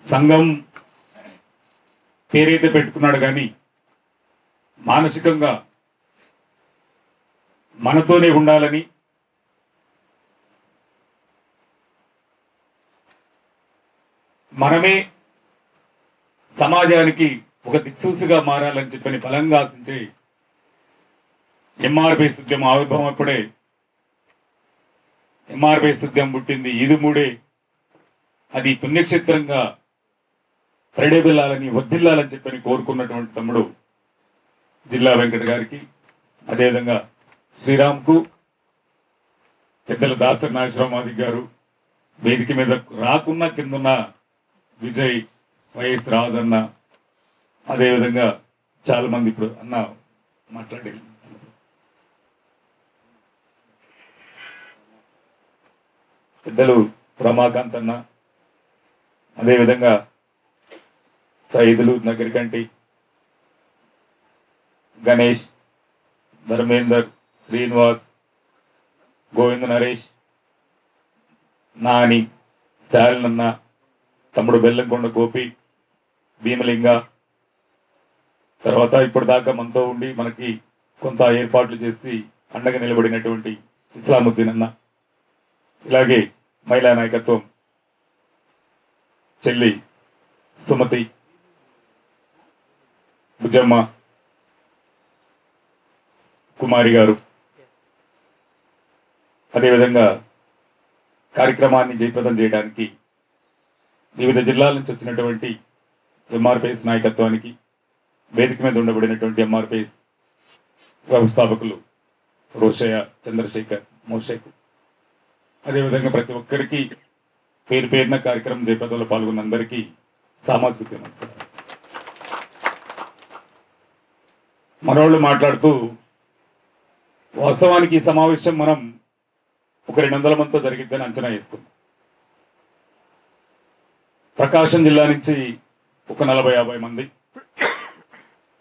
సంఘం పేరైతే పెట్టుకున్నాడు కానీ మానసికంగా మనతోనే ఉండాలని, మనమే సమాజానికి ఒక దిక్సూసిగా మారాలని చెప్పని బలంగా ఆశించి ఎంఆర్పిఎస్ ఉద్యమం ఆవిర్భావం అప్పుడే ఎంఆర్పిఎస్ ఉద్యమం పుట్టింది. ఈదుమూడే అది పుణ్యక్షేత్రంగా పరిడేబెల్లాలని వర్ధిల్లాలని చెప్పని కోరుకున్నటువంటి తమ్ముడు జిల్లా వెంకట గారికి, అదేవిధంగా శ్రీరామ్కు, పెద్దల దాసరి నాగేశ్వరరావు గారు, వేదిక మీద రాకున్న కిందున్న విజయ్, వైఎస్ రాజన్న, అదేవిధంగా చాలా మంది ఇప్పుడు అన్న మాట్లాడే పెద్దలు రమాకాంత్ అన్న, అదేవిధంగా సైదులు నగరికంటి, గణేష్, ధర్మేందర్, శ్రీనివాస్, గోవింద నరేష్, నాని, స్టాలిన్ అన్న, తమ్ముడు బెల్లంకొండ గోపి, భీమలింగ, తర్వాత ఇప్పటిదాకా మనతో ఉండి మనకి కొంత ఏర్పాట్లు చేసి అండగా నిలబడినటువంటి ఇస్లాముద్దీన్ అన్న, ఇలాగే మహిళా నాయకత్వం చెల్లి సుమతి, బుజమ్మ, కుమారి గారు, అదేవిధంగా కార్యక్రమాన్ని జయప్రదం చేయడానికి వివిధ జిల్లాల నుంచి వచ్చినటువంటి ఎంఆర్పిఎస్ నాయకత్వానికి, వేదిక మీద ఉండబడినటువంటి ఎంఆర్పిఎస్ వ్యవస్థాపకులు రోషయ్య, చంద్రశేఖర్, మోషేక్, అదేవిధంగా ప్రతి ఒక్కరికి పేరు పేరున కార్యక్రమం జయప్రదంలో పాల్గొన్న అందరికీ సామాజిక నమస్కారం. మనోళ్ళు మాట్లాడుతూ వాస్తవానికి ఈ సమావేశం మనం ఒక 200 మందితో జరిగిద్దని అంచనా వేసుకున్నాం. ప్రకాశం జిల్లా నుంచి ఒక 40-50 మంది,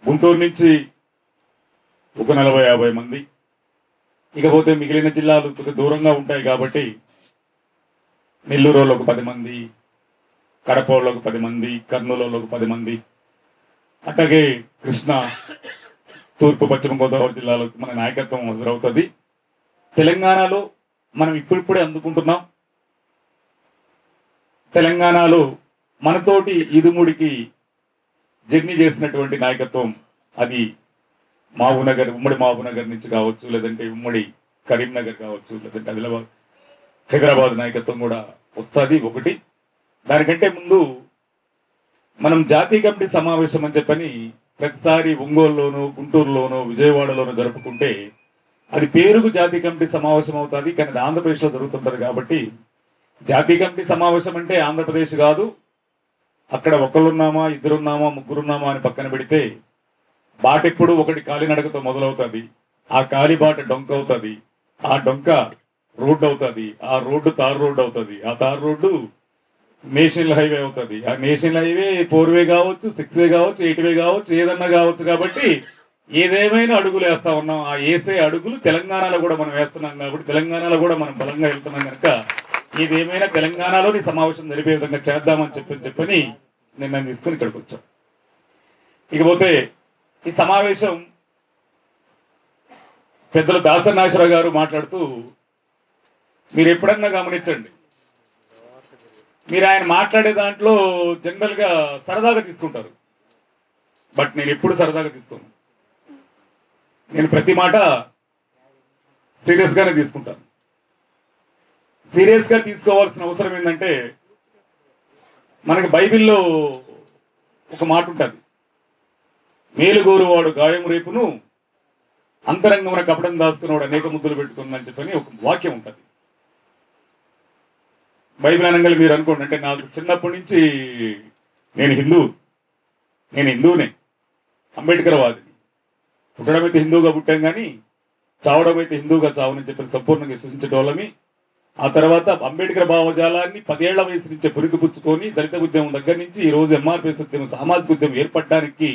గుంటూరు నుంచి ఒక 40-50 మంది, ఇకపోతే మిగిలిన జిల్లాలు కొద్దిగా దూరంగా ఉంటాయి కాబట్టి నెల్లూరు ఒక 10 మంది, కడపలో ఒక 10 మంది, కర్నూలులో ఒక 10 మంది, అట్లాగే కృష్ణా, తూర్పు పశ్చిమ గోదావరి జిల్లాలో మన నాయకత్వం హాజరవుతుంది. తెలంగాణలో మనం ఇప్పుడిప్పుడే అందుకుంటున్నాం. తెలంగాణలో మనతోటి ఈదుమూడికి జర్నీ చేసినటువంటి నాయకత్వం అది మహబూబ్నగర్, ఉమ్మడి మహబూబ్నగర్ నుంచి కావచ్చు, లేదంటే ఉమ్మడి కరీంనగర్ కావచ్చు, లేదంటే ఆదిలాబాద్, హైదరాబాద్ నాయకత్వం కూడా వస్తుంది. ఒకటి, దానికంటే ముందు మనం జాతీయ కమిటీ సమావేశం అని చెప్పని ప్రతిసారి ఒంగోలులోనూ, గుంటూరులోనూ, విజయవాడలోనూ జరుపుకుంటే అది పేరుకు జాతీయ కమిటీ సమావేశం అవుతుంది, కానీ అది ఆంధ్రప్రదేశ్లో జరుగుతుంటుంది. కాబట్టి జాతీయ కమిటీ సమావేశం అంటే ఆంధ్రప్రదేశ్ కాదు, అక్కడ ఒకళ్ళున్నామా, ఇద్దరున్నామా, ముగ్గురున్నామా అని పక్కన పెడితే బాట ఎప్పుడు ఒకటి కాలినడకతో మొదలవుతుంది, ఆ కాలిబాట డొంక అవుతుంది, ఆ డొంక రోడ్డు అవుతుంది, ఆ రోడ్డు తార్ రోడ్డు అవుతుంది, ఆ తార్ రోడ్డు నేషనల్ హైవే అవుతుంది, ఆ నేషనల్ హైవే 4 వే కావచ్చు, 6 వే కావచ్చు, 8 వే కావచ్చు, ఏదన్నా కావచ్చు. కాబట్టి ఏదేమైనా అడుగులు వేస్తా ఉన్నాం. ఆ వేసే అడుగులు తెలంగాణలో కూడా మనం వేస్తున్నాం కాబట్టి తెలంగాణలో కూడా మనం బలంగా వెళ్తున్నాం కనుక ఏదేమైనా తెలంగాణలోని సమావేశం జరిపే విధంగా చేద్దామని చెప్పని నిర్ణయం తీసుకుని ఇక్కడికి వచ్చాం. ఇకపోతే ఈ సమావేశం పెద్దలు దాసరి నాగేశ్వరరావు గారు మాట్లాడుతూ, మీరు ఎప్పుడన్నా గమనించండి, మీరు ఆయన మాట్లాడే దాంట్లో జనరల్గా సరదాగా తీసుకుంటారు, బట్ నేను ఎప్పుడు సరదాగా తీసుకోను. నేను ప్రతి మాట సీరియస్గానే తీసుకుంటాను. సీరియస్గా తీసుకోవాల్సిన అవసరం ఏంటంటే, మనకి బైబిల్లో ఒక మాట ఉంటుంది, మేలుగోరువాడు గాయం రేపును, అంతరంగమున కపటం దాచుకున్నవాడు అనేక ముద్దులు పెట్టుకుందని చెప్పని ఒక వాక్యం ఉంటుంది. బైబిల్ అనగానే మీరు అనుకోండి, అంటే నాకు చిన్నప్పటి నుంచి నేను హిందువునే, అంబేద్కర్ వాదిని. పుట్టడం అయితే హిందువుగా పుట్టాం కానీ చావడం అయితే హిందువుగా చావని చెప్పి సంపూర్ణంగా సూచించటోళ్ళమి. ఆ తర్వాత అంబేద్కర్ భావజాలాన్ని 10 ఏళ్ల వయసు నుంచే పురికిపుచ్చుకొని దళిత ఉద్యమం దగ్గర నుంచి ఈ రోజు ఎంఆర్పిఎస్ ఉద్యమం, సామాజిక ఉద్యమం ఏర్పడడానికి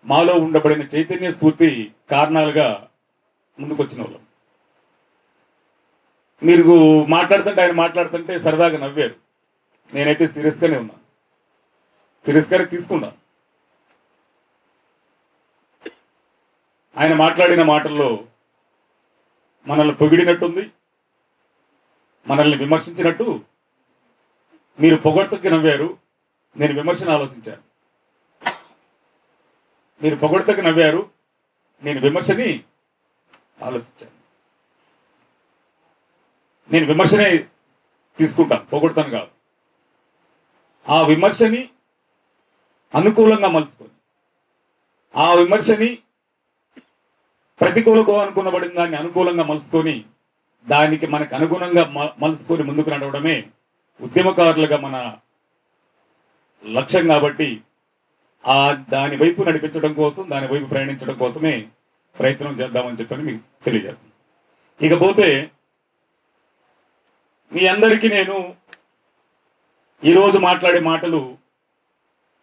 మాలో ఉండబడిన చైతన్య స్ఫూర్తి కారణాలుగా ముందుకొచ్చిన వాళ్ళం. మీరు మాట్లాడుతుంటే ఆయన మాట్లాడుతుంటే సరదాగా నవ్వారు, నేనైతే సీరియస్గానే ఉన్నాను. సీరియస్ గారికి తీసుకున్నాను. ఆయన మాట్లాడిన మాటల్లో మనల్ని పొగిడినట్టుంది, మనల్ని విమర్శించినట్టు. మీరు పొగడ్తకి నవ్వారు, నేను విమర్శను ఆలోచించాను. మీరు పొగడ్తకి నవ్వారు, నేను విమర్శని ఆలోచించాను. నేను విమర్శనే తీసుకుంటాను, పొగొడతాను కాదు. ఆ విమర్శని అనుకూలంగా మలుచుకొని, ఆ విమర్శని ప్రతికూలంగా అనుకునబడిన దాన్ని అనుకూలంగా మలుచుకొని, దానికి మనకు అనుగుణంగా మలుచుకొని ముందుకు నడవడమే ఉద్యమకారులుగా మన లక్ష్యం. కాబట్టి దాని వైపు నడిపించడం కోసం, దాని వైపు ప్రయాణించడం కోసమే ప్రయత్నం చేద్దామని చెప్పని మీకు తెలియజేస్తాను. ఇకపోతే మీ అందరికీ నేను ఈరోజు మాట్లాడే మాటలు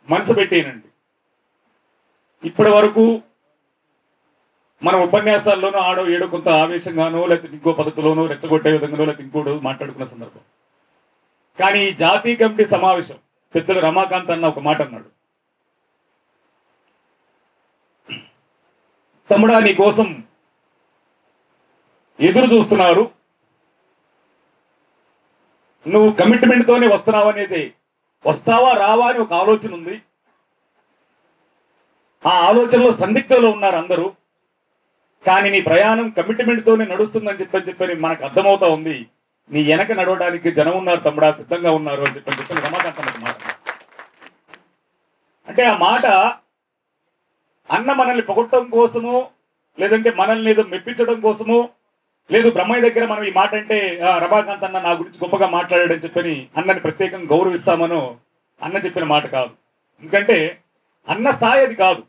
మనసు పెట్టేనండి. ఇప్పటి వరకు మన ఉపన్యాసాల్లోనూ ఆడో ఏడో కొంత ఆవేశంగానో, లేకపోతే ఇంకో పద్ధతిలోనో, రెచ్చగొట్టే విధంగానో, లేకపోతే ఇంకోటి మాట్లాడుకున్న సందర్భం. కానీ ఈ జాతీయ కమిటీ సమావేశం పెద్దలు రమాకాంత్ అన్న ఒక మాట అన్నాడు, తమ్ముడా నీ కోసం ఎదురు చూస్తున్నారు, నువ్వు కమిట్మెంట్తోనే వస్తున్నావు అనేది, వస్తావా రావా అని ఒక ఆలోచన ఉంది. ఆ ఆలోచనలో సందిగ్ధంలో ఉన్నారు అందరూ. కానీ నీ ప్రయాణం కమిట్మెంట్తోనే నడుస్తుందని చెప్పని మనకు అర్థమవుతా ఉంది. నీ వెనక నడవడానికి జనం ఉన్నారు తమ్ముడా, సిద్ధంగా ఉన్నారు అని చెప్పని రమాకాంత్ మాట. అంటే ఆ మాట అన్న మనల్ని పొగట్టడం కోసమో, లేదంటే మనల్ని ఏదో మెప్పించడం కోసమో, లేదు బ్రహ్మయ్య దగ్గర మనం ఈ మాట అంటే రమాకాంత్ అన్న నా గురించి గొప్పగా మాట్లాడాడని చెప్పని అన్నని ప్రత్యేకంగా గౌరవిస్తామనో అన్న చెప్పిన మాట కాదు. ఎందుకంటే అన్న స్థాయి అది కాదు.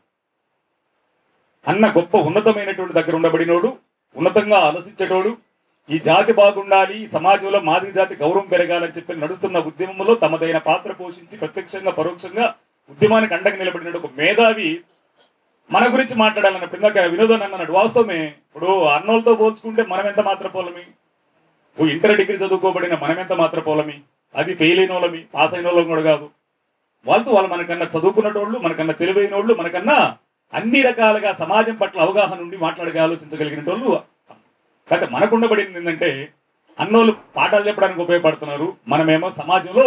అన్న గొప్ప ఉన్నతమైనటువంటి దగ్గర ఉండబడినోడు, ఉన్నతంగా ఆలోచించేటోడు. ఈ జాతి బాగుండాలి, ఈ సమాజంలో మాదిగ జాతి గౌరవం పెరగాలని చెప్పి నడుస్తున్న ఉద్యమంలో తమదైన పాత్ర పోషించి ప్రత్యక్షంగా పరోక్షంగా ఉద్యమానికి అండగా నిలబడిన ఒక మేధావి మన గురించి మాట్లాడాలన్నప్పుడు ఇందాక వినోదన్ అన్నాడు. వాస్తవమే. ఇప్పుడు అన్నోళ్ళతో పోల్చుకుంటే మనం ఎంత మాత్ర పోలమి, ఇంటర్ డిగ్రీ చదువుకోబడిన మనం ఎంత మాత్ర పోలమి, అది ఫెయిల్ అయిన వాళ్ళమి, పాస్ అయిన వాళ్ళం కూడా కాదు. వాళ్ళు మనకన్నా చదువుకున్నటోళ్ళు, మనకన్నా తెలివైన వాళ్ళు, మనకన్నా అన్ని రకాలుగా సమాజం పట్ల అవగాహన ఉండి మాట్లాడగా ఆలోచించగలిగిన వాళ్ళు. కాబట్టి మనకుండబడింది ఏంటంటే అన్నోళ్ళు పాఠాలు చెప్పడానికి ఉపయోగపడుతున్నారు, మనమేమో సమాజంలో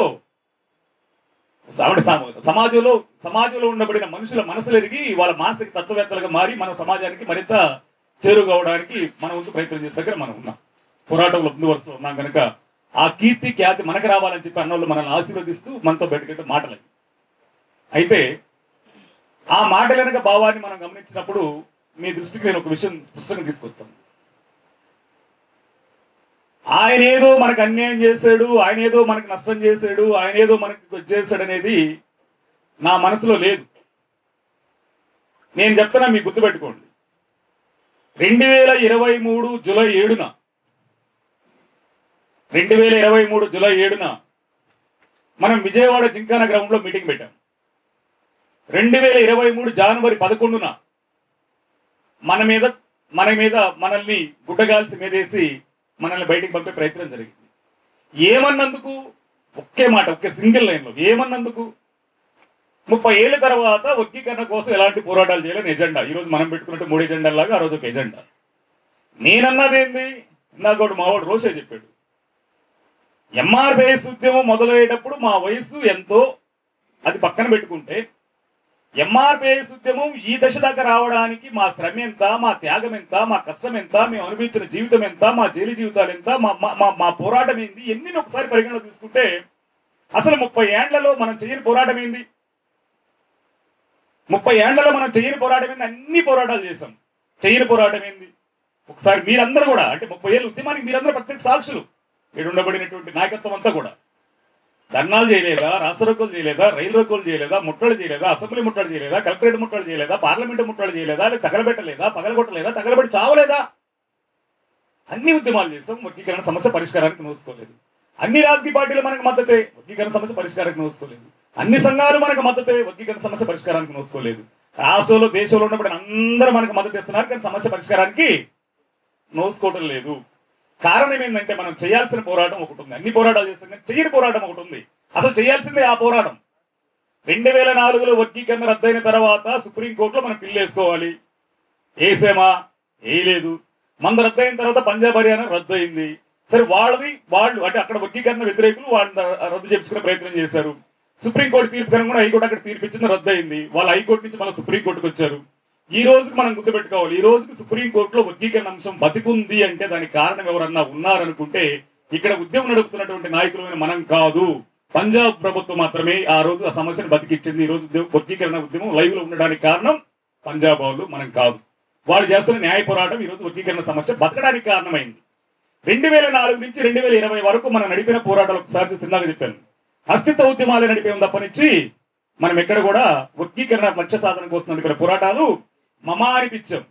సమాజంలో ఉండబడిన మనుషుల మనసులు ఎరిగి వాళ్ళ మానసిక తత్వవేత్తలుగా మారి మనం సమాజానికి మరింత చేరుకోవడానికి మన వంతు ప్రయత్నం చేసే దగ్గర మనం ఉన్నాం. పోరాటంలో ముందు వరుసలో ఉన్నాం కనుక ఆ కీర్తి ఖ్యాతి మనకు రావాలని చెప్పి అన్నోళ్ళు మనల్ని ఆశీర్వదిస్తూ మనతో బయటకెళ్తే మాటలు. అయితే ఆ మాటల వెనక భావాన్ని మనం గమనించినప్పుడు మీ దృష్టికి నేను ఒక విషయం స్పష్టంగా తీసుకొస్తాను. ఆయన ఏదో మనకు అన్యాయం చేశాడు, ఆయన ఏదో మనకు నష్టం చేశాడు, ఆయన ఏదో మనకు చేశాడు అనేది నా మనసులో లేదు. నేను చెప్తున్నా, మీకు గుర్తుపెట్టుకోండి. 2023 జూలై 7న 2023 జూలై 7న మనం విజయవాడ జింకానా గ్రౌండ్లో మీటింగ్ పెట్టాం. 2023 జనవరి 11న మన మీద మనల్ని గుడ్డగాల్సి మీదేసి మనల్ని బయటికి పంపే ప్రయత్నం జరిగింది. ఏమన్నందుకు? ఒకే మాట, ఒకే సింగిల్ లైన్లో ఏమన్నందుకు? 30 ఏళ్ళ తర్వాత వర్గీకరణ కోసం ఎలాంటి పోరాటాలు చేయాలని ఎజెండా. ఈరోజు మనం పెట్టుకున్నట్టు 3 ఎజెండాలాగా ఆ రోజు ఒక ఎజెండా. నేనన్నదేంది? ఇందాక మావాడు రోషే చెప్పాడు, ఎంఆర్పిఎస్ ఉద్యమం మొదలయ్యేటప్పుడు మా వయసు ఎంతో అది పక్కన పెట్టుకుంటే, ఎంఆర్పిఎస్ ఉద్యమం ఈ దశ దాకా రావడానికి మా శ్రమ ఎంత, మా త్యాగం ఎంత, మా కష్టం ఎంత, మేము అనుభవించిన జీవితం ఎంత, మా జైలు జీవితాలు ఎంత, మా పోరాటం ఏంది, ఎన్ని ఒకసారి పరిగణలో తీసుకుంటే అసలు 30 ఏళ్లలో మనం చేయని పోరాటం ఏంది? 30 ఏళ్లలో మనం చేయని పోరాటం ఏంది? అన్ని పోరాటాలు చేశాం. చేయని పోరాటం ఏంది? ఒకసారి మీరందరూ కూడా, అంటే 30 ఏళ్ళ ఉద్యమానికి మీరందరూ ప్రత్యక్ష సాక్షులు. ఇక్కడ ఉండబడినటువంటి నాయకత్వం అంతా కూడా ధర్నాలు చేయలేదా, రాష్ట్రరోకోలు చేయలేదా, రైలు రోకోలు చేయలేదా, ముట్టలు చేయలేదా, అసెంబ్లీ ముట్టలు చేయలేదా, కలెక్టరేట్ ముట్టలు చేయలేదా, పార్లమెంటు ముట్టలు చేయలేదా, లేదా తగలబెట్టలేదా, పగలగొట్టలేదా, తగలబెట్టి చావలేదా? అన్ని ఉద్యమాలు చేస్తాం. వర్గీకరణ సమస్య పరిష్కారానికి నోసుకోలేదు. అన్ని రాజకీయ పార్టీలు మనకు మద్దతే, వర్గీకరణ సమస్య పరిష్కారానికి నోసుకోలేదు. అన్ని సంఘాలు మనకు మద్దతే, వర్గీకరణ సమస్య పరిష్కారానికి నోసుకోలేదు. రాష్ట్రంలో దేశంలో ఉన్నప్పుడు అందరూ మనకు మద్దతు ఇస్తున్నారు, కానీ సమస్య పరిష్కారానికి నోసుకోవడం లేదు. కారణం ఏంటంటే మనం చేయాల్సిన పోరాటం ఒకటి ఉంది. అన్ని పోరాటాలు చేస్తాం కానీ చేయని పోరాటం ఒకటి ఉంది. అసలు చేయాల్సిందే ఆ పోరాటం. 2004లో వర్గీకరణ రద్దయిన తర్వాత సుప్రీంకోర్టులో మనం పిల్లు వేసుకోవాలి. వేసామా? వేయలేదు. మన రద్దయిన తర్వాత పంజాబ్ హర్యానా రద్దు అయింది. సరే, వాళ్ళు అంటే అక్కడ వర్గీకరణ వ్యతిరేకులు వాళ్ళని రద్దు చేయించుకునే ప్రయత్నం చేశారు. సుప్రీంకోర్టు తీర్పు కనుక కూడా హైకోర్టు అక్కడ తీర్పు ఇచ్చింది, రద్దు అయింది. వాళ్ళు హైకోర్టు నుంచి మన సుప్రీంకోర్టుకు వచ్చారు. ఈ రోజుకి మనం గుర్తుపెట్టుకోవాలి, ఈ రోజుకి సుప్రీంకోర్టులో వర్గీకరణ అంశం బతికుంది అంటే దానికి కారణం ఎవరన్నా ఉన్నారనుకుంటే ఇక్కడ ఉద్యమం నడుపుతున్నటువంటి నాయకులమైన మనం కాదు, పంజాబ్ ప్రభుత్వం మాత్రమే ఆ రోజు ఆ సమస్యను బతికిచ్చింది. ఈ రోజు వర్గీకరణ ఉద్యమం లైవ్ లో ఉండడానికి కారణం పంజాబ్ వాళ్ళు, మనం కాదు. వాళ్ళు చేస్తున్న న్యాయ పోరాటం ఈ రోజు వర్గీకరణ సమస్య బతకడానికి కారణమైంది. 2004 నుంచి 2020 వరకు మనం నడిపిన పోరాటాలు ఒకసారి చూసి ఇందాక చెప్పాను, అస్తిత్వ ఉద్యమాలే నడిపేం తప్పనిచ్చి మనం ఎక్కడ కూడా వర్గీకరణ లక్ష్య సాధన కోసం నడిపిన పోరాటాలు మమా అనిపించాం.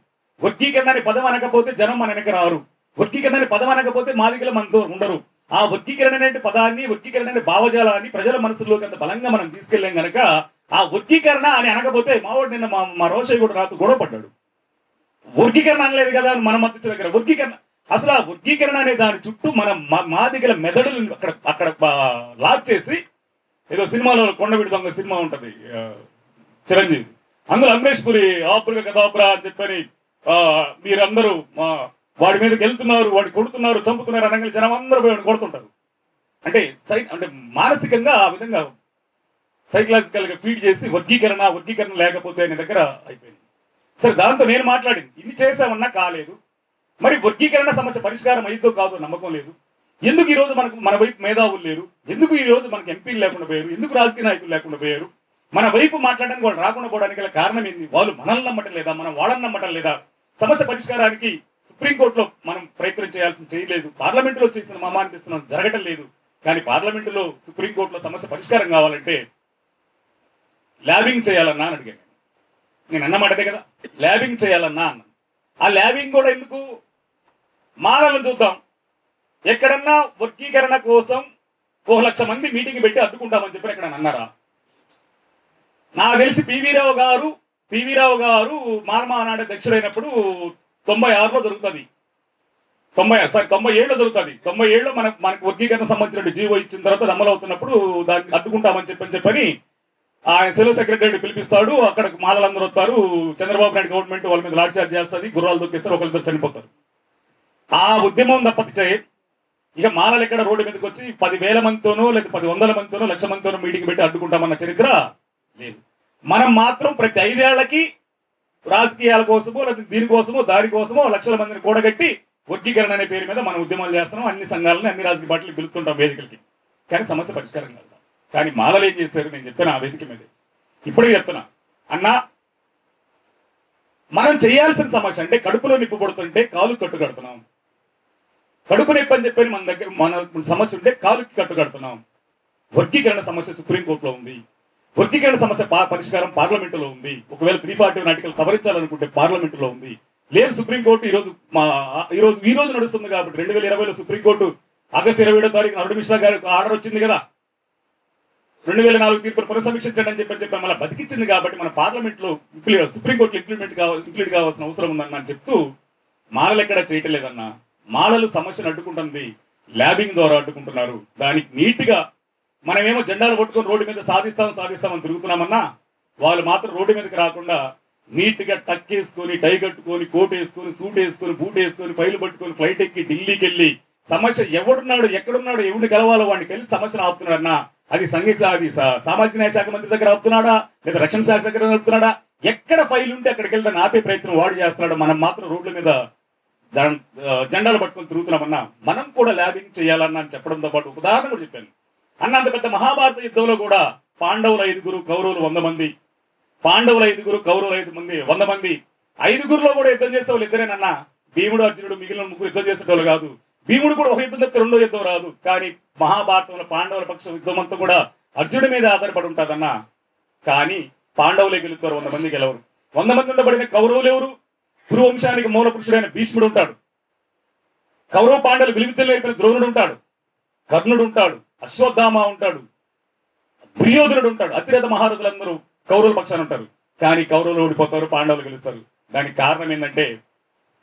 వర్గీకరణ అనే పదం అనకపోతే జనం మన వెనక రారు, వర్గీకరణ అనే పదం అనకపోతే మాదిగలు మనతో ఉండరు. ఆ వర్గీకరణ అనే పదాన్ని, వర్గీకరణ అనే భావజాలాన్ని ప్రజల మనసులోకి అంత బలంగా మనం తీసుకెళ్ళాం గనక ఆ వర్గీకరణ అని అనకపోతే మావాడు నిన్న మా రోషయ్య కూడా రాత్రి గొడవ పడ్డాడు. వర్గీకరణ అనలేదు కదా అని మన మద్దతు దగ్గర వర్గీకరణ, అసలు ఆ వర్గీకరణ అనే దాని చుట్టూ మనం మాదిగల మెదడులు అక్కడ లాక్ చేసి, ఏదో సినిమాలో కొండవీడి దొంగ సినిమా ఉంటది చిరంజీవి, అందులో అమరేష్ పురి ఆపురుగా కథాపురా అని చెప్పని మీరందరూ వాడి మీదకి వెళ్తున్నారు, వాడిని కొడుతున్నారు, చంపుతున్నారు అనగా జనం అందరూ పోయి కొడుతుంటారు. అంటే మానసికంగా ఆ విధంగా సైకలాజికల్ గా ఫీడ్ చేసి వర్గీకరణ లేకపోతే అనే దగ్గర అయిపోయింది. సరే, దాంతో నేను మాట్లాడింది, ఇన్ని చేసామన్నా కాలేదు, మరి వర్గీకరణ సమస్య పరిష్కారం అయ్యిద్దో కాదో నమ్మకం లేదు. ఎందుకు ఈ రోజు మన వైపు మేధావులు లేరు? ఎందుకు ఈ రోజు మనకు ఎంపీలు లేకుండా పోయారు? ఎందుకు రాజకీయ నాయకులు లేకుండా పోయారు? మన వైపు మాట్లాడడానికి వాళ్ళు రాకుండా పోవడానికి గల కారణం ఏంది? వాళ్ళు మనల్ని నమ్మటం లేదా? మనం వాళ్ళని నమ్మటం లేదా? సమస్య పరిష్కారానికి సుప్రీంకోర్టులో మనం ప్రయత్నం చేయలేదు, పార్లమెంటులో చేసిన మమా అనిపిస్తున్నాం, జరగటం లేదు. కానీ పార్లమెంటులో సుప్రీంకోర్టులో సమస్య పరిష్కారం కావాలంటే ల్యాబింగ్ చేయాలన్నా అని అడిగాను. నేను అన్నమాటదే కదా, ల్యాబింగ్ చేయాలన్నా అన్న. ఆ ల్యాబింగ్ కూడా ఎందుకు? మాలలను చూద్దాం, ఎక్కడన్నా వర్గీకరణ కోసం 1,00,000 మంది మీటింగ్ పెట్టి అడ్డుకుంటామని చెప్పి ఎక్కడన్నా అన్నారా? నాకు తెలిసి పివి రావు గారు మాలమానాడు అధ్యక్షుడైనప్పుడు 96లో జరుగుతుంది, 97లో జరుగుతుంది. 97లో మనకు వర్గీకరణ సంబంధించిన జీవో ఇచ్చిన తర్వాత అమలు అవుతున్నప్పుడు దాన్ని అడ్డుకుంటామని చెప్పని ఆయన సెలవు సెక్రటరీ పిలిపిస్తాడు. అక్కడ మాలలందరూ వస్తారు, చంద్రబాబు నాయుడు గవర్నమెంట్ వాళ్ళ మీద లాఠీ చార్జ్ చేస్తుంది, గుర్రాలు దొక్కేస్తారు, ఒకరిద్దరు చనిపోతారు. ఆ ఉద్యమం తప్పనిచ్చే ఇక మాలలు ఎక్కడ రోడ్డు మీదకి వచ్చి 10,000 మందితోనో లేదా 10,100 మందితోనో 1,00,000 మందితోనో మీటింగ్ పెట్టి అడ్డుకుంటామన్న చరిత్ర లేదు. మనం మాత్రం ప్రతి 5 ఏళ్లకి రాజకీయాల కోసమో లేదా దీనికోసమో దానికోసమో 1,00,000 మందిని కూడగట్టి వర్గీకరణ అనే పేరు మీద మనం ఉద్యమాలు చేస్తున్నాం, అన్ని సంఘాలని అన్ని రాజకీయ పార్టీలు పిలుస్తుంటాం వేదికలకి, కానీ సమస్య పరిష్కారం కాదు. కానీ మాలలు ఏం చేశారు? నేను చెప్పాను ఆ వేదిక మీద, ఇప్పుడే చెప్తున్నా అన్నా, మనం చేయాల్సిన సమస్య అంటే కడుపులో నిప్పు పడుతుంటే కాలు కట్టు కడుతున్నాం, కడుపు నొప్పి అని చెప్పని మన సమస్య ఉంటే కాలుకి కట్టు కడుతున్నాం. వర్గీకరణ సమస్య సుప్రీంకోర్టులో ఉంది, వర్గీకరణ సమస్య పరిష్కారం పార్లమెంటులో ఉంది. ఒకవేళ 340 ఆర్టికల్ సవరించాలనుకుంటే పార్లమెంటులో ఉంది. లేదు సుప్రీంకోర్టు ఈ రోజు నడుస్తుంది కాబట్టి 2020లో సుప్రీంకోర్టు ఆగస్టు 27వ తారీఖున అరుణ్ మిశ్రా గారికి ఆర్డర్ వచ్చింది కదా, 2004 తీర్పును పునఃసమీక్షించండి అని చెప్పి మళ్ళీ బతికించింది కాబట్టి మన పార్లమెంట్లో సుప్రీంకోర్టులో ఇంప్లిమెంట్ కావాల్సిన అవసరం ఉందన్న అని చెప్తూ మాలలు ఎక్కడ చేయటం లేదన్నా. మాలలు సమస్యను అడ్డుకుంటుంది, ల్యాబింగ్ ద్వారా అడ్డుకుంటున్నారు. దానికి నీట్గా మనమేమో జెండాలు పట్టుకొని రోడ్డు మీద సాధిస్తామని తిరుగుతున్నామన్నా, వాళ్ళు మాత్రం రోడ్డు మీదకి రాకుండా నీట్గా టక్ వేసుకొని, టై కట్టుకొని, కోట్ వేసుకొని, సూట్ వేసుకొని, బూట్ వేసుకొని, ఫైలు పట్టుకొని ఫ్లైట్ ఎక్కి ఢిల్లీకి వెళ్ళి సమస్య ఎక్కడున్నాడు ఎవరిని కలవాలో వాడిని కలిసి సమస్యను ఆపుతున్నాడన్నా. అది సామాజిక న్యాయ శాఖ మంత్రి దగ్గర ఆపుతున్నాడా లేదా రక్షణ శాఖ దగ్గర ఆపుతున్నాడా? ఎక్కడ ఫైల్ ఉంటే అక్కడికి వెళ్తే ఆపే ప్రయత్నం వాడు చేస్తున్నాడు. మనం మాత్రం రోడ్ల మీద జెండాలు పట్టుకొని తిరుగుతున్నామన్నా. మనం కూడా ల్యాబింగ్ చేయాలన్నా అని చెప్పడంతో పాటు ఉదాహరణ కూడా చెప్పాను అన్న. అంత పెద్ద మహాభారత యుద్ధంలో కూడా పాండవులు 5, కౌరవులు 100 మంది, పాండవులు 5, కౌరవులు 100 మంది, 5గురిలో కూడా యుద్ధం చేసే వాళ్ళు ఇద్దరేనన్నా. భీముడు, అర్జునుడు, మిగిలిన 3 యుద్ధం చేసేటోళ్ళు కాదు. భీముడు కూడా ఒక యుద్ధం తప్పితే 2వ యుద్ధం రాదు. కానీ మహాభారతంలో పాండవుల పక్ష యుద్ధం అంతా కూడా అర్జునుడి మీద ఆధారపడి ఉంటుందన్నా. కానీ పాండవులే గెలుస్తారు, 100 మంది గెలవరు. 100 మంది ఉండబడిన కౌరవులు ఎవరు? కురువంశానికి మూల పురుషుడైన భీష్ముడు ఉంటాడు, కౌరవ పాండవులు విలువిద్యలు అయిపోయిన ద్రోణుడు ఉంటాడు, కర్ణుడు ఉంటాడు, అశ్వత్థామ ఉంటాడు, దుర్యోధనుడు ఉంటాడు. అతిరథ మహారథులందరూ కౌరవుల పక్షాన ఉంటారు. కానీ కౌరవులు ఓడిపోతారు, పాండవులు గెలుస్తారు. దానికి కారణం ఏంటంటే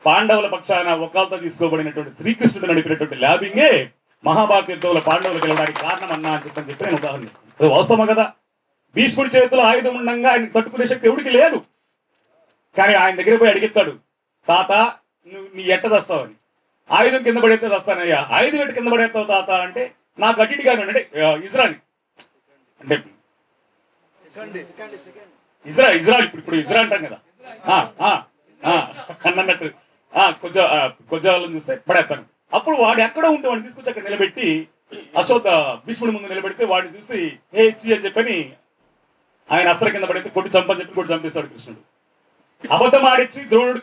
పాండవుల పక్షాన ఒకళ్ళతో తీసుకోబడినటువంటి శ్రీకృష్ణుడు నడిపినటువంటి ల్యాబింగే మహాభారత యుద్ధంలో పాండవులు గెలవడానికి కారణం అన్నా అని చెప్పి నేను ఉదాహరణ. అది వాస్తవం కదా. భీష్ముడి చేతిలో ఆయుధం ఉండగా ఆయన తట్టుకునే శక్తి ఎవడికి లేదు. కానీ ఆయన దగ్గర పోయి అడిగిస్తాడు, తాత నువ్వు నీ ఎట్ట చస్తావని. ఆయుధం కింద పడేస్తే చస్తానయ్యా. ఆయుధం ఎట్టు కింద పడేస్తావు తాత అంటే, నాకు అడ్డిగాను అంటే ఇజ్రాయల్ అంటే ఇజ్రాయల్ ఇప్పుడు ఇజ్రాయల్ అంటాం కదా అన్నట్టు కొంచెం చూస్తే పడేస్తాను. అప్పుడు వాడు ఎక్కడో ఉంటే వాడిని తీసుకొచ్చి అక్కడ నిలబెట్టి అశోక భీష్ముడి ముందు నిలబెడితే వాడిని చూసి హే ఇచ్చి అని చెప్పని ఆయన అస్త్ర కింద పడితే కొట్టి చంపని చెప్పి కొట్టి చంపేస్తాడు కృష్ణుడు. అబద్ధం ఆడిచ్చి ద్రోణుడు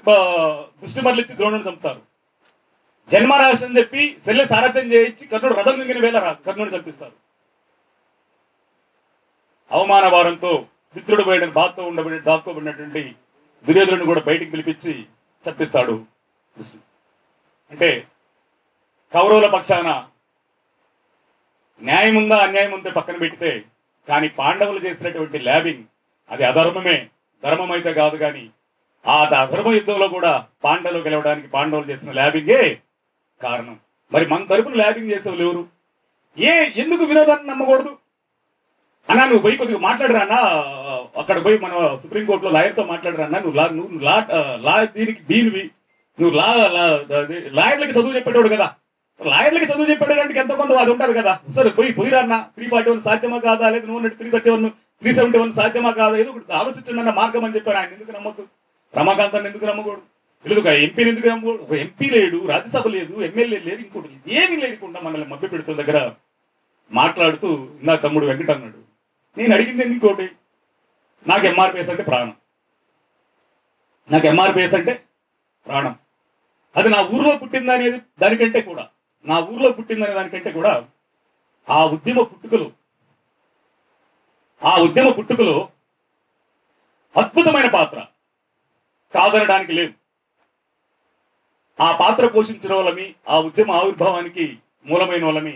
దృష్టి మరలిచ్చి ద్రోణుడు చంపుతారు. జన్మరాశి అని చెప్పి శల్య సారథ్యం చేయించి కర్ణుడు రథం దిగిన వేళ కర్ణుడు చంపిస్తారు. అవమాన భారంతో మిత్రుడు పోయిన బాధతో దాక్కోబడినటువంటి దుర్యోధనుడు కూడా బయటికి పిలిపించి చంపిస్తాడు కృష్ణుడు. అంటే కౌరవుల పక్షాన న్యాయం ఉందా అన్యాయం ఉంటే పక్కన పెడితే, కానీ పాండవులు చేసినటువంటి ల్యాబింగ్ అది అధర్మమే, ధర్మం అయితే కాదు. కానీ ఆ అధర్మ యుద్ధంలో కూడా పాండవులు గెలవడానికి పాండవులు చేసిన ల్యాబింగే కారణం. మరి మన తరపున ల్యాబింగ్ చేసేవాళ్ళు ఎవరు? ఎందుకు వినోదాన్ని నమ్మకూడదు అన్నా? నువ్వు పోయి కొద్దిగా మాట్లాడరా అన్నా, అక్కడ పోయి మన సుప్రీంకోర్టులో లాయర్తో మాట్లాడరా అన్నా. నువ్వు లా దీనికి డీన్వి, నువ్వు లాయర్లకి చదువు చెప్పేటోడు కదా. లాయర్లకి చదువు చెప్పేటానికి ఎంత కొంత అది ఉంటుంది కదా. సరే పోయిరా అన్న, 341 సాధ్యమా కాదా, లేదు నువ్వు 331 371 సాధ్యమా కాదా, ఏదో ఒకటి ఆలోచించండి అన్న మార్గం అని చెప్పారు. ఆయన ఎందుకు నమ్మద్దు? రమాకాంతాన్ని ఎందుకు నమ్మకూడదు? లేదు ఎంపీని ఎందుకు నమ్మకూడదు? ఒక ఎంపీ లేడు, రాజ్యసభ లేదు, ఎమ్మెల్యే లేదు, ఇంకోటి ఏమీ లేకుండా మనల్ని మభ్య పెడుతున్న దగ్గర మాట్లాడుతూ నా తమ్ముడు వెంకట అన్నాడు. నేను అడిగింది ఇంకోటి, నాకు ఎంఆర్పిఎస్ అంటే ప్రాణం. నాకు ఎంఆర్పిఎస్ అంటే ప్రాణం. అది నా ఊర్లో పుట్టిందనేది దానికంటే కూడా, నా ఊర్లో పుట్టిందనే దానికంటే కూడా ఆ ఉద్యమ పుట్టుకలో అద్భుతమైన పాత్ర కాదనడానికి లేదు. ఆ పాత్ర పోషించిన వాళ్ళని, ఆ ఉద్యమ ఆవిర్భావానికి మూలమైన వాళ్ళని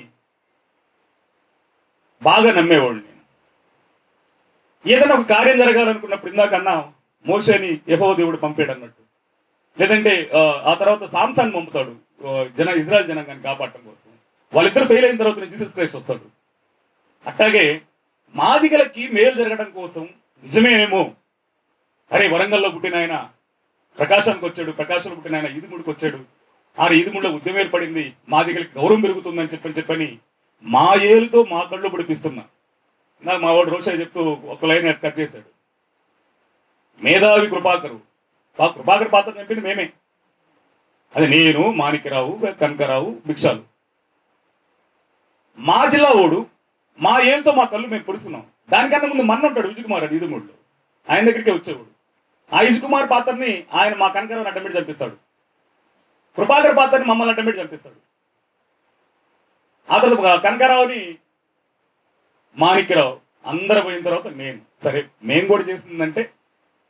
బాగా నమ్మేవాళ్ళు నేను. ఏదైనా ఒక కార్యం జరగాలనుకున్నప్పుడు ఇందాకన్నా మోషేని యెహోవా దేవుడు పంపాడు అన్నట్టు, లేదంటే ఆ తర్వాత సాంసాన్ని పంపుతాడు ఇజ్రాయెల్ జనాంగాన్ని కాపాడటం కోసం. వాళ్ళిద్దరు ఫెయిల్ అయిన తర్వాత జీసస్ క్రైస్ట్ వస్తాడు. అట్లాగే మాదిగలకి మేలు జరగడం కోసం నిజమేనేమో, అరే వరంగల్లో పుట్టిన ఆయన ప్రకాశానికి వచ్చాడు, ప్రకాశంలో పుట్టిన ఆయన ఈదుముడికి వచ్చాడు, ఆ ఈదుముడిలో ఉద్యమం ఏర్పడింది, మాదిగలకి గౌరవం పెరుగుతుందని చెప్పని మా ఏలుతో మా కళ్ళు పొడిపిస్తున్నా. నాకు మా వాడు రోషయ్య చెప్తూ ఒక లైన్ కట్ చేశాడు. మేధావి కృపాకరు పాత్ర చెప్పింది మేమే. అది నేను, మాణిక్యరావు, కనకరావు, భిక్షాలు. మా జిల్లా ఓడు మా ఏళ్ళతో మా కళ్ళు మేము పొడుస్తున్నాం. దానికన్నా ముందు మన్న ఉంటాడు విజయకుమార్ అని ఈదుమూడిలో, ఆయన దగ్గరికే వచ్చేవాడు. ఆ విజయకుమార్ పాత్రని ఆయన మా కనకరావుని అడ్డమిడి చంపిస్తాడు, కృపాకర్ పాత్రని మమ్మల్ని అడ్డమిడి చంపిస్తాడు. ఆ తర్వాత కనకరావుని మాణిక్యరావు అందరూ పోయిన తర్వాత నేను. సరే మేము కూడా చేసిందంటే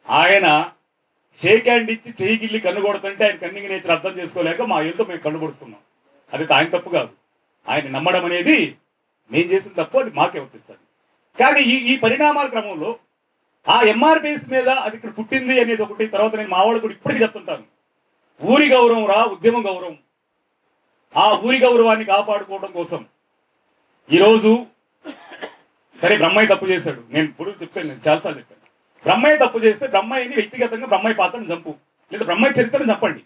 ఆయన షేక్ హ్యాండ్ ఇచ్చి చెయ్యి గిల్లి కన్ను కొడుతుంటే ఆయన కన్నింగ్ నేచర్ అర్థం చేసుకోలేక మా ఏళ్ళతో మేము కన్ను పొడుస్తున్నాం. అది ఆయన తప్పు కాదు, ఆయన నమ్మడం అనేది మేము చేసిన తప్పు, అది మాకే వర్తిస్తుంది. కానీ ఈ పరిణామాల క్రమంలో ఆ ఎంఆర్పిఎస్ మీద అది ఇక్కడ పుట్టింది అనేది ఒకటి. తర్వాత నేను మా వాళ్ళు కూడా ఇప్పటికీ చెప్తుంటాను, ఊరి గౌరవం రా ఉద్యమ గౌరవం. ఆ ఊరి గౌరవాన్ని కాపాడుకోవడం కోసం ఈరోజు సరే బ్రహ్మయ్య తప్పు చేశాడు, నేను ఇప్పుడు చెప్పాను, నేను చాలాసార్లు చెప్పాను. బ్రహ్మయ్య తప్పు చేస్తే బ్రహ్మయ్యని వ్యక్తిగతంగా బ్రహ్మయ్య పాత్రను చంపు, లేదా బ్రహ్మయ్య చరిత్రను చంపండి.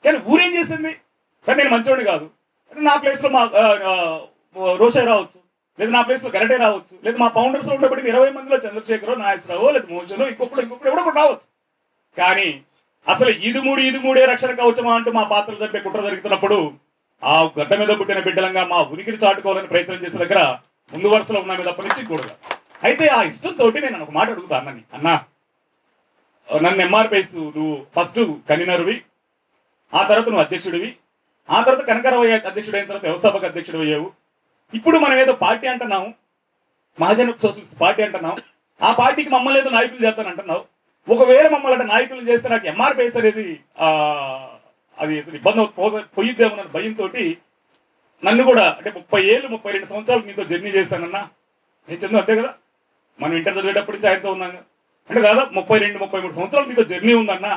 కానీ ఊరేం చేసింది? కానీ నేను మంచోడిని కాదు, నా ప్లేస్లో మా రోషయ్య రావచ్చు, లేదా నా ప్లేస్లో గరటే రావచ్చు, లేదా మా ఫౌండర్స్లో ఉండబడిన 20 మందిలో చంద్రశేఖరో, నాగేశ్వరరావు, లేదా మోషనో, ఇంకొకడు ఎవడో రావచ్చు. కానీ అసలు ఇదుమూడే రక్షణ కవచమా అంటూ మా పాత్రలు చంపే కుట్ర జరుగుతున్నప్పుడు ఆ గడ్డ మీద పుట్టిన బిడ్డలంగా మా ఉనికిని చాటుకోవాలని ప్రయత్నం చేసిన దగ్గర ముందు వరుసలో ఉన్న మీద తప్ప నుంచి కూడదు. అయితే ఆ ఇష్టంతో నేను ఒక మాట అడుగుతా అన్నని, అన్నా నన్ను ఎంఆర్పిఎస్ నువ్వు ఫస్ట్ కన్వీనర్వి, ఆ తర్వాత నువ్వు అధ్యక్షుడివి, ఆ తర్వాత కనకరావు అధ్యక్షుడు అయిన తర్వాత వ్యవస్థాపక అధ్యక్షుడు అయ్యావు. ఇప్పుడు మనం ఏదో పార్టీ అంటున్నావు, మహాజన సోషలిస్ట్ పార్టీ అంటున్నావు, ఆ పార్టీకి మమ్మల్ని ఏదో నాయకులు చేస్తాను అంటున్నావు. ఒకవేళ మమ్మల్ని అంటే నాయకులు చేస్తే నాకు ఎంఆర్పిఎస్ అనేది అది ఇబ్బంది పోయిద్దేమన్న భయంతో నన్ను కూడా అంటే 32 సంవత్సరాలు మీతో జర్నీ చేశానన్నా. నేను చందు అంతే కదా, మనం ఇంటర్ చదివేటప్పటి నుంచి ఆయనతో ఉన్నాను అంటే దాదాపు 32-33 సంవత్సరాలు మీతో జర్నీ ఉందన్నా.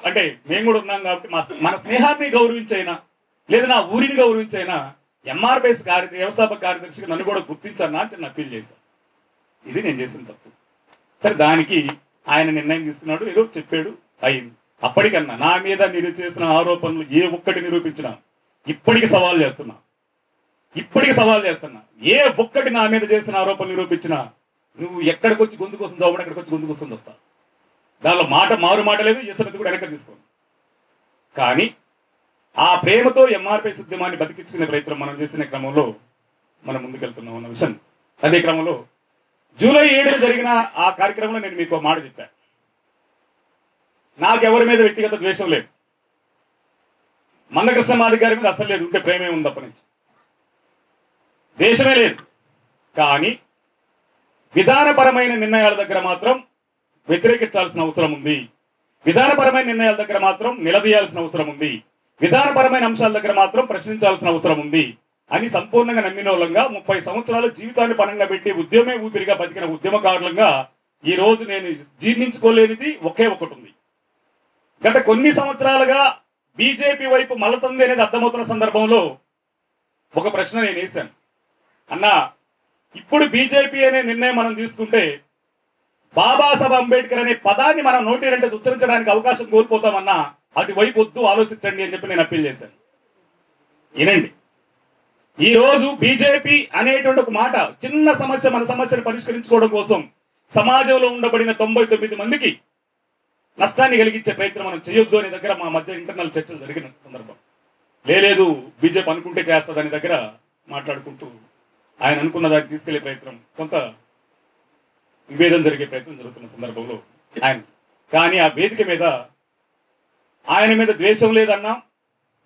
అంటే మేము కూడా ఉన్నాం కాబట్టి మన స్నేహాన్ని గౌరవించైనా లేదా నా ఊరిని గౌరవించైనా ఎంఆర్పిఎస్ వ్యవస్థాపక కార్యదర్శిగా నన్ను కూడా గుర్తించన్నా అని చిన్న అప్పీల్ చేశాను. ఇది నేను చేసిన తప్పు. సరే, దానికి ఆయన నిర్ణయం తీసుకున్నాడు, ఏదో చెప్పాడు, అయింది. అప్పటికన్నా నా మీద మీరు చేసిన ఆరోపణలు ఏ ఒక్కటి నిరూపించినా ఇప్పటికి సవాల్ చేస్తున్నా, ఏ ఒక్కటి నా మీద చేసిన ఆరోపణలు నిరూపించినా నువ్వు ఎక్కడికి వచ్చి గొంతు కోసం చదవడం, ఎక్కడికి వచ్చి గొంతు కోసం వస్తా. దానిలో మారు మాట లేదు, చేసినది కూడా వెనక తీసుకోండి. కానీ ఆ ప్రేమతో ఎంఆర్పిఎస్ ఉద్యమాన్ని బతికించుకునే ప్రయత్నం మనం చేసిన క్రమంలో మనం ముందుకెళ్తున్నాం అన్న విషయం. అదే క్రమంలో జూలై 7 జరిగిన ఆ కార్యక్రమంలో నేను మీకు మాట చెప్పాను, నాకెవరి మీద వ్యక్తిగత ద్వేషం లేదు, మందకృష్ణ మాదిగ గారి మీద అసలు లేదు, ఉంటే ప్రేమే ఉంది, అప్పటి నుంచి ద్వేషమే లేదు. కానీ విధానపరమైన నిర్ణయాల దగ్గర మాత్రం వ్యతిరేకించాల్సిన అవసరం ఉంది, విధానపరమైన నిర్ణయాల దగ్గర మాత్రం నిలదీయాల్సిన అవసరం ఉంది, విధానపరమైన అంశాల దగ్గర మాత్రం ప్రశ్నించాల్సిన అవసరం ఉంది అని సంపూర్ణంగా నమ్మిన వాళ్ళంగా 30 సంవత్సరాలు జీవితాన్ని పనంగా పెట్టి ఉద్యమే ఊపిరిగా బతికిన ఉద్యమకారులంగా ఈ రోజు నేను జీర్ణించుకోలేనిది ఒకే ఒకటి ఉంది. గత కొన్ని సంవత్సరాలుగా బీజేపీ వైపు మలతుంది అనేది అర్థమవుతున్న సందర్భంలో ఒక ప్రశ్న నేను వేశాను, అన్నా ఇప్పుడు బీజేపీ అనే నిర్ణయం మనం తీసుకుంటే బాబాసాహెబ్ అంబేద్కర్ అనే పదాన్ని మనం నోటి వెంట ఉచ్చరించడానికి అవకాశం కోల్పోతామన్నా అటువైపు వద్దు, ఆలోచించండి అని చెప్పి నేను అప్పీల్ చేశాను. వినండి, ఈ రోజు బీజేపీ అనేటువంటి ఒక మాట, చిన్న సమస్య, మన సమస్యను పరిష్కరించుకోవడం కోసం సమాజంలో ఉండబడిన 99 మందికి నష్టాన్ని కలిగించే ప్రయత్నం మనం చేయొద్దు అనే దగ్గర మా మధ్య ఇంటర్నల్ చర్చలు జరిగిన సందర్భం. లేదు బీజేపీ అనుకుంటే చేస్తుందని దగ్గర మాట్లాడుకుంటూ ఆయన అనుకున్న దాన్ని తీసుకెళ్లే ప్రయత్నం, కొంత విభేదం జరిగే ప్రయత్నం జరుగుతున్న సందర్భంలో ఆయన, కానీ ఆ వేదిక మీద ఆయన మీద ద్వేషం లేదన్నా,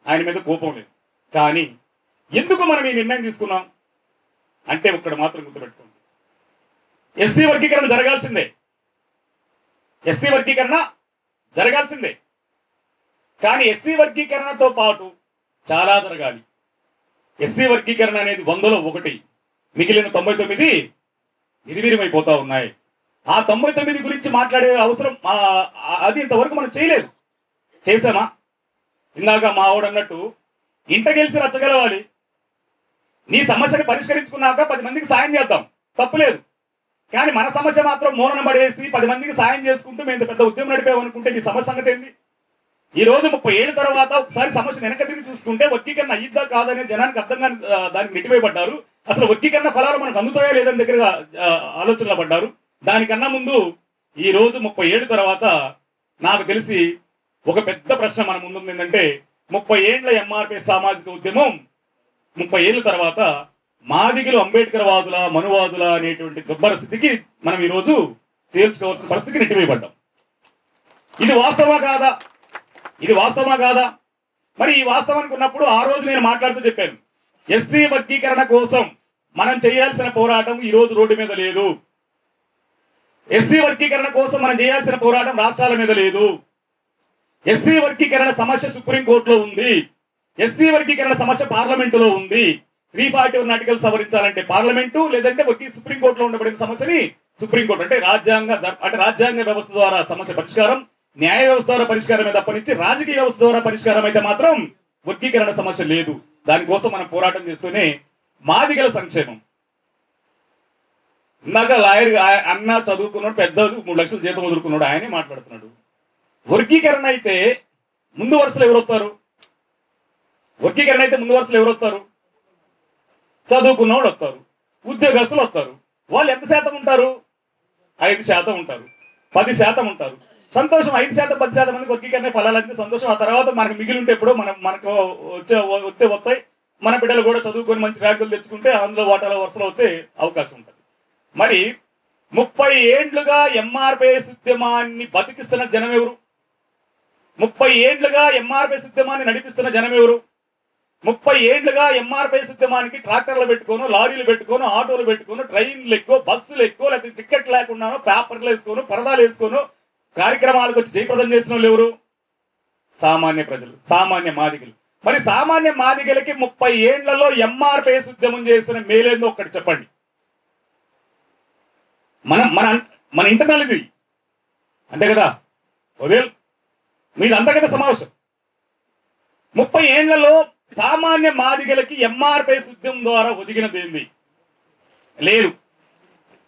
ఆయన మీద కోపం లేదు. కానీ ఎందుకు మనం ఈ నిర్ణయం తీసుకున్నాం అంటే ఒక్కడ మాత్రం గుర్తుపెట్టుకోండి, ఎస్సీ వర్గీకరణ జరగాల్సిందే, ఎస్సీ వర్గీకరణ జరగాల్సిందే. కానీ ఎస్సీ వర్గీకరణతో పాటు చాలా జరగాలి. ఎస్సీ వర్గీకరణ అనేది 100లో 1, మిగిలిన 99 నిర్వీర్యమైపోతా ఉన్నాయి. ఆ 99 గురించి మాట్లాడే అవసరం అది ఇంతవరకు మనం చేయలేదు. చేసామా? ఇందాక మా ఆవిడ అన్నట్టు ఇంట గెలిచి రచ్చగలవాలి, నీ సమస్యని పరిష్కరించుకున్నాక 10 మందికి సాయం చేద్దాం, తప్పులేదు. కానీ మన సమస్య మాత్రం మూలన పడేసి 10 మందికి సాయం చేసుకుంటూ మేము పెద్ద ఉద్యమం నడిపామనుకుంటే నీ సమస్య సంగతి ఏంది? ఈ రోజు 30 ఏళ్ళ తర్వాత ఒకసారి సమస్య వెనక తిరిగి చూసుకుంటే వర్గీకరణ అయ్యిద్దా కాదనే జనానికి అర్థంగా దానికి నెట్టివేయబడ్డారు. అసలు వర్గీకరణ ఫలాలు మనకు అందుతాయా లేదని దగ్గర ఆలోచనలో పడ్డారు. దానికన్నా ముందు ఈ రోజు 30 ఏళ్ళ తర్వాత నాకు తెలిసి ఒక పెద్ద ప్రశ్న మన ముందు ఏంటంటే, 30 ఏళ్ల ఎంఆర్పిఎస్ సామాజిక ఉద్యమం 30 ఏళ్ళ తర్వాత మాదిగలు అంబేద్కర్ వాదుల, మనువాదుల అనేటువంటి దుర్భర స్థితికి మనం ఈరోజు తేల్చుకోవాల్సిన పరిస్థితికి నెట్టివేయబడ్డాం. ఇది వాస్తవమా కాదా? ఇది వాస్తవమా కాదా? మరి ఈ వాస్తవానికి ఉన్నప్పుడు ఆ రోజు నేను మాట్లాడుతూ చెప్పాను, ఎస్సీ వర్గీకరణ కోసం మనం చేయాల్సిన పోరాటం ఈ రోజు రోడ్డు మీద లేదు, ఎస్సీ వర్గీకరణ కోసం మనం చేయాల్సిన పోరాటం రాష్ట్రాల మీద లేదు, ఎస్సీ వర్గీకరణ సమస్య సుప్రీంకోర్టులో ఉంది, ఎస్సీ వర్గీకరణ సమస్య పార్లమెంటులో ఉంది. 341 ఆర్టికల్ సవరించాలంటే పార్లమెంటు, లేదంటే సుప్రీంకోర్టులో ఉండబడిన సమస్యని సుప్రీంకోర్టు అంటే రాజ్యాంగ వ్యవస్థ ద్వారా సమస్య పరిష్కారం, న్యాయ వ్యవస్థ ద్వారా పరిష్కారమే తప్పనిచ్చి రాజకీయ వ్యవస్థ ద్వారా పరిష్కారం అయితే మాత్రం వర్గీకరణ సమస్య లేదు. దానికోసం మనం పోరాటం చేస్తూనే మాదిగల సంక్షేమం. ఇందాక లాయర్ అన్న చదువుకున్నాడు, పెద్దలు 3 లక్షల జీతం వదులుకున్నాడు, ఆయనే మాట్లాడుతున్నాడు. వర్గీకరణ అయితే ముందు వరుసలో ఎవరు వస్తారు? వర్గీకరణ అయితే ముందు వరుసలో ఎవరు వస్తారు? చదువుకున్నవాడు వస్తారు, ఉద్యోగస్తులు వస్తారు. వాళ్ళు ఎంత శాతం ఉంటారు? 5% ఉంటారు, 10% ఉంటారు. సంతోషం, 5%, 10% మందికి వర్గీకరణ ఫలాలంటే సంతోషం. ఆ తర్వాత మనకు మిగిలి ఉంటే ఎప్పుడో మనకు వస్తాయి. మన బిడ్డలు కూడా చదువుకొని మంచి ర్యాంకులు తెచ్చుకుంటే అందులో వాటాల వరుసలో వస్తే అవకాశం ఉంటుంది. మరి 30 ఏండ్లుగా ఎంఆర్పిఎస్ ఉద్యమాన్ని బతికిస్తున్న జనం ఎవరు? 30 ఏండ్లుగా ఎంఆర్పిఎస్ ఉద్యమాన్ని నడిపిస్తున్న జనం ఎవరు? 30 ఏండ్లుగా ఎంఆర్పిఎస్ ఉద్యమానికి ట్రాక్టర్లు పెట్టుకోను, లారీలు పెట్టుకోను, ఆటోలు పెట్టుకోను, ట్రైన్లు ఎక్కువ, బస్సులు ఎక్కువ, లేకపోతే టికెట్ లేకున్నాను, పేపర్లు వేసుకోను, పరదాలు వేసుకోను కార్యక్రమాలకు వచ్చి జయప్రదం చేసిన వాళ్ళు ఎవరు? సామాన్య ప్రజలు, సామాన్య మాదిగలు. మరి సామాన్య మాదిగలకి 30 ఏండ్లలో ఎంఆర్పిఎస్ ఉద్యమం చేసిన మేలేందో ఒక్కటి చెప్పండి. మన ఇంటర్నల్ ఇది అంతే కదా, ఉదయం మీది అంతా కదా సమావేశం. 30 ఏండ్లలో సామాన్య మాదిగలకి ఎంఆర్పిఎస్ ఉద్యమం ద్వారా ఒదిగినది ఏంది? లేదు.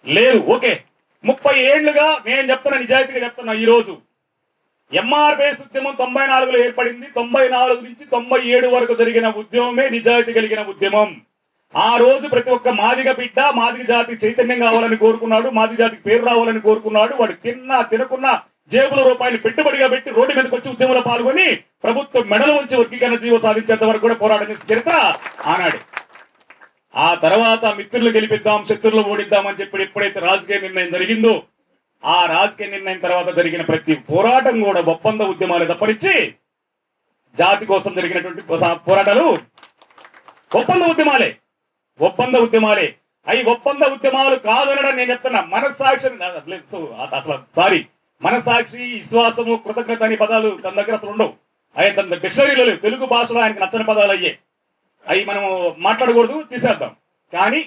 లేదు. ఓకే, 30 ఏళ్లుగా నేను చెప్తున్నా, నిజాయితీగా చెప్తున్నా, ఈ రోజు ఎంఆర్పిఎస్ ఉద్యమం 94లో ఏర్పడింది. 94 నుంచి 97 వరకు జరిగిన ఉద్యమమే నిజాయితీ కలిగిన ఉద్యమం. ఆ రోజు ప్రతి ఒక్క మాదిగ బిడ్డ మాదిగ జాతి చైతన్యం కావాలని కోరుకున్నాడు, మాదిగ జాతికి పేరు రావాలని కోరుకున్నాడు. వాడు తిన్నా తినకున్నా జేబుల రూపాయలు పెట్టుబడిగా పెట్టి రోడ్డు మీదకి వచ్చి ఉద్యమంలో పాల్గొని ప్రభుత్వం మెడలు ఉంచి వర్గీకరణ జీవో సాధించేంత వరకు కూడా పోరాటం చరిత్ర ఆనాడు. ఆ తర్వాత మిత్రులు గెలిపిద్దాం, శత్రులు ఓడిద్దామని చెప్పి ఎప్పుడైతే రాజకీయ నిర్ణయం జరిగిందో, ఆ రాజకీయ నిర్ణయం తర్వాత జరిగిన ప్రతి పోరాటం కూడా ఒప్పంద ఉద్యమాలు తప్పనిచ్చి జాతి కోసం జరిగినటువంటి పోరాటాలు ఒప్పంద ఉద్యమాలే. ఒప్పంద ఉద్యమాలే. అవి ఒప్పంద ఉద్యమాలు కాదనడం నేను చెప్తున్నా. మనస్సాక్షి అసలు సారీ మనస్సాక్షి, విశ్వాసము, కృతజ్ఞత అనే పదాలు తన దగ్గర అసలు ఉండవు. అవి తన డిక్షనరీలో లేవు. తెలుగు భాషలో ఆయనకు నచ్చని పదాలు అయ్యే. అవి మనం మాట్లాడకూడదు, తీసేద్దాం. కానీ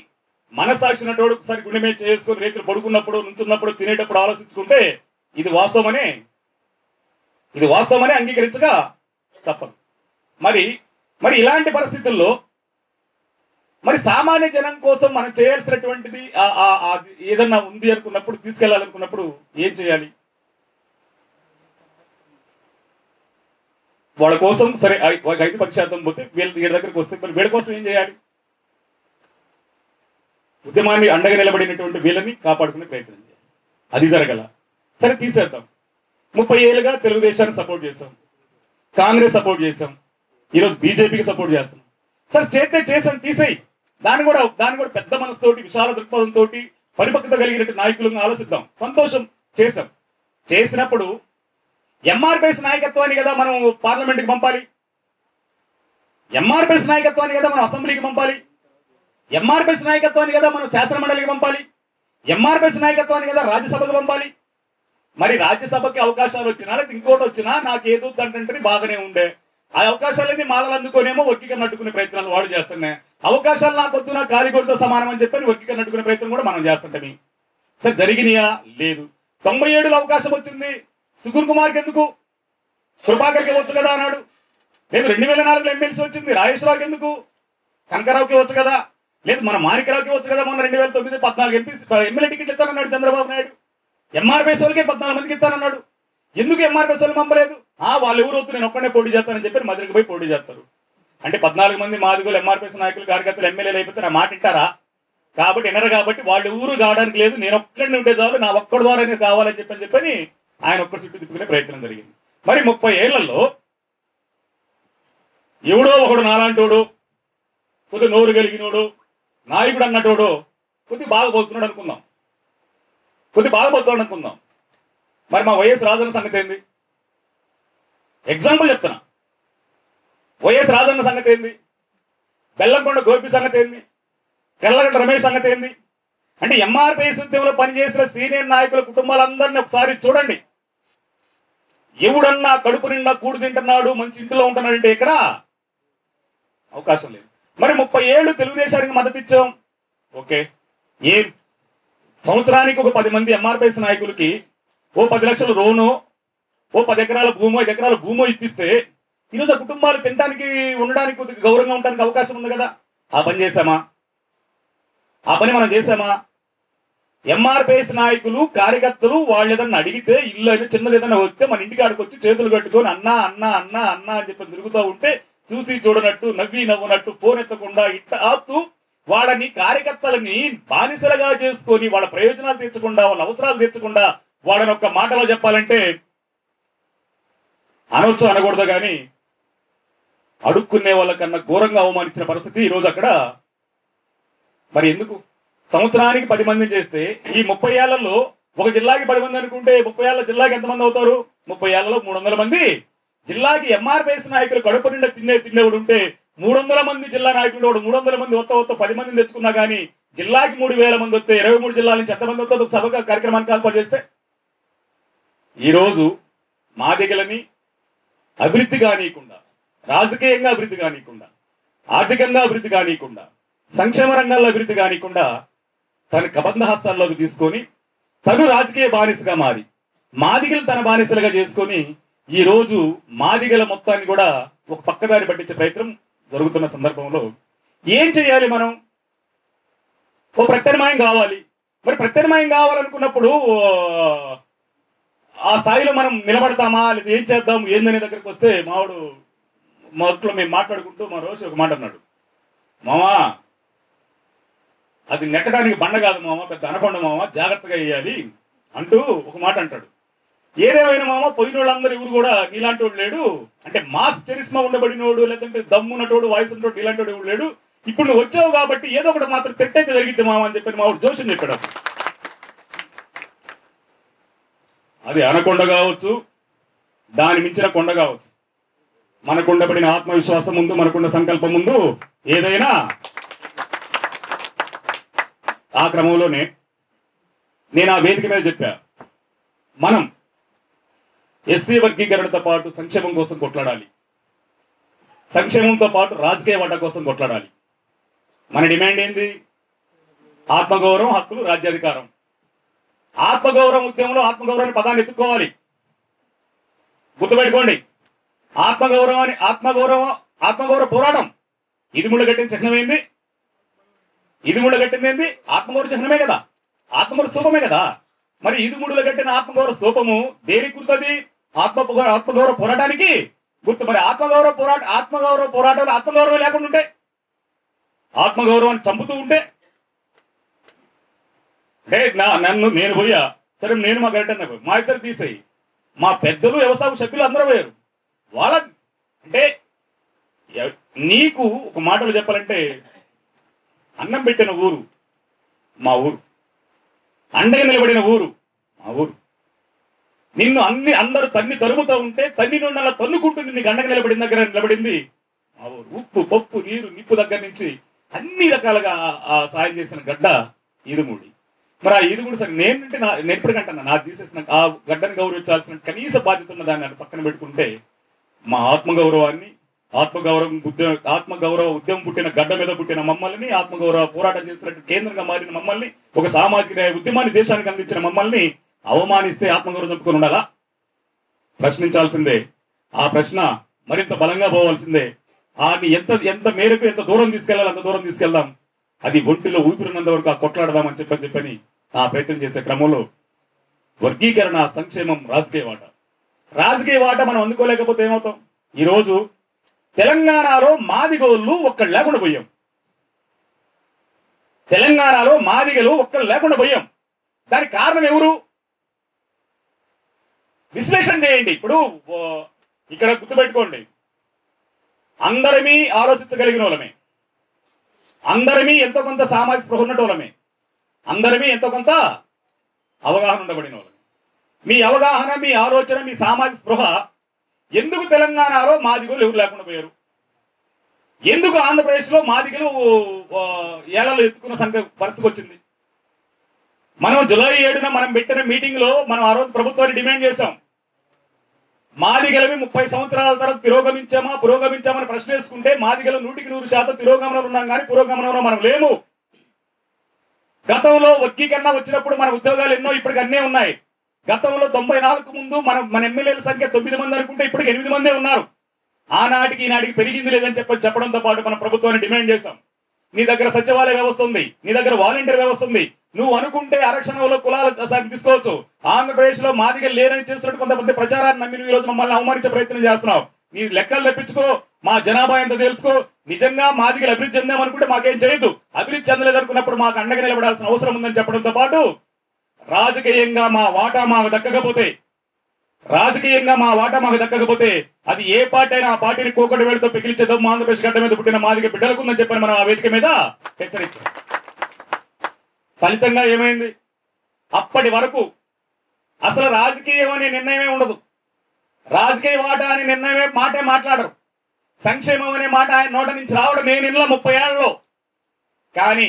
మనస్సాక్షి నటోడు ఒకసారి గుండె మీద చేసుకొని రేతులు పడుకున్నప్పుడు, నుంచున్నప్పుడు, తినేటప్పుడు ఆలోచించుకుంటే ఇది వాస్తవమనే అంగీకరించగా తప్పదు. మరి ఇలాంటి పరిస్థితుల్లో మరి సామాన్య జనం కోసం మనం చేయాల్సినటువంటిది ఏదన్నా ఉంది అనుకున్నప్పుడు, తీసుకెళ్లాలనుకున్నప్పుడు ఏం చేయాలి? వాళ్ళ కోసం సరే 5-10% పోతే వీళ్ళ దగ్గరికి వస్తే మరి వీళ్ళ కోసం ఏం చేయాలి? ఉద్యమాన్ని అండగా నిలబడినటువంటి వీళ్ళని కాపాడుకునే ప్రయత్నం చేయాలి. అది జరగల. సరే తీసేద్దాం. 30 ఏళ్ళుగా తెలుగుదేశాన్ని సపోర్ట్ చేశాం, కాంగ్రెస్ సపోర్ట్ చేశాం, ఈరోజు బీజేపీకి సపోర్ట్ చేస్తాం. సరే చేస్తే చేసాం, తీసేయి. దాన్ని కూడా పెద్ద మనసుతోటి, విశాల దృక్పథంతో, పరిపక్వత కలిగినట్టు నాయకులను ఆలోచిద్దాం. సంతోషం, చేసాం. చేసినప్పుడు ఎంఆర్పిఎస్ నాయకత్వాన్ని కదా మనం పార్లమెంట్కి పంపాలి, ఎంఆర్పిఎస్ నాయకత్వాన్ని కదా మనం అసెంబ్లీకి పంపాలి, ఎంఆర్పిఎస్ నాయకత్వాన్ని కదా మనం శాసన మండలికి పంపాలి, ఎంఆర్పిఎస్ నాయకత్వాన్ని కదా రాజ్యసభకు పంపాలి. మరి రాజ్యసభకి అవకాశాలు వచ్చినా లేదా ఇంకోటి వచ్చినా నాకు ఏదో అంటే బాగానే ఉండే. ఆ అవకాశాలన్నీ మాలలు అందుకోనేమో వర్గీకరణ అడ్డుకునే ప్రయత్నాలు వాళ్ళు చేస్తున్నాయి. అవకాశాలు నాకు వద్దు, నా కాలిగొడితో సమానం అని చెప్పని వర్గీకరణ అడ్డుకునే ప్రయత్నం కూడా మనం చేస్తుంటాం. సరే జరిగినాయా? లేదు. 97లో అవకాశం వచ్చింది. సుకుర్ కుమార్కి ఎందుకు? కృపాకర్కి వచ్చు కదా అన్నాడు. లేదు 2004లో ఎమ్మెల్సీ వచ్చింది. రాజేశ్వరరావుకి ఎందుకు? కనకరావుకి వచ్చు కదా. లేదు మన మాణిక్యరావుకి వచ్చు కదా. మొన్న 2009 14 ఎమ్మెల్యే టికెట్లు ఇస్తానన్నాడు చంద్రబాబు నాయుడు. ఎంఆర్పిఎస్ వాళ్ళకి 14 మందికి ఇస్తానన్నాడు. ఎందుకు ఎంఆర్పిఎస్ వాళ్ళు పంపలేదు? వాళ్ళు ఎవరు వద్దు, నేను ఒక్కడే పోటీ చేస్తానని చెప్పి మధురకు పోయి పోటీ చేస్తారు. అంటే 14 మంది మాదిగోలు ఎంఆర్పిఎస్ నాయకులు, కార్యకర్తలు, ఎమ్మెల్యేలు అయిపోతే నా మాట వింటారా? కాబట్టి వినరు. కాబట్టి వాళ్ళు ఊరు కావడానికి లేదు, నేను ఒక్కడిని ఉంటే చాలు, నా ఒక్కడి ద్వారా కావాలని చెప్పని ఆయన ఒక్కడి చుట్టూ తిప్పుకునే ప్రయత్నం జరిగింది. మరి 30 ఏళ్లలో ఎవడో ఒకడు నాలాంటోడు, కొద్ది నోరు కలిగినోడు, నాయకుడు అన్నటోడు కొద్ది బాగపోతున్నాడు అనుకుందాం, మరి మా వైఎస్ రాజన్న సంగతి ఏంది? ఎగ్జాంపుల్ చెప్తున్నా. వైఎస్ రాజన్న సంగతి ఏంది? బెల్లంకొండ గోపి సంగతి ఏంది? కల్లగడ్డ రమేష్ సంగతి ఏంది? అంటే ఎంఆర్పిఎస్ ఉద్యమంలో పనిచేసిన సీనియర్ నాయకుల కుటుంబాలందరినీ ఒకసారి చూడండి. ఎవడన్నా కడుపు నిండా కూడు తింటున్నాడు, మంచి ఇంట్లో ఉంటున్నాడంటే ఇక్కడ అవకాశం లేదు. మరి 30 ఏళ్ళు తెలుగుదేశానికి మద్దతు ఇచ్చాం. ఓకే, ఏం సంవత్సరానికి ఒక 10 మంది ఎంఆర్పిఎస్ నాయకులకి ఓ 10 లక్షల రోను, ఓ 10 ఎకరాల భూమో 5 ఎకరాల భూమో ఇప్పిస్తే ఈరోజు ఆ కుటుంబాలు తినడానికి, ఉండడానికి, కొద్దిగా గౌరవంగా ఉండడానికి అవకాశం ఉంది కదా. ఆ పని చేశామా? ఆ పని మనం చేశామా? ఎంఆర్పిఎస్ నాయకులు, కార్యకర్తలు వాళ్ళు ఏదన్నా అడిగితే, ఇల్లు అయినా చిన్నది ఏదైనా వస్తే మన ఇంటికి ఆడికి వచ్చి చేతులు కట్టుకొని అన్నా అన్నా అన్నా అన్నా అని చెప్పి తిరుగుతూ ఉంటే చూసి చూడనట్టు, నవ్వునట్టు, ఫోన్ ఎత్తకుండా ఇట్ట ఆపుతూ వాళ్ళని, కార్యకర్తలని బానిసలుగా చేసుకొని వాళ్ళ ప్రయోజనాలు తీర్చకుండా, వాళ్ళ అవసరాలు తీర్చకుండా, వాళ్ళని ఒక్క మాటలో చెప్పాలంటే అనొచ్చు, అనకూడదు, కానీ అడుక్కునే వాళ్ళకన్నా ఘోరంగా అవమానించిన పరిస్థితి ఈరోజు అక్కడ. మరి ఎందుకు? సంవత్సరానికి 10 మందిని చేస్తే ఈ 30 ఏళ్లలో ఒక జిల్లాకి 10 మంది అనుకుంటే 30 ఏళ్ళ జిల్లాకి ఎంతమంది అవుతారు? 30 ఏళ్లలో 300 మంది జిల్లాకి ఎంఆర్పిఎస్ నాయకులు కడుపు నిండా తినేవాడు ఉంటే 300 మంది జిల్లా నాయకులు 300 మంది వస్తా 10 మందిని తెచ్చుకున్నా కానీ జిల్లాకి 3000 మంది వస్తే 23 జిల్లాల నుంచి ఎంతమంది వస్తారు? ఒక సభగా కార్యక్రమానికి ఏర్పాటు చేస్తే ఈరోజు మాదిగలని అభివృద్ధి కానీయకుండా, రాజకీయంగా అభివృద్ధి కానీయకుండా, ఆర్థికంగా అభివృద్ధి కానీయకుండా, సంక్షేమ రంగాల్లో అభివృద్ధి కానీయకుండా తన కబంధ హస్తాల్లోకి తీసుకొని తను రాజకీయ బానిసగా మారి మాదిగలు తన బానిసలుగా చేసుకొని ఈరోజు మాదిగల మొత్తాన్ని కూడా ఒక పక్కదారి పట్టించే ప్రయత్నం జరుగుతున్న సందర్భంలో ఏం చేయాలి? మనం ఓ ప్రత్యామ్నాయం కావాలి. మరి ప్రత్యామ్నాయం కావాలనుకున్నప్పుడు ఆ స్థాయిలో మనం నిలబడతామా, లేదా ఏం చేద్దాం ఏందనే దగ్గరికి వస్తే మావాడు మొదట్లో మేము మాట్లాడుకుంటూ మా రోజు ఒక మాట అన్నాడు, మామా అది నెట్టడానికి బండ కాదు మామ, పెద్ద అనకొండ మామ, జాగ్రత్తగా వేయాలి అంటూ ఒక మాట అంటాడు. ఏదేమైనా మామ పోయిన వాళ్ళందరూ ఎవరు కూడా నీలాంటి వాడు లేడు, అంటే మాస్ చరిస్మా ఉండబడినోడు, లేదంటే దమ్మున్నటోడు, వాయిస్ ఉన్నోడు నీలాంటి వాడు ఎవడు లేడు, ఇప్పుడు నువ్వు వచ్చావు కాబట్టి ఏదో ఒకటి మాత్రం తెట్టయితే జరిగిద్ది మామ అని చెప్పి మావాడు జోషన్ చెప్పాడు. అది అనకొండ కావచ్చు, దాని మించిన కొండ కావచ్చు, మనకుండబడిన ఆత్మవిశ్వాసం ముందు, మనకుండ సంకల్పం ముందు ఏదైనా. ఆ క్రమంలోనే నేను ఆ వేదిక మీద చెప్పా, మనం ఎస్సీ వర్గీకరణతో పాటు సంక్షేమం కోసం కొట్లాడాలి, సంక్షేమంతో పాటు రాజకీయ వాటా కోసం కొట్లాడాలి. మన డిమాండ్ ఏంది? ఆత్మగౌరవం, హక్కులు, రాజ్యాధికారం. ఆత్మగౌరవం ఉద్యమంలో ఆత్మగౌరవాన్ని పదాన్ని ఎత్తుకోవాలి, గుర్తుపెట్టుకోండి. ఆత్మగౌరవ పోరాటం ఇది ముళ్ళ కట్టిన చిహ్నమైంది. ఇది ముళ్ళ కట్టింది ఏంది? ఆత్మగౌరవ చిహ్నమే కదా, ఆత్మగౌరవ స్తూపమే కదా. మరి ఇది ముడుల కట్టిన ఆత్మగౌరవ స్తూపము దేనికి గుర్తుంది? ఆత్మగౌరవ పోరాటానికి గుర్తు. మరి ఆత్మగౌరవ పోరాటంలో ఆత్మగౌరవం లేకుండా ఉంటే, ఆత్మగౌరవాన్ని చంపుతూ ఉంటే, అంటే నేను పోయా సరే, నేను మా గరిట మా ఇద్దరు తీసేయి, మా పెద్దలు వ్యవస్థాపక సభ్యులు అందరూ పోయారు వాళ్ళ. అంటే నీకు ఒక మాటలు చెప్పాలంటే, అన్నం పెట్టిన ఊరు మా ఊరు, అండగా నిలబడిన ఊరు మా ఊరు. నిన్ను అందరూ తన్ని తరుముతూ ఉంటే తన్ని నుండి అలా తన్నుకుంటుంది, నీకు అండగా నిలబడిన దగ్గర నిలబడింది మా ఊరు. ఉప్పు, పప్పు, నీరు, నిప్పు దగ్గర నుంచి అన్ని రకాలుగా ఆ సాయం చేసిన గడ్డ ఈదుమూడి. మరి ఆ ఈదుమూడి సరే నేనంటే నేను ఎప్పటికంటున్నా, నాకు తీసేసిన ఆ గడ్డని గౌరవించాల్సిన కనీస బాధ్యత ఉన్న దాన్ని అటు పక్కన పెట్టుకుంటే, మా ఆత్మగౌరవాన్ని, ఆత్మగౌరవ ఉద్యమం పుట్టిన గడ్డ మీద పుట్టిన మమ్మల్ని, ఆత్మగౌరవ పోరాటం చేసినట్టు కేంద్రంగా మారిన మమ్మల్ని, ఒక సామాజిక న్యాయ ఉద్యమాన్ని దేశానికి అందించిన మమ్మల్ని అవమానిస్తే ఆత్మగౌరవం చెప్పుకొని ఉండాలా? ప్రశ్నించాల్సిందే. ఆ ప్రశ్న మరింత బలంగా పోవాల్సిందే. ఆని ఎంత మేరకు ఎంత దూరం తీసుకెళ్లాలి అంత దూరం తీసుకెళ్దాం. అది ఒంటిలో ఊపిరినంత వరకు ఆ కొట్లాడదామని చెప్పని ఆ ప్రయత్నం చేసే క్రమంలో వర్గీకరణ, సంక్షేమం, రాజకీయ వాట మనం అందుకోలేకపోతే ఏమవుతాం? ఈరోజు తెలంగాణలో మాదిగోళ్ళు ఒక్కళ్ళు లేకుండా పోయాం. తెలంగాణలో మాదిగలు ఒక్కళ్ళు లేకుండా పోయాం. దానికి కారణం ఎవరు? విశ్లేషణ చేయండి. ఇప్పుడు ఇక్కడ గుర్తుపెట్టుకోండి, అందరమీ ఆలోచించగలిగిన వాళ్ళమే, అందరమీ ఎంతో కొంత సామాజిక స్పృహ ఉన్నటోళ్ళమే, అందరమీ ఎంతో కొంత అవగాహన ఉండబడిన వాళ్ళమే. మీ అవగాహన, మీ ఆలోచన, మీ సామాజిక స్పృహ ఎందుకు తెలంగాణలో మాదిగలు ఎవరు లేకుండా పోయారు? ఎందుకు ఆంధ్రప్రదేశ్లో మాదిగలు ఏళ్లలో ఎత్తుకున్న పరిస్థితి వచ్చింది? మనం జూలై 7న మనం పెట్టిన మీటింగ్ లో మనం ఆ రోజు ప్రభుత్వాన్ని డిమాండ్ చేశాం, మాదిగలవి 30 సంవత్సరాల తర్వాత పురోగమించామని ప్రశ్న వేసుకుంటే మాదిగలు 100% తిరోగమనంలో ఉన్నాం, కానీ పురోగమనంలో మనం లేము. గతంలో వర్గీకరణ వచ్చినప్పుడు మన ఉద్యోగాలు ఎన్నో ఇప్పటికి అన్నీ ఉన్నాయి. గతంలో 94 ముందు మన ఎమ్మెల్యేల సంఖ్య 9 మంది అనుకుంటే ఇప్పటికి 8 మందే ఉన్నారు. ఆనాటికి ఈనాటికి పెరిగింది లేదని చెప్పడంతో పాటు మన ప్రభుత్వాన్ని డిమాండ్ చేశాం. నీ దగ్గర సచివాలయ వ్యవస్థ ఉంది, నీ దగ్గర వాలంటీర్ వ్యవస్థ ఉంది, నువ్వు అనుకుంటే ఆరక్షణలో కులాల తీసుకోవచ్చు. ఆంధ్రప్రదేశ్ లో మాదిగలు లేరని చేస్తున్నట్టు కొంతమంది ప్రచారాన్ని నమ్మి నువ్వు ఈ రోజు మమ్మల్ని అవమానించే ప్రయత్నం చేస్తున్నావు. నీ లెక్కలు తెప్పించుకో, మా జనాభా ఎంత తెలుసుకో. నిజంగా మాదిగలు అభివృద్ధి చెందామనుకుంటే మాకేం చేయొద్దు, అభివృద్ధి చెందలేదనుకున్నప్పుడు మాకు అండగా నిలబడాల్సిన అవసరం ఉందని చెప్పడంతో పాటు, రాజకీయంగా మా వాటా మాకు దక్కకపోతే అది ఏ పార్టీ అయినా ఆ పార్టీని కోకటి వేళతో పిగిలిచేద్దాం, ఆంధ్రప్రదేశ్ గడ్డ మీద పుట్టిన మాదిగ బిడ్డలకుందని చెప్పని మనం ఆ వేదిక మీద హెచ్చరించాం. ఫలితంగా ఏమైంది? అప్పటి వరకు అసలు రాజకీయం అనే నిర్ణయమే ఉండదు, రాజకీయ వాటా అనే నిర్ణయమే మాటే మాట్లాడరు, సంక్షేమం అనే మాట ఆయన నోట నుంచి రావడం నేను ఇళ్ళ 30 ఏళ్లలో. కానీ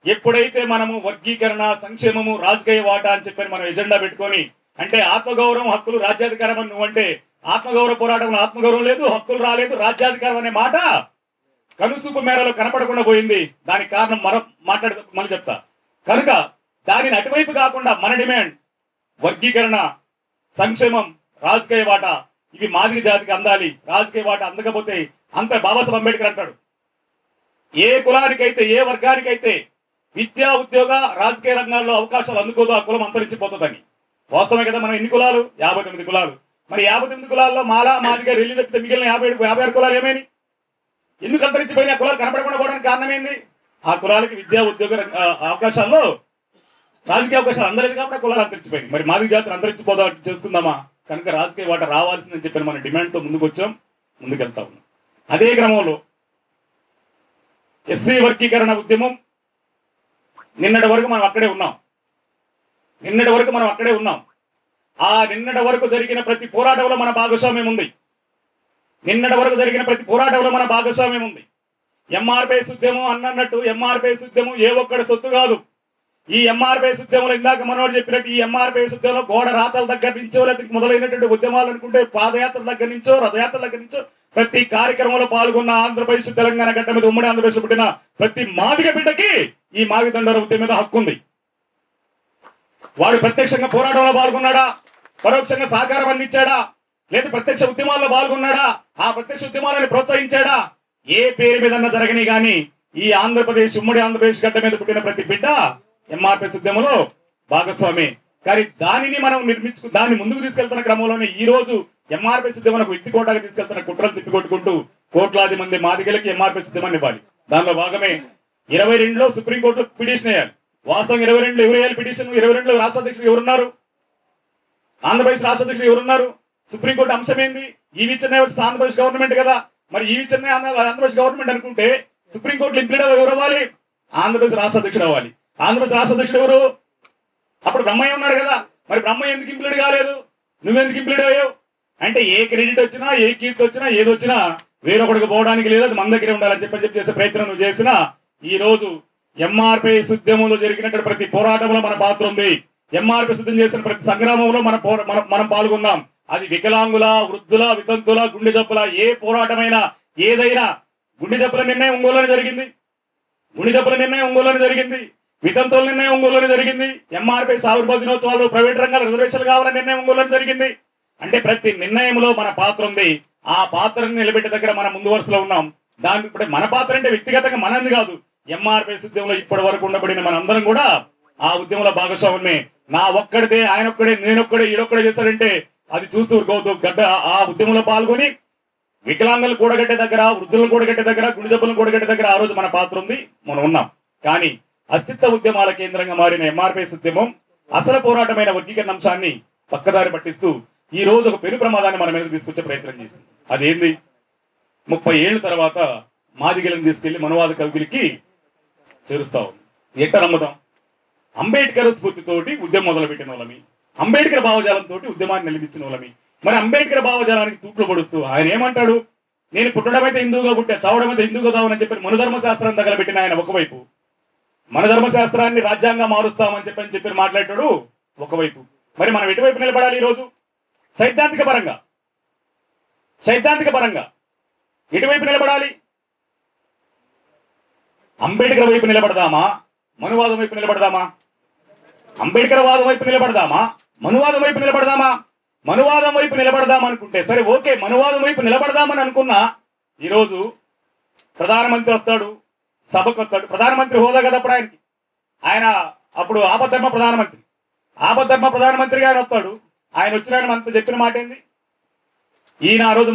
ఎప్పుడైతే మనము వర్గీకరణ, సంక్షేమము, రాజకీయ వాటా అని చెప్పని మనం ఎజెండా పెట్టుకొని, అంటే ఆత్మగౌరవం, హక్కులు, రాజ్యాధికారం అని నువ్వంటే ఆత్మగౌరవ పోరాటంలో ఆత్మగౌరవం లేదు, హక్కులు రాలేదు, రాజ్యాధికారం అనే మాట కనుసూపు మేరలో కనపడకుండా పోయింది. దానికి కారణం మళ్ళీ చెప్తా. కనుక దానిని అటువైపు కాకుండా మన డిమాండ్ వర్గీకరణ, సంక్షేమం, రాజకీయ వాటా ఇవి మాదిగ జాతికి అందాలి. రాజకీయ వాటా అందకపోతే బాబాసాహెబ్ అంబేద్కర్ అంటాడు, ఏ కులానికైతే ఏ వర్గానికైతే విద్యా ఉద్యోగ రాజకీయ రంగాల్లో అవకాశాలు అందుకోదు, ఆ కులం అంతరించిపోతుందని. వాస్తవమే కదా. మనం ఎన్ని కులాలు? 59 కులాలు. మరి 59 కులాల్లో మాలా మాదిగా రెల్లి తప్పితే మిగిలిన 56 కులాలు ఏమైనా ఎందుకు అంతరించిపోయిన కులాలు కనపడకుండా పోవడానికి కారణం ఏంది? ఆ కులాలకి విద్యా ఉద్యోగ అవకాశాల్లో రాజకీయ అవకాశాలు అందలేదు కాబట్టి కులాలు అంతరించిపోయినాయి. మరి మాదిగ జాతిని అంతరించిపోదా చేసుకుందామా? కనుక రాజకీయ వాటా రావాల్సిందని చెప్పి మన డిమాండ్తో ముందుకు వచ్చాం, ముందుకెళ్తా ఉన్నాం. అదే క్రమంలో ఎస్సీ వర్గీకరణ ఉద్యమం నిన్నటి వరకు మనం అక్కడే ఉన్నాం. ఆ నిన్నటి వరకు జరిగిన ప్రతి పోరాటంలో మన భాగస్వామ్యం ఉంది. ఎంఆర్పిఎస్ ఉద్యమం అన్నట్టు ఎంఆర్పిఎస్ ఉద్యమం ఏ ఒక్కడి సొత్తు కాదు. ఈ ఎంఆర్పిఎస్ ఉద్యమంలో ఇందాక మనోడు చెప్పినట్టు ఈ ఎంఆర్పిఎస్ ఉద్యమంలో గోడ రాతల దగ్గర నుంచో లేకపోతే మొదలైనటువంటి ఉద్యమాలు అనుకుంటే పాదయాత్ర దగ్గర నుంచో రథయాత్ర దగ్గర నుంచో ప్రతి కార్యక్రమంలో పాల్గొన్న ఆంధ్రప్రదేశ్ తెలంగాణ గడ్డ మీద ఉమ్మడి ఆంధ్రప్రదేశ్ పుట్టిన ప్రతి మాదిగ బిడ్డకి ఈ మాదిగ దండోర ఉద్యమం మీద హక్కు ఉంది. వాడు ప్రత్యక్షంగా పోరాటంలో పాల్గొన్నాడా, పరోక్షంగా సహకారం అందించాడా, లేదా ప్రత్యక్ష ఉద్యమాల్లో పాల్గొన్నాడా, ఆ ప్రత్యక్ష ఉద్యమాలను ప్రోత్సహించాడా, ఏ పేరు మీద జరగని గాని ఈ ఆంధ్రప్రదేశ్ ఉమ్మడి ఆంధ్రప్రదేశ్ గడ్డ మీద పుట్టిన ప్రతి బిడ్డ ఎంఆర్పిఎస్ ఉద్యమంలో భాగస్వామి. కానీ దానిని మనం దాన్ని ముందుకు తీసుకెళ్తున్న క్రమంలోనే ఈ రోజు ఎంఆర్పిఎస్ ఉద్యమానికి వ్యక్తి కోటాకి తీసుకెళ్తున్న కుట్రలు తిప్పికొట్టుకుంటూ కోట్లాది మంది మాదిగలకి ఎంఆర్పిఎస్ ఉద్యమాన్ని ఇవ్వాలి. దానిలో భాగమే 22లో సుప్రీంకోర్టులో పిటిషన్ వేయాలి. వాస్తవం 22లో ఎవరు వేయాలి పిటిషన్? 22లో రాష్ట్ర అధ్యక్షుడు ఎవరున్నారు? ఆంధ్రప్రదేశ్ రాష్ట్ర అధ్యక్షుడు ఎవరున్నారు? సుప్రీంకోర్టు అంశం ఏంది? ఈవీ చెన్నై ఆంధ్రప్రదేశ్ గవర్నమెంట్ కదా. మరి ఈవీ చెన్నై ఆంధ్రప్రదేశ్ గవర్నమెంట్ అనుకుంటే సుప్రీంకోర్టులో ఇంప్లీడ్ ఎవరు అవ్వాలి? ఆంధ్రప్రదేశ్ రాష్ట్ర అధ్యక్షుడు అవ్వాలి. ఆంధ్రప్రదేశ్ రాష్ట్ర అధ్యక్షుడు ఎవరు? అప్పుడు బ్రహ్మయ్య ఉన్నాడు కదా. మరి బ్రహ్మయ్య ఎందుకు ఇంప్లీడ్ కాలేదు? నువ్వెందుకు ఇంప్లీడ్ అయ్యావు? అంటే ఏ క్రెడిట్ వచ్చినా, ఏ కీర్తి వచ్చినా, ఏదొచ్చినా వేరొకడికి పోవడానికి లేదు, అది మన దగ్గరే ఉండాలని చెప్పి చేసే ప్రయత్నం నువ్వు చేసినా ఈ రోజు ఎంఆర్పిఎస్ ఉద్యమంలో జరిగినటువంటి ప్రతి పోరాటంలో మన పాత్ర ఉంది. ఎంఆర్పిఎస్ ఉద్యమం చేసిన ప్రతి సంగ్రామంలో మనం పాల్గొన్నాం. అది వికలాంగుల, వృద్ధుల, వితంతుల, గుండె జబ్బుల ఏ పోరాటమైనా ఏదైనా గుండె జబ్బుల నిర్ణయం ఒంగోలులోనే జరిగింది. వితంతువుల నిర్ణయం ఒంగోలులోనే జరిగింది. ఎంఆర్పిఎస్ ఆవిర్భావ దినోత్సవాలు ప్రైవేట్ రంగాల రిజర్వేషన్లు కావాలనే నిర్ణయం ఒంగోలులోనే జరిగింది. అంటే ప్రతి నిర్ణయంలో మన పాత్ర ఉంది. ఆ పాత్రను నిలబెట్టే దగ్గర మనం ముందు వరుసలో ఉన్నాం. దానికి ఇప్పుడు మన పాత్ర అంటే వ్యక్తిగతంగా మనది కాదు. ఎంఆర్పిఎస్ ఉద్యమంలో ఇప్పటి వరకు ఉండబడిన మనందరం కూడా ఆ ఉద్యమంలో భాగస్వామ్యమే. నా ఒక్కడితే ఆయన ఒక్కడే, నేనొక్కడే, ఈడొక్కడే చేశాడంటే అది చూస్తూ ఊరుకోవద్దు. ఆ ఉద్యమంలో పాల్గొని వికలాంగులు కూడగట్టే దగ్గర, వృద్ధులను కూడగట్టే దగ్గర, గుండె జబ్బులను కూడగట్టే దగ్గర ఆ రోజు మన పాత్ర ఉంది, మనం ఉన్నాం. కానీ అస్తిత్వ ఉద్యమాల కేంద్రంగా మారిన ఎంఆర్పిఎస్ ఉద్యమం అసలు పోరాటమైన వర్గీకరణ అంశాన్ని పక్కదారి పట్టిస్తూ ఈ రోజు ఒక పెను ప్రమాదాన్ని మన మీద తీసుకొచ్చే ప్రయత్నం చేసింది. అదేంది? 30 ఏళ్ళ తర్వాత మాదిగలను తీసుకెళ్లి మనవాద కవికులకి చేరుస్తా ఉంది. ఎట్ట నమ్ముదాం? అంబేద్కర్ స్ఫూర్తితోటి ఉద్యమం మొదలుపెట్టిన వాళ్ళమి, అంబేద్కర్ భావజాలంతో ఉద్యమాన్ని నిలిపించిన వాళ్ళమి. మరి అంబేద్కర్ భావజాలానికి తూట్లు పొడుస్తూ ఆయన ఏమంటాడు? నేను పుట్టడం అయితే హిందువుగా పుట్టా, చావడం అయితే హిందువుగా చావని చెప్పి మనధర్మ శాస్త్రాన్ని తగలబెట్టిన ఆయన ఒకవైపు, మన ధర్మశాస్త్రాన్ని రాజ్యాంగం మారుస్తామని చెప్పి మాట్లాడాడు ఒకవైపు. మరి మనం ఎటువైపు నిలబడాలి? ఈరోజు సైద్ధాంతిక పరంగా ఎటువైపు నిలబడాలి? అంబేద్కర్ వైపు నిలబడదామా, మనువాదం వైపు నిలబడదామా? అంబేద్కర్ వాదం వైపు నిలబడదామా, మనువాదం వైపు నిలబడదామా? మనువాదం వైపు నిలబడదామనుకుంటే సరే, ఓకే, మనువాదం వైపు నిలబడదామని అనుకున్నా ఈరోజు ప్రధానమంత్రి వస్తాడు, సభకు వస్తాడు. ప్రధానమంత్రి హోదా కదా అప్పుడు ఆయనకి. ఆయన అప్పుడు ఆపద్ధర్మ ప్రధానమంత్రిగా ఆయన వస్తాడు. ఆయన వచ్చిన ఆయన అంత చెప్పిన మాట ఏంది? ఈయన ఆ రోజు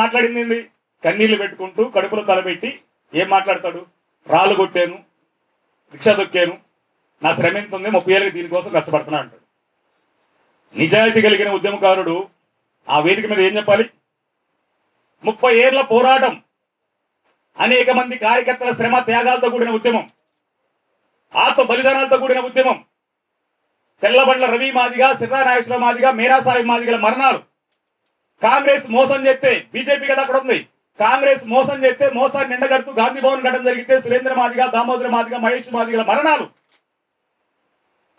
మాట్లాడింది ఏంది? కన్నీళ్లు పెట్టుకుంటూ కడుపులో తలపెట్టి ఏం మాట్లాడతాడు? రాళ్ళు కొట్టాను, రిక్షా దొక్కాను, నా శ్రమ ఎంత ఉంది, 30 ఏళ్ళకి దీనికోసం కష్టపడుతున్నా అంటాడు. నిజాయితీ కలిగిన ఉద్యమకారుడు ఆ వేదిక మీద ఏం చెప్పాలి? 30 ఏళ్ల పోరాటం, అనేక మంది కార్యకర్తల శ్రమ త్యాగాలతో కూడిన ఉద్యమం, ఆత్మ బలిదానాలతో కూడిన ఉద్యమం, తెల్లబండ్ల రవి మాదిగా, సిర్రా నాగేశ్వర మాదిగా, మీరా సాహిబ్ మాదిగల మరణాలు, కాంగ్రెస్ మోసం చేస్తే, బీజేపీ కదా అక్కడ ఉంది, కాంగ్రెస్ మోసం చేస్తే మోసాన్ని నిండగడుతూ గాంధీ భవన్ ఘటన జరిగితే సురేంద్ర మాదిగా, దామోదర మాదిగా, మహేష్ మాదిగల మరణాలు.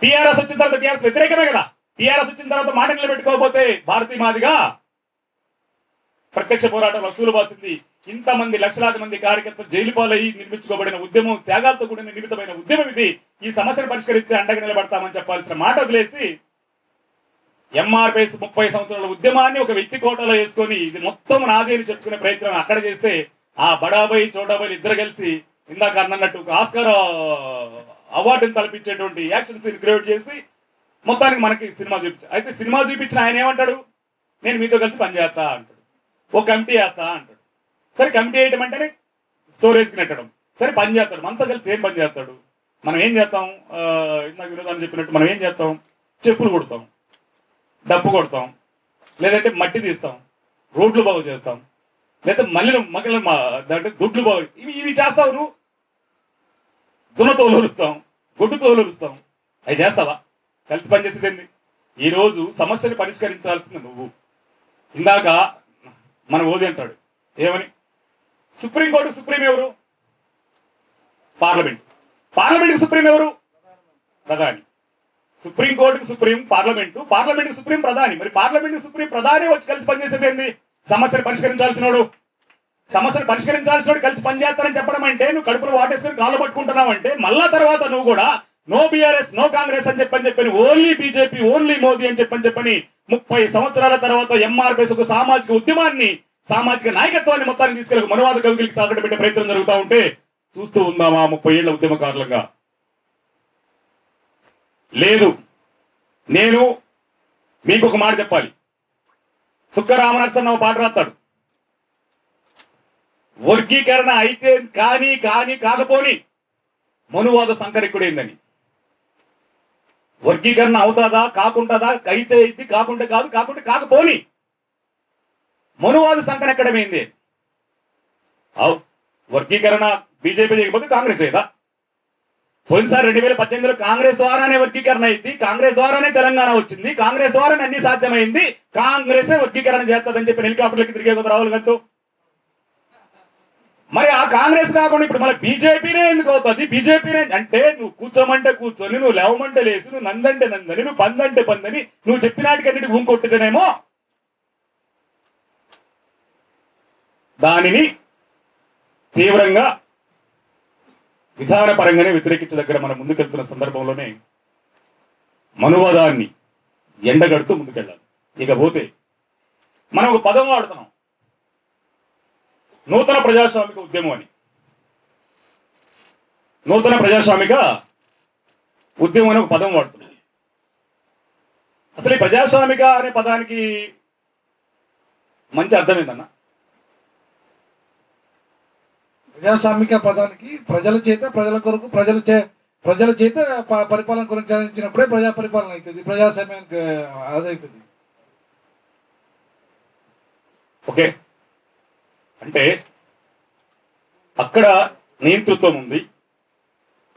టీఆర్ఎస్ వచ్చిన తర్వాత టీఆర్ఎస్ వ్యతిరేకమే కదా. టీఆర్ఎస్ వచ్చిన తర్వాత మాట నిలబెట్టుకోకపోతే భారతీయ మాదిగా ప్రత్యక్ష పోరాటం వసూలు బాసింది. ఇంతమంది లక్షలాది మంది కార్యకర్తలు జైలు పాలయ్యి నిర్మించుకోబడిన ఉద్యమం, త్యాగాలతో కూడిన నిర్మితమైన ఉద్యమం ఇది. ఈ సమస్యను పరిష్కరిస్తే అండగా నిలబడతామని చెప్పాల్సిన మాట వదిలేసి ఎంఆర్పిఎస్ 30 సంవత్సరాల ఉద్యమాన్ని ఒక వ్యక్తి కోటలో వేసుకొని ఇది మొత్తం నాది అని చెప్పుకునే ప్రయత్నం అక్కడ చేస్తే ఆ బడాబాయి చోటాబాయి ఇద్దరు కలిసి ఇందాక అన్నట్టు ఒక ఆస్కార్ అవార్డుని తలపించేటువంటి యాక్షన్ సీన్ క్రియేట్ చేసి మొత్తానికి మనకి సినిమా చూపించారు. అయితే సినిమా చూపించిన ఆయన ఏమంటాడు, నేను మీతో కలిసి పనిచేస్తా అంటాడు, ఒక కమిటీ వేస్తా అంటాడు. సరే కమిటీ వేయడం అంటేనే స్టోరేజ్కి నెట్టడం. సరే పని చేస్తాడు, మనతో కలిసి ఏం పని చేస్తాడు? మనం ఏం చేస్తాం? ఇందాక వినోదాన్ని చెప్పినట్టు మనం ఏం చేస్తాం? చెప్పులు కొడతాం, డప్పు కొడతాం, లేదంటే మట్టి తీస్తాం, రోడ్లు బాగు చేస్తాం, లేదా మగిలిన దాంట్లో దొడ్లు బాగు, ఇవి చేస్తావు నువ్వు. దున్న తోలుస్తాం, గొడ్డు తోలుస్తాం, అవి చేస్తావా? కలిసి పనిచేసేది ఏంది? ఈరోజు సమస్యను పరిష్కరించాల్సింది నువ్వు. ఇందాక మన ఓది అంటాడు ఏమని, సుప్రీంకోర్టు సుప్రీం ఎవరు? పార్లమెంట్. పార్లమెంట్కి సుప్రీం ఎవరు? ప్రధాని. సుప్రీంకోర్టుకు సుప్రీం పార్లమెంటు, పార్లమెంట్కి సుప్రీం ప్రధాని. మరి పార్లమెంట్కి సుప్రీం ప్రధాని వచ్చి కలిసి పనిచేసేది ఏంది? సమస్యను పరిష్కరించాల్సినోడు. సమస్యను పరిష్కరించాల్సినోడు కలిసి పనిచేస్తానని చెప్పడం అంటే నువ్వు కడుపులో వాటేసుకొని కాళ్ళు పట్టుకుంటున్నావు అంటే మళ్ళా తర్వాత నువ్వు కూడా నో బీఆర్ఎస్ నో కాంగ్రెస్ అని చెప్పని ఓన్లీ బీజేపీ ఓన్లీ మోదీ అని చెప్పని 30 సంవత్సరాల తర్వాత ఎంఆర్పీఎస్ ఒక సామాజిక ఉద్యమాన్ని, సామాజిక నాయకత్వాన్ని మొత్తాన్ని తీసుకెళ్ళి మనువాద కవికి తాకట్టు పెట్టే ప్రయత్నం జరుగుతూ ఉంటే చూస్తూ ఉందామా 30 ఏళ్ల ఉద్యమకారులంగా? లేదు. నేను మీకు ఒక మాట చెప్పాలి. సుక్క రామనరసన్న పాట రాస్తాడు, వర్గీకరణ అయితే కానీ కాకపోని మనువాద సంకరికుడైందని. వర్గీకరణ అవుతాదా కాకుంటుందా? అయితే ఇది కాకుంటే కాదు, కాకుంటే కాకపోని మనువాద సంకరం ఎక్కడమైంది? అవు వర్గీకరణ బీజేపీ చేయకపోతే కాంగ్రెస్ అయ్యేదా? పోయినసారి 2018లో కాంగ్రెస్ ద్వారానే వర్గీకరణ అయింది, కాంగ్రెస్ ద్వారానే తెలంగాణ వచ్చింది, కాంగ్రెస్ ద్వారానే అన్ని సాధ్యమైంది, కాంగ్రెసే వర్గీకరణ చేస్తుందని చెప్పి హెలికాప్టర్లకి తిరిగే కదా రాహుల్ గాంధీ. మరి ఆ కాంగ్రెస్ కాకుండా ఇప్పుడు మళ్ళీ బీజేపీనే ఎందుకు అవుతుంది? బీజేపీనే అంటే నువ్వు కూర్చోమంటే కూర్చొని, నువ్వు లేవమంటే లేసి, నువ్వు నందంటే నందని, నువ్వు పందంటే పందని నువ్వు చెప్పినాటికన్నిటి ఊంకొట్టితేనేమో దానిని తీవ్రంగా విధానపరంగానే వ్యతిరేకించే దగ్గర మనం ముందుకెళ్తున్న సందర్భంలోనే మనువాదాన్ని ఎండగడుతూ ముందుకెళ్ళాలి. ఇకపోతే మనం ఒక పదం వాడుతున్నాం, నూతన ప్రజాస్వామిక ఉద్యమం అని. నూతన ప్రజాస్వామిక ఉద్యమం అని ఒక పదం వాడుతున్నాం. అసలు ఈ ప్రజాస్వామిక అనే పదానికి మంచి అర్థం ఏందన్నా? ప్రజాస్వామిక పదానికి ప్రజల చేత, ప్రజల కొరకు, ప్రజల చేత పరిపాలన కొనసాగించినప్పుడే ప్రజా పరిపాలన అవుతుంది, ప్రజాస్వామ్యానికి అదవుతుంది. ఓకే, అంటే అక్కడ నియంతృత్వం ఉంది,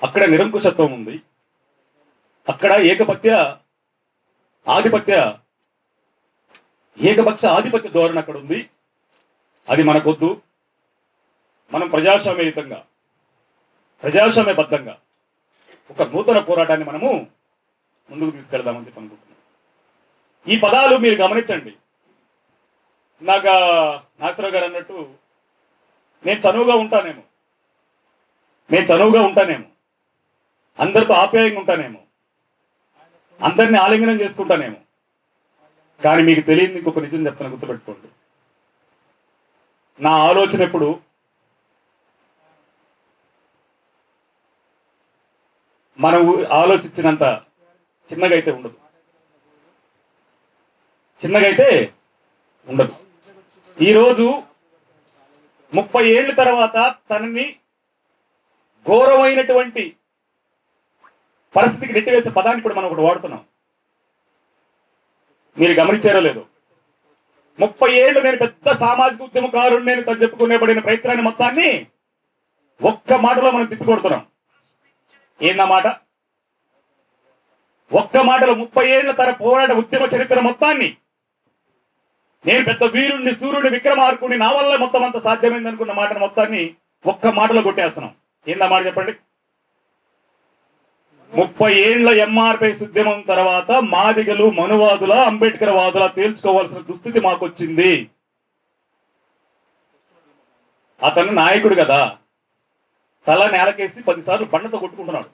అక్కడ నిరంకుశత్వం ఉంది, అక్కడ ఏకపక్ష ఆధిపత్య ధోరణి అక్కడ ఉంది. అది మనకొద్దు. మనం ప్రజాస్వామ్యయుతంగా, ప్రజాస్వామ్యబద్ధంగా ఒక నూతన పోరాటాన్ని మనము ముందుకు తీసుకెళ్దామని చెప్పి అనుకుంటున్నాం. ఈ పదాలు మీరు గమనించండి. ఇందాక నాగేశ్వరరావు గారు అన్నట్టు నేను చనువుగా ఉంటానేమో, అందరితో ఆప్యాయంగా ఉంటానేమో, అందరినీ ఆలింగనం చేసుకుంటానేమో, కానీ మీకు తెలియదు ఇంకొక నిజం చెప్తాను, గుర్తుపెట్టుకోండి. నా ఆలోచన ఎప్పుడు మనం ఆలోచించినంత చిన్నగా అయితే ఉండదు. ఈరోజు 30 ఏళ్ళ తర్వాత తనని ఘోరమైనటువంటి పరిస్థితికి నెట్టివేసే పదాన్ని ఇప్పుడు మనం ఒకటి వాడుతున్నాం. మీరు గమనించారో లేదో, 30 ఏళ్ళు నేను పెద్ద సామాజిక ఉద్యమకారుడు నేను తను చెప్పుకునేబడిన ప్రయత్నాన్ని మొత్తాన్ని ఒక్క మాటలో మనం తిప్పికొడుతున్నాం. ఏందన్నమాట? ఒక్క మాటలో 30 ఏళ్ల తర పోరాట ఉద్యమ చరిత్ర మొత్తాన్ని, నేను పెద్ద వీరుణ్ణి, సూర్యుని, విక్రమార్కుడిని, నా వల్ల మొత్తం అంత సాధ్యమైంది అనుకున్న మాటను మొత్తాన్ని ఒక్క మాటలో కొట్టేస్తున్నాం. ఏందా మాట చెప్పండి? 30 ఏళ్ల ఎంఆర్పీఎస్ ఉద్యమం తర్వాత మాదిగలు, మనువాదుల, అంబేద్కర్ వాదుల తేల్చుకోవాల్సిన దుస్థితి మాకొచ్చింది. అతను నాయకుడు కదా, తల నేలకేసి 10 సార్లు బండతో కొట్టుకుంటున్నాడు.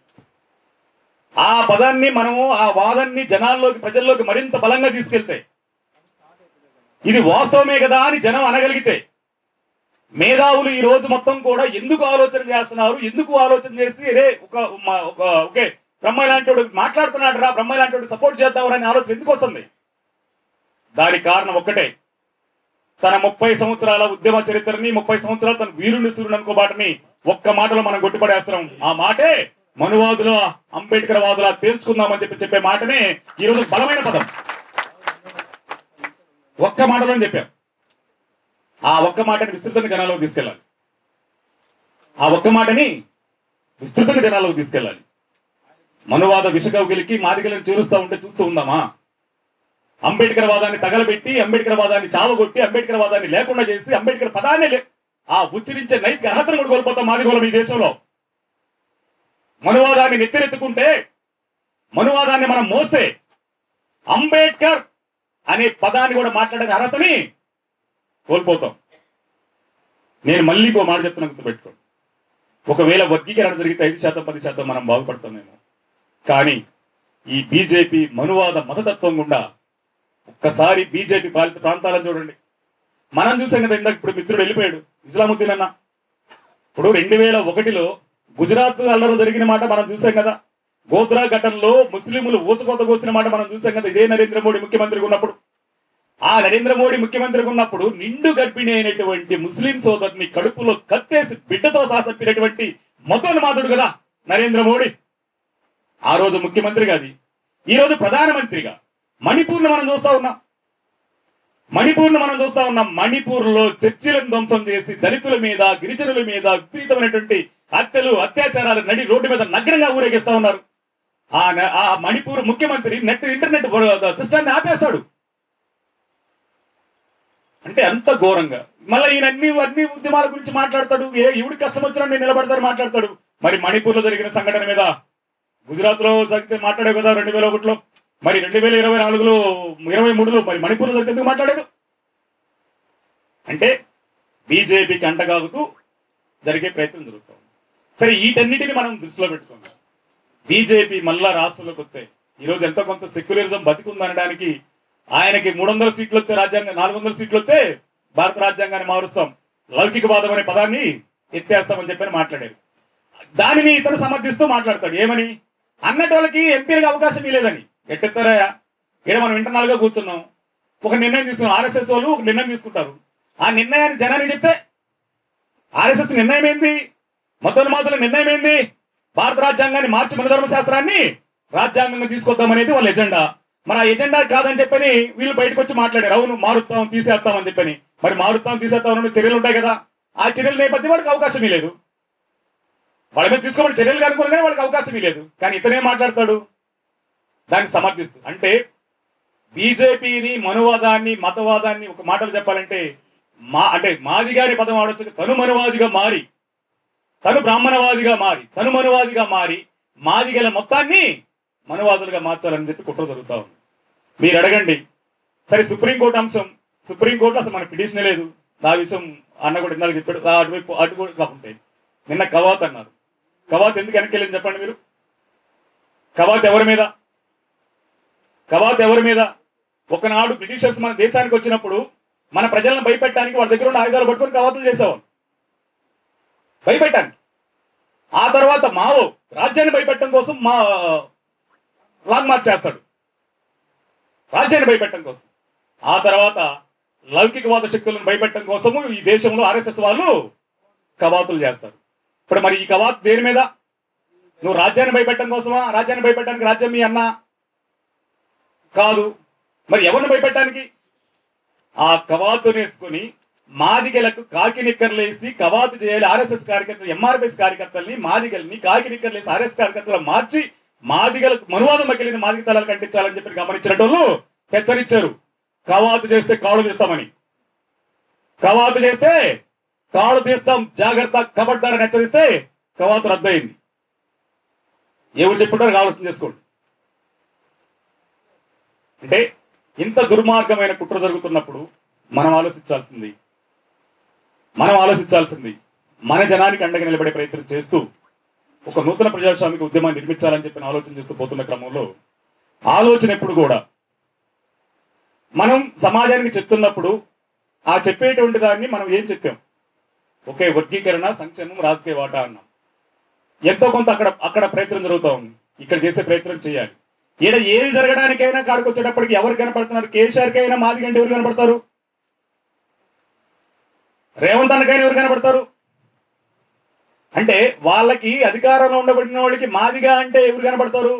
ఆ పదాన్ని మనము, ఆ వాదాన్ని జనాల్లోకి, ప్రజల్లోకి మరింత బలంగా తీసుకెళ్తే, ఇది వాస్తవమే కదా అని జనం అనగలిగితే, మేధావులు ఈ రోజు మొత్తం కూడా ఎందుకు ఆలోచన చేస్తున్నారు, ఎందుకు ఆలోచన చేసి రే ఓకే బ్రహ్మ లాంటి వాడు మాట్లాడుతున్నాడు రా, బ్రహ్మ లాంటి వాడు సపోర్ట్ చేద్దాం అనే ఆలోచన ఎందుకు వస్తుంది? దానికి కారణం ఒక్కటే, తన 30 సంవత్సరాల ఉద్యమ చరిత్రని, 30 సంవత్సరాలు తన వీరుని సూర్యుని అనుకోబాటని ఒక్క మాటలో మనం కొట్టిపడేస్తున్నాం. ఆ మాటే మనువాదుల, అంబేద్కర్ వాదుల తేల్చుకుందామని చెప్పే మాటనే ఈరోజు బలమైన పదం. ఒక్క మాటలో చెప్పాం. ఆ ఒక్క మాటని విస్తృతంగా జనాల్లోకి తీసుకెళ్ళాలి. ఆ ఒక్క మాటని విస్తృతంగా జనాల్లోకి తీసుకెళ్ళాలి. మనువాద విషకౌగిలికి మాదిగలను చేరుస్తూ ఉంటే చూస్తూ ఉందామా? అంబేద్కర్ వాదాన్ని తగలబెట్టి, అంబేద్కర్ వాదాన్ని చావగొట్టి, అంబేద్కర్ వాదాన్ని లేకుండా చేసి, అంబేద్కర్ పదాన్ని ఆ ఉచ్చరించే నైతిక అర్హతను కూడా కోల్పోతాం మాదిగోళం ఈ దేశంలో. మనువాదాన్ని నెత్తిరెత్తుకుంటే, మనువాదాన్ని మనం మోస్తే, అంబేద్కర్ అనే పదాన్ని కూడా మాట్లాడే అర్హతని కోల్పోతాం. నేను మళ్ళీ ఇంకో మాట చెప్తున్నా, గుర్తుపెట్టుకోండి. ఒకవేళ వర్గీకరణ జరిగితే 5%, 10% మనం బాగుపడతామేమో. కానీ ఈ బీజేపీ మనువాద మతతత్వం గుండా ఒక్కసారి బీజేపీ పాలిత ప్రాంతాలను చూడండి. మనం చూసాం కదా, ఇందాక ఇప్పుడు మిత్రుడు వెళ్ళిపోయాడు ఇస్లాముద్దీన్ అన్న. ఇప్పుడు 2001లో గుజరాత్ అల్లర్లు జరిగిన మాట మనం చూసాం కదా. గోద్రా ఘటనలో ముస్లింలు ఊచకోత కోసిన మాట మనం చూసాం కదా, ఇదే నరేంద్ర మోడీ ముఖ్యమంత్రిగా ఉన్నప్పుడు. ఆ నరేంద్ర మోడీ ముఖ్యమంత్రిగా ఉన్నప్పుడు నిండు గర్భిణి అయినటువంటి ముస్లిం సోదరుని కడుపులో కత్తేసి బిడ్డతో సహా చంపినటువంటి మతోన్మాదుడు కదా నరేంద్ర మోడీ. ఆ రోజు ముఖ్యమంత్రిగా, అది ఈ రోజు ప్రధానమంత్రిగా మణిపూర్ను మనం చూస్తా ఉన్నాం. మణిపూర్లో చర్చిలను ధ్వంసం చేసి దళితుల మీద, గిరిజనుల మీద విపరీతమైనటువంటి హత్యలు, అత్యాచారాలు నడి రోడ్డు మీద నగ్నంగా ఊరేగిస్తా ఉన్నారు. ఆ మణిపూర్ ముఖ్యమంత్రి ఇంటర్నెట్ సిస్టాన్ని ఆపేస్తాడు. అంటే అంత ఘోరంగా. మళ్ళీ ఈయన అన్ని ఉద్యమాల గురించి మాట్లాడతాడు. ఎవడి కష్టం వచ్చినా నేను నిలబడతారు మాట్లాడతాడు. మరి మణిపూర్లో జరిగిన సంఘటన మీద, గుజరాత్ లో జరిగితే మాట్లాడే కదా 2001లో, మరి 2024లో 23లో మరి మణిపూర్లో జరిగితే ఎందుకు మాట్లాడేది? అంటే బీజేపీకి అంటగాగుతూ జరిగే ప్రయత్నం జరుగుతుంది. సరే, వీటన్నిటిని మనం దృష్టిలో పెట్టుకుందాం. బీజేపీ మళ్ళా రాష్ట్రంలోకి వస్తే ఈరోజు ఎంతో కొంత సెక్యులరిజం బతికుందనడానికి, ఆయనకి 300 సీట్లు వస్తే, రాజ్యాంగం 400 సీట్లు వస్తే భారత రాజ్యాంగాన్ని మారుస్తాం, లౌకికవాదం అనే పదాన్ని ఎత్తేస్తామని చెప్పని మాట్లాడారు. దానిని ఇతను సమర్థిస్తూ మాట్లాడతాడు. ఏమని? అన్నటోళ్ళకి ఎంపీలకు అవకాశం ఇవ్వలేదని. ఎట్టెత్తారయా? ఇక్కడ మనం ఇంటర్నల్గా కూర్చున్నాం, ఒక నిర్ణయం తీసుకున్నాం. ఆర్ఎస్ఎస్ వాళ్ళు ఒక నిర్ణయం తీసుకుంటారు. ఆ నిర్ణయాన్ని జనానికి చెప్తే ఆర్ఎస్ఎస్ నిర్ణయం ఏంది? మతోన్మాదుల నిర్ణయం ఏంది? భారత రాజ్యాంగాన్ని మార్చి మన ధర్మశాస్త్రాన్ని రాజ్యాంగంగా తీసుకొద్దామనేది వాళ్ళ ఎజెండా. మరి ఆ ఎజెండా కాదని చెప్పని వీళ్ళు బయటకు వచ్చి మాట్లాడారు. అవును, మారుస్తాం, తీసేస్తామని చెప్పని. మరి మారుస్తాం, తీసేస్తామని చర్యలు ఉంటాయి కదా. ఆ చర్యల నేపథ్యం వాళ్ళకి అవకాశం లేదు. వాళ్ళ మీద తీసుకోమని చర్యలు కనుక్కునే వాళ్ళకి అవకాశం లేదు. కానీ ఇతనే మాట్లాడతాడు దాన్ని సమర్థిస్తూ. అంటే బీజేపీని, మనువాదాన్ని, మతవాదాన్ని ఒక మాటలు చెప్పాలంటే మాదిగారి పదం ఆడొచ్చు. తను మనువాదిగా మారి, తను బ్రాహ్మణవాదిగా మారి, తను మనువాదిగా మారి మాదిగల మొత్తాన్ని మనువాదులుగా మార్చాలని చెప్పి కుట్ర జరుగుతా ఉంది. మీరు అడగండి. సరే, సుప్రీంకోర్టు అంశం, సుప్రీంకోర్టు అసలు మన పిటిషనే లేదు. ఆ విషయం అన్న కూడా ఇందాక చెప్పాడు. అటువైపు అటు కూడా కాకుంటాయి. నిన్న కవాత్ అన్నారు. కవాత్ ఎందుకు వెనక్కి వెళ్ళింది చెప్పండి మీరు? కవాత్ ఎవరి మీద? ఒకనాడు బ్రిటిషర్స్ మన దేశానికి వచ్చినప్పుడు మన ప్రజలను భయపెట్టడానికి వాళ్ళ దగ్గర ఉన్న ఆయుధాలు పట్టుకొని కవాతులు చేసేవాళ్ళు, భయపెట్టడానికి. ఆ తర్వాత మావో రాజ్యాన్ని భయపెట్టడం కోసం లాంగ్ మార్చ్ చేస్తాడు, రాజ్యాన్ని భయపెట్టడం కోసం. ఆ తర్వాత లౌకికవాద శక్తులను భయపెట్టడం కోసము ఈ దేశంలో ఆర్ఎస్ఎస్ వాళ్ళు కవాతులు చేస్తారు. ఇప్పుడు మరి ఈ కవాత్ దేని మీద? నువ్వు రాజ్యాన్ని భయపెట్టడం కోసమా? రాజ్యాన్ని భయపెట్టడానికి రాజ్యం మీ అన్న కాదు. మరి ఎవరిని భయపెట్టడానికి? ఆ కవాతు వేసుకొని మాదిగలకు కాకి నిక్కర్లేసి కవాతు చేయాలి. ఆర్ఎస్ఎస్ కార్యకర్తలు, ఎంఆర్ఎస్ కార్యకర్తల్ని, మాదిగల్ని కాకి నిక్కర్లేసి ఆర్ఎస్ కార్యకర్తలు మార్చి మాదిగలకు మనువాదం మగిలిన మాదిగ తలాలు కంటించాలని చెప్పి గమనించినట్టు హెచ్చరించారు. కవాతు చేస్తే కాళ్ళు తీస్తామని, కవాతు చేస్తే కాళ్ళు తీస్తాం, జాగ్రత్త, కబడ్దారని హెచ్చరిస్తే కవాతు రద్దయింది. ఎవరు చెప్పుంటారు ఆలోచన చేసుకోండి. అంటే ఇంత దుర్మార్గమైన కుట్ర జరుగుతున్నప్పుడు మనం ఆలోచించాల్సింది మన జనానికి అండగా నిలబడే ప్రయత్నం చేస్తూ ఒక నూతన ప్రజాస్వామిక ఉద్యమాన్ని నిర్మించాలని చెప్పిన ఆలోచన చేస్తూ పోతున్న క్రమంలో ఆలోచన ఎప్పుడు కూడా మనం సమాజానికి చెప్తున్నప్పుడు ఆ చెప్పేటువంటి దాన్ని మనం ఏం చెప్పాం? ఒకే వర్గీకరణ, సంక్షేమం, రాజకీయ వాటా అన్నాం. ఎంతో కొంత అక్కడ అక్కడ ప్రయత్నం జరుగుతూ ఉంది. ఇక్కడ చేసే ప్రయత్నం చేయాలి. ఈడ ఏది జరగడానికైనా కాడికి వచ్చేటప్పటికి ఎవరు కనపడుతున్నారు? కేసీఆర్కి అయినా మాదిగంటే ఎవరు కనపడతారు? రేవంత్ అన్నకైనా ఎవరు కనపడతారు? అంటే వాళ్ళకి అధికారంలో ఉండబడిన వాళ్ళకి మాదిగా అంటే ఎవరు కనపడతారు?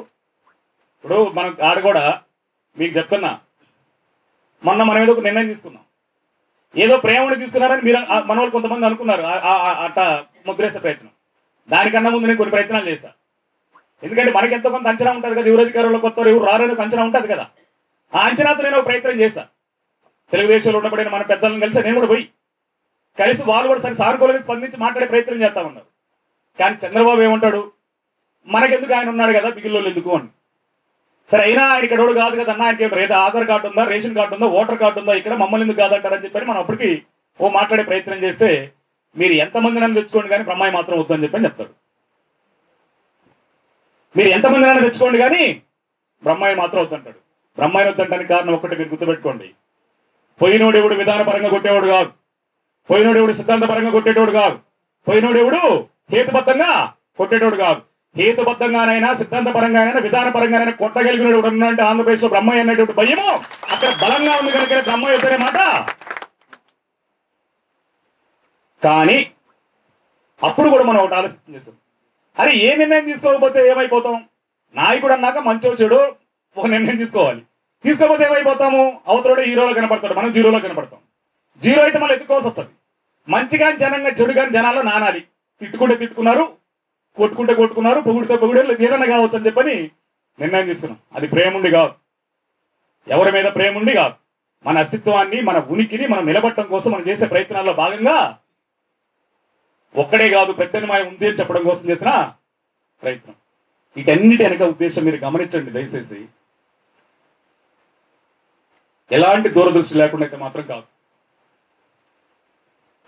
ఇప్పుడు మనం ఆడ కూడా మీకు చెప్తున్నా, మొన్న మనం ఏదో ఒక నిర్ణయం తీసుకున్నాం. ఏదో ప్రేమను తీసుకున్నారని మీరు మన వాళ్ళు కొంతమంది అనుకున్నారు. అట్ట ముద్రేసే ప్రయత్నం. దానికన్నా ముందు నేను కొన్ని ప్రయత్నాలు చేశా. ఎందుకంటే మనకి ఎంతో కొంత అంచనా ఉంటుంది కదా, ఎవరు అధికారంలో కొత్త ఎవరు రారని ఒక అంచనా ఉంటుంది కదా. ఆ అంచనాతో నేను ఒక ప్రయత్నం చేశా. తెలుగుదేశంలో ఉండబడిన మన పెద్దలను కలిసి నేను కూడా పోయి కలిసి వాళ్ళు కూడా సరే సానుకూలంగా స్పందించి మాట్లాడే ప్రయత్నం చేస్తా ఉన్నారు. కానీ చంద్రబాబు ఏమంటాడు? మనకెందుకు, ఆయన ఉన్నాడు కదా, బిగిల్లో ఎందుకు అని. సరే అయినా ఆయన ఇక్కడ కాదు కదా అన్న, ఆయనకి ఏదో ఆధార్ కార్డు ఉందా, రేషన్ కార్డు ఉందా, ఓటర్ కార్డు ఉందా, ఇక్కడ మమ్మల్ని ఎందుకు కాదంటారని చెప్పని మనం అప్పటికి మాట్లాడే ప్రయత్నం చేస్తే, మీరు ఎంతమంది నన్ను తెచ్చుకోండి కానీ బ్రహ్మాయి మాత్రం వద్దని చెప్పని చెప్తాడు. మీరు ఎంతమంది నన్ను తెచ్చుకోండి కానీ బ్రహ్మాయి మాత్రం వద్దంటాడు. బ్రహ్మాయి వద్దంటానికి కారణం ఒక్కటి మీరు గుర్తుపెట్టుకోండి. పోయినోడెవడు విధానపరంగా కొట్టేవాడు కాదు, పోయినోడెవడు సిద్ధాంతపరంగా కొట్టేటోడు కాదు, పోయినోడెవడు హేతుబద్ధంగా కొట్టేటోడు కాదు. హేతుబద్ధంగానైనా, సిద్ధాంతపరంగానైనా, విధానపరంగానైనా కొట్టగలిగిన ఉన్నాడంటే ఆంధ్రప్రదేశ్ లో బ్రహ్మయ్య అనేటువంటి భయము అక్కడ బలంగా ఉంది కనుక బ్రహ్మయ్య వద్దనే మాట. కానీ అప్పుడు కూడా మనం ఒకటి ఆలోచన చేస్తాం, అరే ఏ నిర్ణయం తీసుకోకపోతే ఏమైపోతాం? నాయకుడు అన్నాక మంచో చెడు ఒక నిర్ణయం తీసుకోవాలి. తీసుకోకపోతే ఏమైపోతాము? అవతలోడే హీరోలో కనపడతాడు, మనం జీరోలో కనపడతాం. జీరో అయితే మనం ఎత్తుకోవాల్సి వస్తుంది. మంచి కానీ జనంగా, చెడు కానీ జనాల్లో నానాలి. తిట్టుకుంటే తిట్టుకున్నారు, కొట్టుకుంటే కొట్టుకున్నారు, పొగుడితే పొగుడే, ఏదైనా కావచ్చు అని చెప్పని నిర్ణయం తీసుకున్నాం. అది ప్రేముండి కాదు, ఎవరి మీద ప్రేముండి కాదు. మన అస్తిత్వాన్ని, మన ఉనికిని మనం నిలబట్టడం కోసం మనం చేసే ప్రయత్నాల్లో భాగంగా ఒక్కడే కాదు పెద్దనిమాయ ఉంది అని చెప్పడం కోసం చేసిన ప్రయత్నం. వీటన్నిటి వెనక ఉద్దేశం మీరు గమనించండి దయచేసి. ఎలాంటి దూరదృష్టి లేకుండా అయితే మాత్రం కాదు,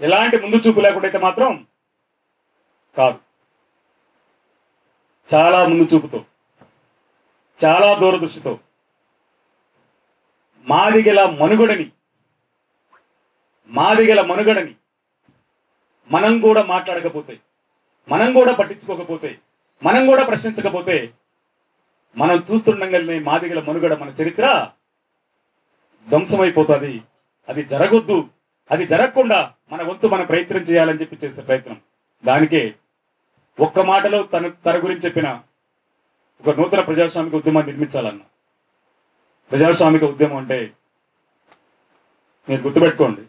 ఎలాంటి ముందు చూపు లేకుండా అయితే మాత్రం కాదు. చాలా ముందు చూపుతో, చాలా దూరదృష్టితో మాదిగల మనుగడని మనం కూడా మాట్లాడకపోతే, మనం కూడా పట్టించుకోకపోతే, మనం కూడా ప్రశ్నించకపోతే, మనం చూస్తుండగానే మాదిగల మనుగడ, మన చరిత్ర ధ్వంసమైపోతుంది. అది జరగొద్దు. అది జరగకుండా మన వంతు మనం ప్రయత్నం చేయాలని చెప్పి చేసే ప్రయత్నం. దానికే ఒక్క మాటలో తన గురించి చెప్పిన ఒక నూతన ప్రజాస్వామిక ఉద్యమాన్ని నిర్మించాలన్న. ప్రజాస్వామిక ఉద్యమం అంటే మీరు గుర్తుపెట్టుకోండి,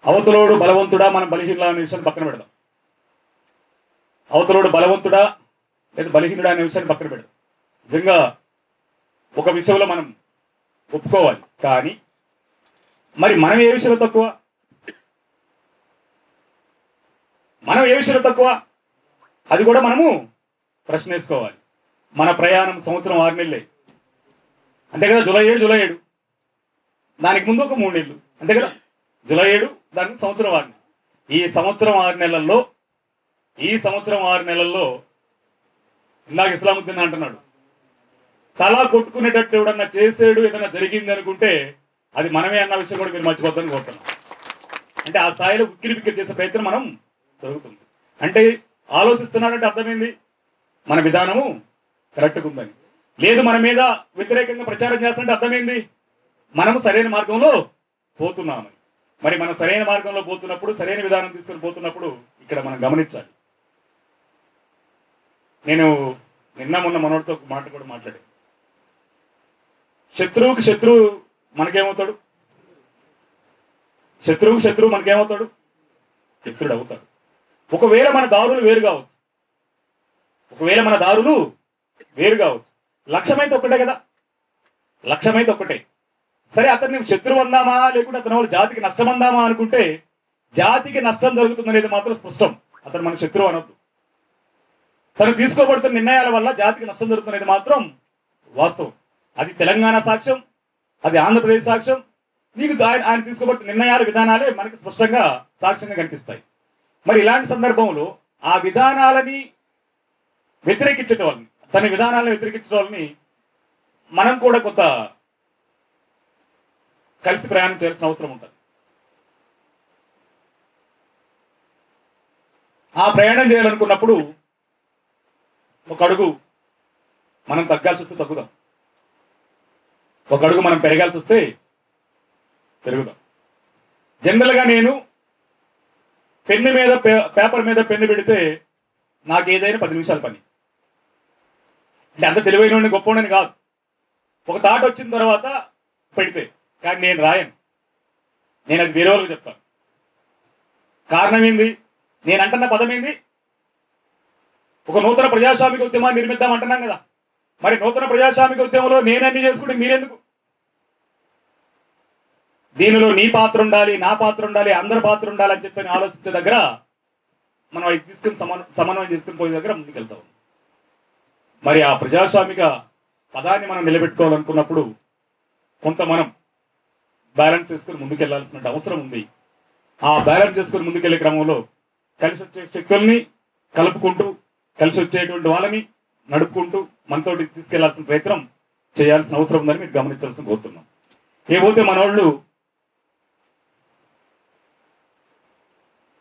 అవతలోడు బలవంతుడా, మనం బలహీనుడా అనే విషయాన్ని పక్కన పెడదాం. అవతలోడు బలవంతుడా లేదా బలహీనుడా అనే విషయాన్ని పక్కన పెడదాం. నిజంగా ఒక విషయంలో మనం ఒప్పుకోవాలి. కానీ మరి మనం ఏ విషయంలో తక్కువ? మనం ఏ విషయంలో తక్కువ? అది కూడా మనము ప్రశ్న వేసుకోవాలి. మన ప్రయాణం సంవత్సరం 6 నెలలే అంతే కదా. జూలై 7 దానికి ముందు ఒక 3 నెలలు అంతే కదా. జూలై 7 దానికి సంవత్సరం 6 నెలలు. ఈ సంవత్సరం 6 నెలల్లో ఇందాక ఇస్లాముద్దీన్ అంటున్నాడు, తలా కొట్టుకునేటట్టు ఎవడన్నా చేసాడు, ఏదైనా జరిగింది అనుకుంటే అది మనమే అన్న విషయం కూడా మీరు మర్చిపోద్దని కోరుతున్నాం. అంటే ఆ స్థాయిలో ఉక్కిరి బిక్కిరి చేసే ప్రయత్నం మనం జరుగుతుంది. అంటే ఆలోచిస్తున్నాడంటే అర్థమైంది మన విధానము కరెక్ట్గా ఉందని. లేదు మన మీద వ్యతిరేకంగా ప్రచారం చేస్తుంటే అర్థమైంది మనము సరైన మార్గంలో పోతున్నామని. మరి మనం సరైన మార్గంలో పోతున్నప్పుడు, సరైన విధానం తీసుకొని పోతున్నప్పుడు ఇక్కడ మనం గమనించాలి. నేను నిన్న మొన్న మనోడితో ఒక మాట కూడా మాట్లాడాను. శత్రువుకి శత్రువు మనకేమవుతాడు? శత్రువుకి శత్రువు మనకేమవుతాడు? మిత్రుడు అవుతాడు. ఒకవేళ మన దారులు వేరు కావచ్చు, లక్ష్యమైతే ఒక్కటే కదా. లక్ష్యమైతే ఒక్కటే. సరే అతన్ని శత్రువు అందామా, లేకుంటే అతని వల్ల జాతికి నష్టం అందామా అనుకుంటే, జాతికి నష్టం జరుగుతుందనేది మాత్రం స్పష్టం. అతను మన శత్రువు అనొద్దు. తను తీసుకోబడుతున్న నిర్ణయాల వల్ల జాతికి నష్టం జరుగుతున్నది మాత్రం వాస్తవం. అది తెలంగాణ సాక్ష్యం, అది ఆంధ్రప్రదేశ్ సాక్ష్యం. నీకు ఆయన తీసుకోబడుతున్న నిర్ణయాలు, విధానాలే మనకి స్పష్టంగా సాక్ష్యంగా కనిపిస్తాయి. మరి ఇలాంటి సందర్భంలో ఆ విధానాలని వ్యతిరేకించే వాళ్ళని, తన విధానాలను వ్యతిరేకించే వాళ్ళని మనం కూడా కొంత కలిసి ప్రయాణం చేయాల్సిన అవసరం ఉంటుంది. ఆ ప్రయాణం చేయాలనుకున్నప్పుడు ఒక అడుగు మనం తగ్గాల్సి వస్తే తగ్గుదాం, ఒక అడుగు మనం పెరగాల్సి వస్తే పెరుగుదాం. జనరల్గా నేను పెన్ను మీద పేపర్ మీద పెన్ను పెడితే నాకు ఏదైనా 10 నిమిషాల పని. అంటే అంత తెలివైన గొప్పవాడిని కాదు. ఒక థాట్ వచ్చిన తర్వాత పెడితే, కానీ నేను రాయను, నేను అది వేరే వాళ్ళకి చెప్తాను. కారణం ఏంది? నేను అంటున్న పదం ఏంది? ఒక నూతన ప్రజాస్వామిక ఉద్యమాన్ని నిర్మిద్దాం అంటున్నాం కదా. మరి నూతన ప్రజాస్వామిక ఉద్యమంలో నేనన్నీ చేసుకుంటే మీరెందుకు? దీనిలో నీ పాత్ర ఉండాలి, నా పాత్ర ఉండాలి, అందరి పాత్ర ఉండాలి అని చెప్పి ఆలోచించే దగ్గర మనం అది తీసుకుని సమన్వయం తీసుకుని పోయే దగ్గర ముందుకెళ్తాం. మరి ఆ ప్రజాస్వామిక పదాన్ని మనం నిలబెట్టుకోవాలనుకున్నప్పుడు కొంత మనం బ్యాలెన్స్ చేసుకుని ముందుకెళ్లాల్సిన అవసరం ఉంది. ఆ బ్యాలెన్స్ చేసుకుని ముందుకెళ్లే క్రమంలో కలిసి వచ్చే శక్తుల్ని కలుపుకుంటూ, కలిసి వచ్చేటువంటి వాళ్ళని నడుపుకుంటూ మనతోటి తీసుకెళ్లాల్సిన ప్రయత్నం చేయాల్సిన అవసరం ఉందని మీరు గమనించాల్సిన కోరుతున్నాం. ఏపోతే మన వాళ్ళు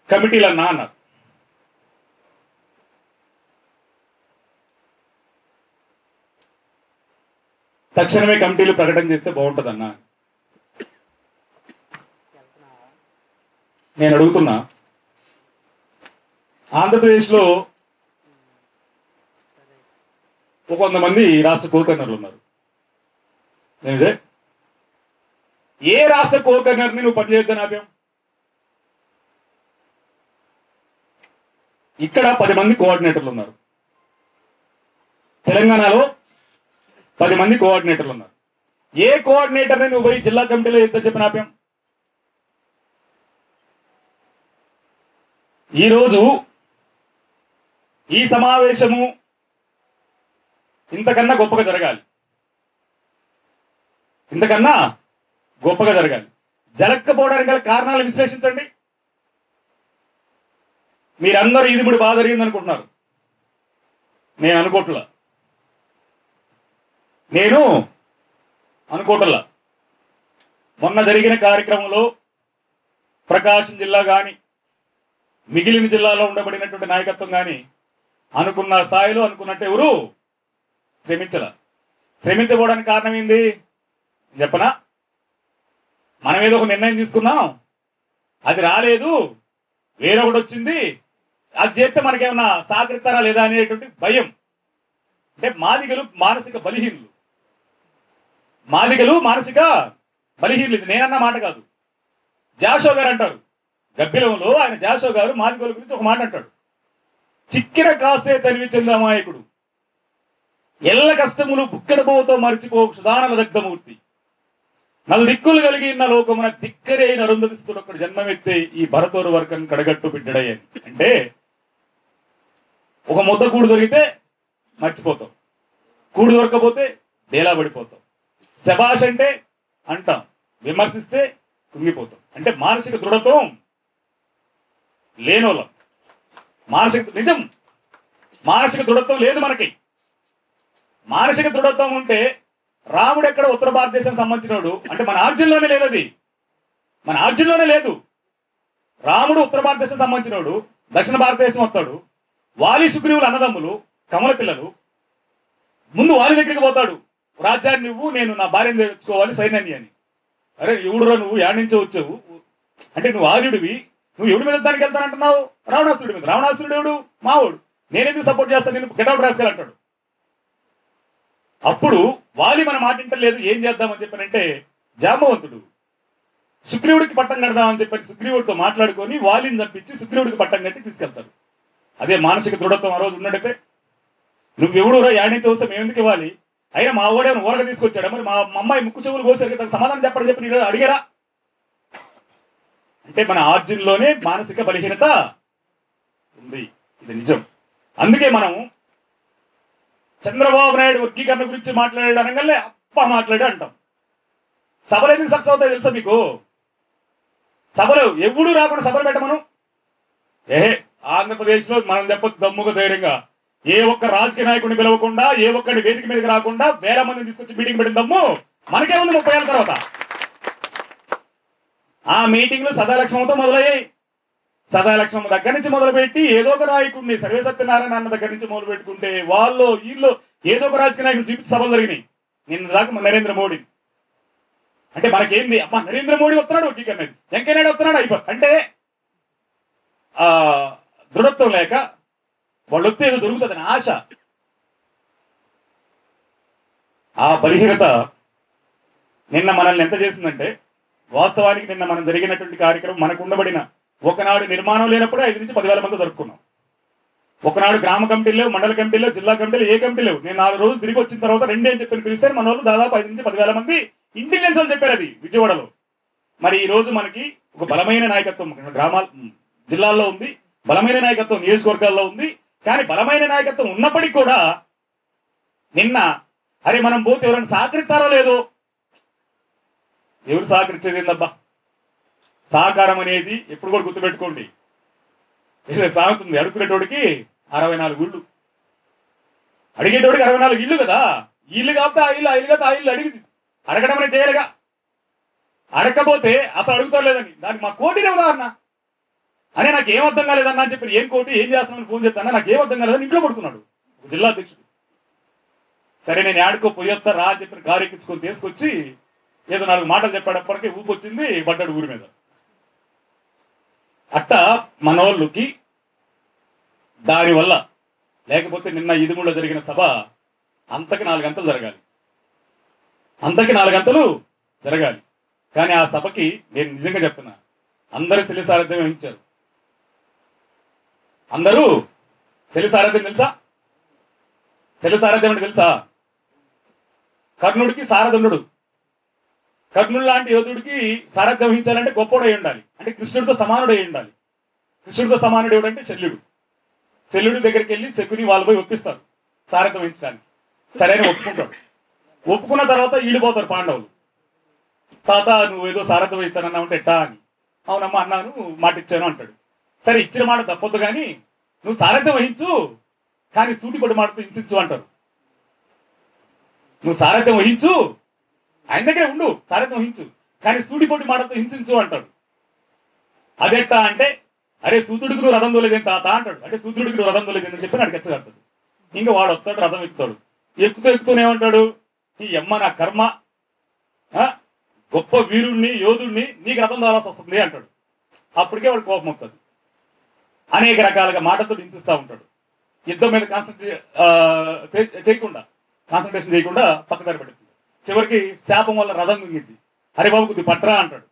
కమిటీలు అన్నా అన్నారు. తక్షణమే కమిటీలు ప్రకటన చేస్తే బాగుంటుందన్నా. నేను అడుగుతున్నా, ఆంధ్రప్రదేశ్లో ఒక 100 మంది రాష్ట్ర కోకర్నర్లు ఉన్నారు. ఏ రాష్ట్ర కోకర్నర్ని నువ్వు పనిచేద్దాను ఆప్యం? ఇక్కడ 10 మంది కోఆర్డినేటర్లు ఉన్నారు, తెలంగాణలో 10 మంది కోఆర్డినేటర్లు ఉన్నారు. ఏ కోఆర్డినేటర్ని నువ్వు పోయి జిల్లా కమిటీలో ఇద్దని చెప్పిన ఆప్యం? ఈరోజు ఈ సమావేశము ఇంతకన్నా గొప్పగా జరగాలి, ఇంతకన్నా గొప్పగా జరగాలి. జరగకపోవడానికి గల కారణాలు విశ్లేషించండి. మీరందరూ ఇది ఇప్పుడు బాగా జరిగింది అనుకుంటున్నారు, నేను అనుకోవట్లా. మొన్న జరిగిన కార్యక్రమంలో ప్రకాశం జిల్లా కానీ మిగిలిన జిల్లాలో ఉండబడినటువంటి నాయకత్వం కానీ అనుకున్న స్థాయిలో అనుకున్నట్టు ఎవరు శ్రమించబోవడానికి కారణం ఏంది చెప్పనా? మనం ఏదో ఒక నిర్ణయం తీసుకున్నాం, అది రాలేదు, వేరొకటి వచ్చింది, అది చేస్తే మనకేమన్నా సహకరిస్తారా లేదా అనేటువంటి భయం. అంటే మాదిగలు మానసిక బలహీనులు, ఇది నేనన్న మాట కాదు. జాషో గారు అంటారు, గబ్బిలంలో ఆయన జాషో గారు మాదిగల గురించి ఒక మాట అంటాడు, చిక్కిన కాసే తనివి చంద్రమాయకుడు, ఎల్ల కష్టములు బుక్కడబోతో మరిచిపో సుధానల దగ్ధమూర్తి, నలు దిక్కులు కలిగిన లోకమున దిక్కరే అరుంధతిస్తుడు ఒక్కడు జన్మమెత్తే ఈ భరతోరు వర్గం కడగట్టు బిడ్డడయ్యని. అంటే ఒక ముద్ద కూడు దొరికితే మర్చిపోతాం, కూడు దొరకపోతే డేలా పడిపోతాం, శబాష్ అంటే అంటాం, విమర్శిస్తే కుంగిపోతాం. అంటే మానసిక దృఢత్వం లేనోళ్ళం, మానసిక దృఢత్వం లేదు మనకి. మానసిక దృఢత్వం ఉంటే రాముడు ఎక్కడ ఉత్తర భారతదేశానికి సంబంధించినవాడు అంటే మన ఆర్జన్లోనే లేదు, అది మన ఆర్జన్లోనే లేదు. రాముడు ఉత్తర భారతదేశం సంబంధించినవాడు, దక్షిణ భారతదేశం వస్తాడు. వాలి సుగ్రీవులు అన్నదమ్ములు, కమల పిల్లలు. ముందు వాలి దగ్గరికి పోతాడు, రాజ్యాన్ని నువ్వు, నేను నా భార్యను తెచ్చుకోవాలి సైన్యాన్ని అని. అరే ఎవడురా నువ్వు, యాడ్ నుంచో వచ్చావు అంటే నువ్వు ఆర్యుడివి, నువ్వు ఎవడి మీద దానికి వెళ్తానంటున్నావు? రావణాసురుడి మీద. రావణాసురుడు ఎవడు? మావోడు. నేనెందుకు సపోర్ట్ చేస్తాను, నేను గెటౌట్ రాసుకెళ్ళంటాడు. అప్పుడు వాలి మన మాట వింటలేదు, ఏం చేద్దామని చెప్పానంటే జాంబవంతుడు సుగ్రీవుడికి పట్టం కడదామని చెప్పని సుగ్రీవుడితో మాట్లాడుకొని వాలిని చంపించి సుగ్రీవుడికి పట్టం కట్టి తీసుకెళ్తారు. అదే మానసిక దృఢత్వం ఆ రోజు ఉన్నట్టయితే, నువ్వెవడురా యాడించి వస్తే మేము ఎందుకు ఇవ్వాలి, అయినా మా ఓడే ఊరక తీసుకొచ్చాడు, మరి మా అమ్మాయి ముక్కు చెవులు కోసరికి తనకు సమాధానం చెప్పని చెప్పి నేను అడిగారా? అంటే మన ఆర్జన్లోనే మానసిక బలహీనత ఉంది, ఇది నిజం. అందుకే మనం చంద్రబాబు నాయుడు వర్గీకరణ గురించి మాట్లాడాడు అనగానే మాట్లాడి అంటాం. సభలు ఎందుకు సక్సెస్ అవుతాయి తెలుసా మీకు? సభలు ఎవడు రాకుండా సభలు పెట్టమను. ఆంధ్రప్రదేశ్లో మనం చెప్పొచ్చు దమ్ముగా ధైర్యంగా, ఏ ఒక్క రాజకీయ నాయకుడిని పిలవకుండా, ఏ ఒక్కడి వేదిక మీదకి రాకుండా 1000 మందిని తీసుకొచ్చి మీటింగ్ పెట్టిన దమ్ము మనకే ఉంది 30 ఏళ్ళ తర్వాత. ఆ మీటింగ్లు సదాలక్ష్మంతో మొదలయ్యాయి. సదాలక్ష్మమ్మ దగ్గర నుంచి మొదలుపెట్టి ఏదో ఒక నాయకుడిని సర్వే సత్యనారాయణ అన్న దగ్గర నుంచి మొదలు పెట్టుకుంటే వాళ్ళు వీళ్ళు ఏదో ఒక రాజకీయ నాయకులు చూపించి సభలు జరిగినాయి. నిన్న దాకా నరేంద్ర మోడీ అంటే మనకేంది అమ్మా నరేంద్ర మోడీ వస్తున్నాడు వర్గీకరణ, వెంకయ్య నాయుడు వస్తున్నాడు అంటే ఆ దృఢత్వం లేక వాళ్ళు వస్తే ఏదో జరుగుతుందని ఆశ. ఆ బలహీనత నిన్న మనల్ని ఎంత చేసిందంటే వాస్తవానికి నిన్న మనం జరిగినటువంటి కార్యక్రమం మనకు ఉండబడిన ఒకనాడు నిర్మాణం లేనప్పుడే 5 నుంచి 10,000 మంది జరుపుకున్నాం. ఒకనాడు గ్రామ కమిటీలో, మండల కమిటీలో, జిల్లా కమిటీలో ఏ కమిటీ లేవు. నేను 4 రోజులు తిరిగి వచ్చిన తర్వాత 2 అని చెప్పి పిలిస్తే మన వాళ్ళు దాదాపు 5 నుంచి 10,000 మంది ఇంటెలిజెన్స్ వాళ్ళు చెప్పారు అది విజయవాడలో. మరి ఈ రోజు మనకి ఒక బలమైన నాయకత్వం గ్రామాల జిల్లాల్లో ఉంది, బలమైన నాయకత్వం నియోజకవర్గాల్లో ఉంది. కానీ బలమైన నాయకత్వం ఉన్నప్పటికీ కూడా నిన్న అరే మనం పోతే ఎవరైనా సహకరిస్తారో లేదో, ఎవరు సహకరించేది ఏందబ్బా? సహకారం అనేది ఎప్పుడు కూడా గుర్తుపెట్టుకోండి, ఏదో సాగుతుంది. అడుక్కునేటోడికి 64 ఇళ్ళు, అడిగేటోడికి 64 ఇళ్ళు కదా. ఇల్లు కాకపోతే ఆ ఇల్లు, ఆ ఇల్లు కాకపోతే ఆ ఇల్లు అడిగి అడగడం అనేది చేయాలిగా. అడగకపోతే అసలు అడుగుతారు లేదని దానికి మా కోటినే ఉదాహరణ. అనే నాకు ఏం అర్థం కాలేదన్నా అని చెప్పి ఏం కోటి ఏం చేస్తున్నాను ఫోన్ చేస్తానా నాకు ఏం అర్థం కాలేదని ఇంట్లో పడుకున్నాడు జిల్లా అధ్యక్షుడు. సరే నేను ఆడుకో పోయొత్తా రా అని చెప్పి కారు ఎక్కించుకొని తీసుకొచ్చి ఏదో 4 మాటలు చెప్పేటప్పటికీ ఊపు వచ్చింది, పడ్డాడు ఊరి మీద. అట్టా మనోళ్ళకి దానివల్ల లేకపోతే నిన్న ఇదుములో జరిగిన సభ అంతకి 4 గంటలు జరగాలి, అంతకి 4 గంటలు జరగాలి. కానీ ఆ సభకి నేను నిజంగా చెప్తున్నా అందరూ శిలి సారథ్యం వహించారు. అందరూ శిలి సారథ్యం తెలుసా? శిలి సారథ్యం అంటే తెలుసా? కర్ణుడికి సారథుడు, కర్ణుడు లాంటి యోధుడికి సారథ్యం వహించాలంటే గొప్పడై ఉండాలి, అంటే కృష్ణుడితో సమానుడై ఉండాలి. కృష్ణుడితో సమానుడు ఎవడంటే శల్యుడు. శల్యుడి దగ్గరికి వెళ్ళి శకుని వాళ్ళు పోయి ఒప్పిస్తారు సారథ్యం వహించడానికి. సరైన ఒప్పుకుంటాడు. ఒప్పుకున్న తర్వాత ఈడిపోతారు పాండవులు. తాత నువ్వు ఏదో సారథ్యం వహిస్తానన్నావు అంటే ఎట్టా అని. అవునమ్మా అన్నాను, మాట ఇచ్చాను అంటాడు. సరే ఇచ్చిన మాట తప్పొద్దు కానీ నువ్వు సారథ్యం వహించు, కానీ సూటి కొట్టి మాటతో హింసించు అంటారు. నువ్వు సారథ్యం వహించు, ఆయన దగ్గరే ఉండు, సారథ్యం వహించు, కానీ సూటిపోటి మాటతో హింసించు అంటాడు. అదెట్టా అంటే అరే సూతుడికి నువ్వు రథం తోలేదేం తాత అంటాడు. అంటే సూతుడికి నువ్వు రథం తోలేదని చెప్పి నాడు ఎచ్చగడతాడు. ఇంకా వాడు వస్తాడు, రథం ఎక్కుతాడు. ఎక్కుతూనేమంటాడు, ఈ అమ్మ నా కర్మ, గొప్ప వీరుణ్ణి యోధుడిని నీకు రథం తోలాల్సి వస్తుంది అంటాడు. అప్పటికే వాడు కోపం వస్తుంది. అనేక రకాలుగా మాటతో హింసిస్తూ ఉంటాడు. యుద్ధం మీద కాన్సన్ట్రేషన్ చేయకుండా పక్కదారి పడుతుంది. చివరికి శాపం వల్ల రథం మింగింది. హరి బాబు కొద్ది పట్రా అంటాడు.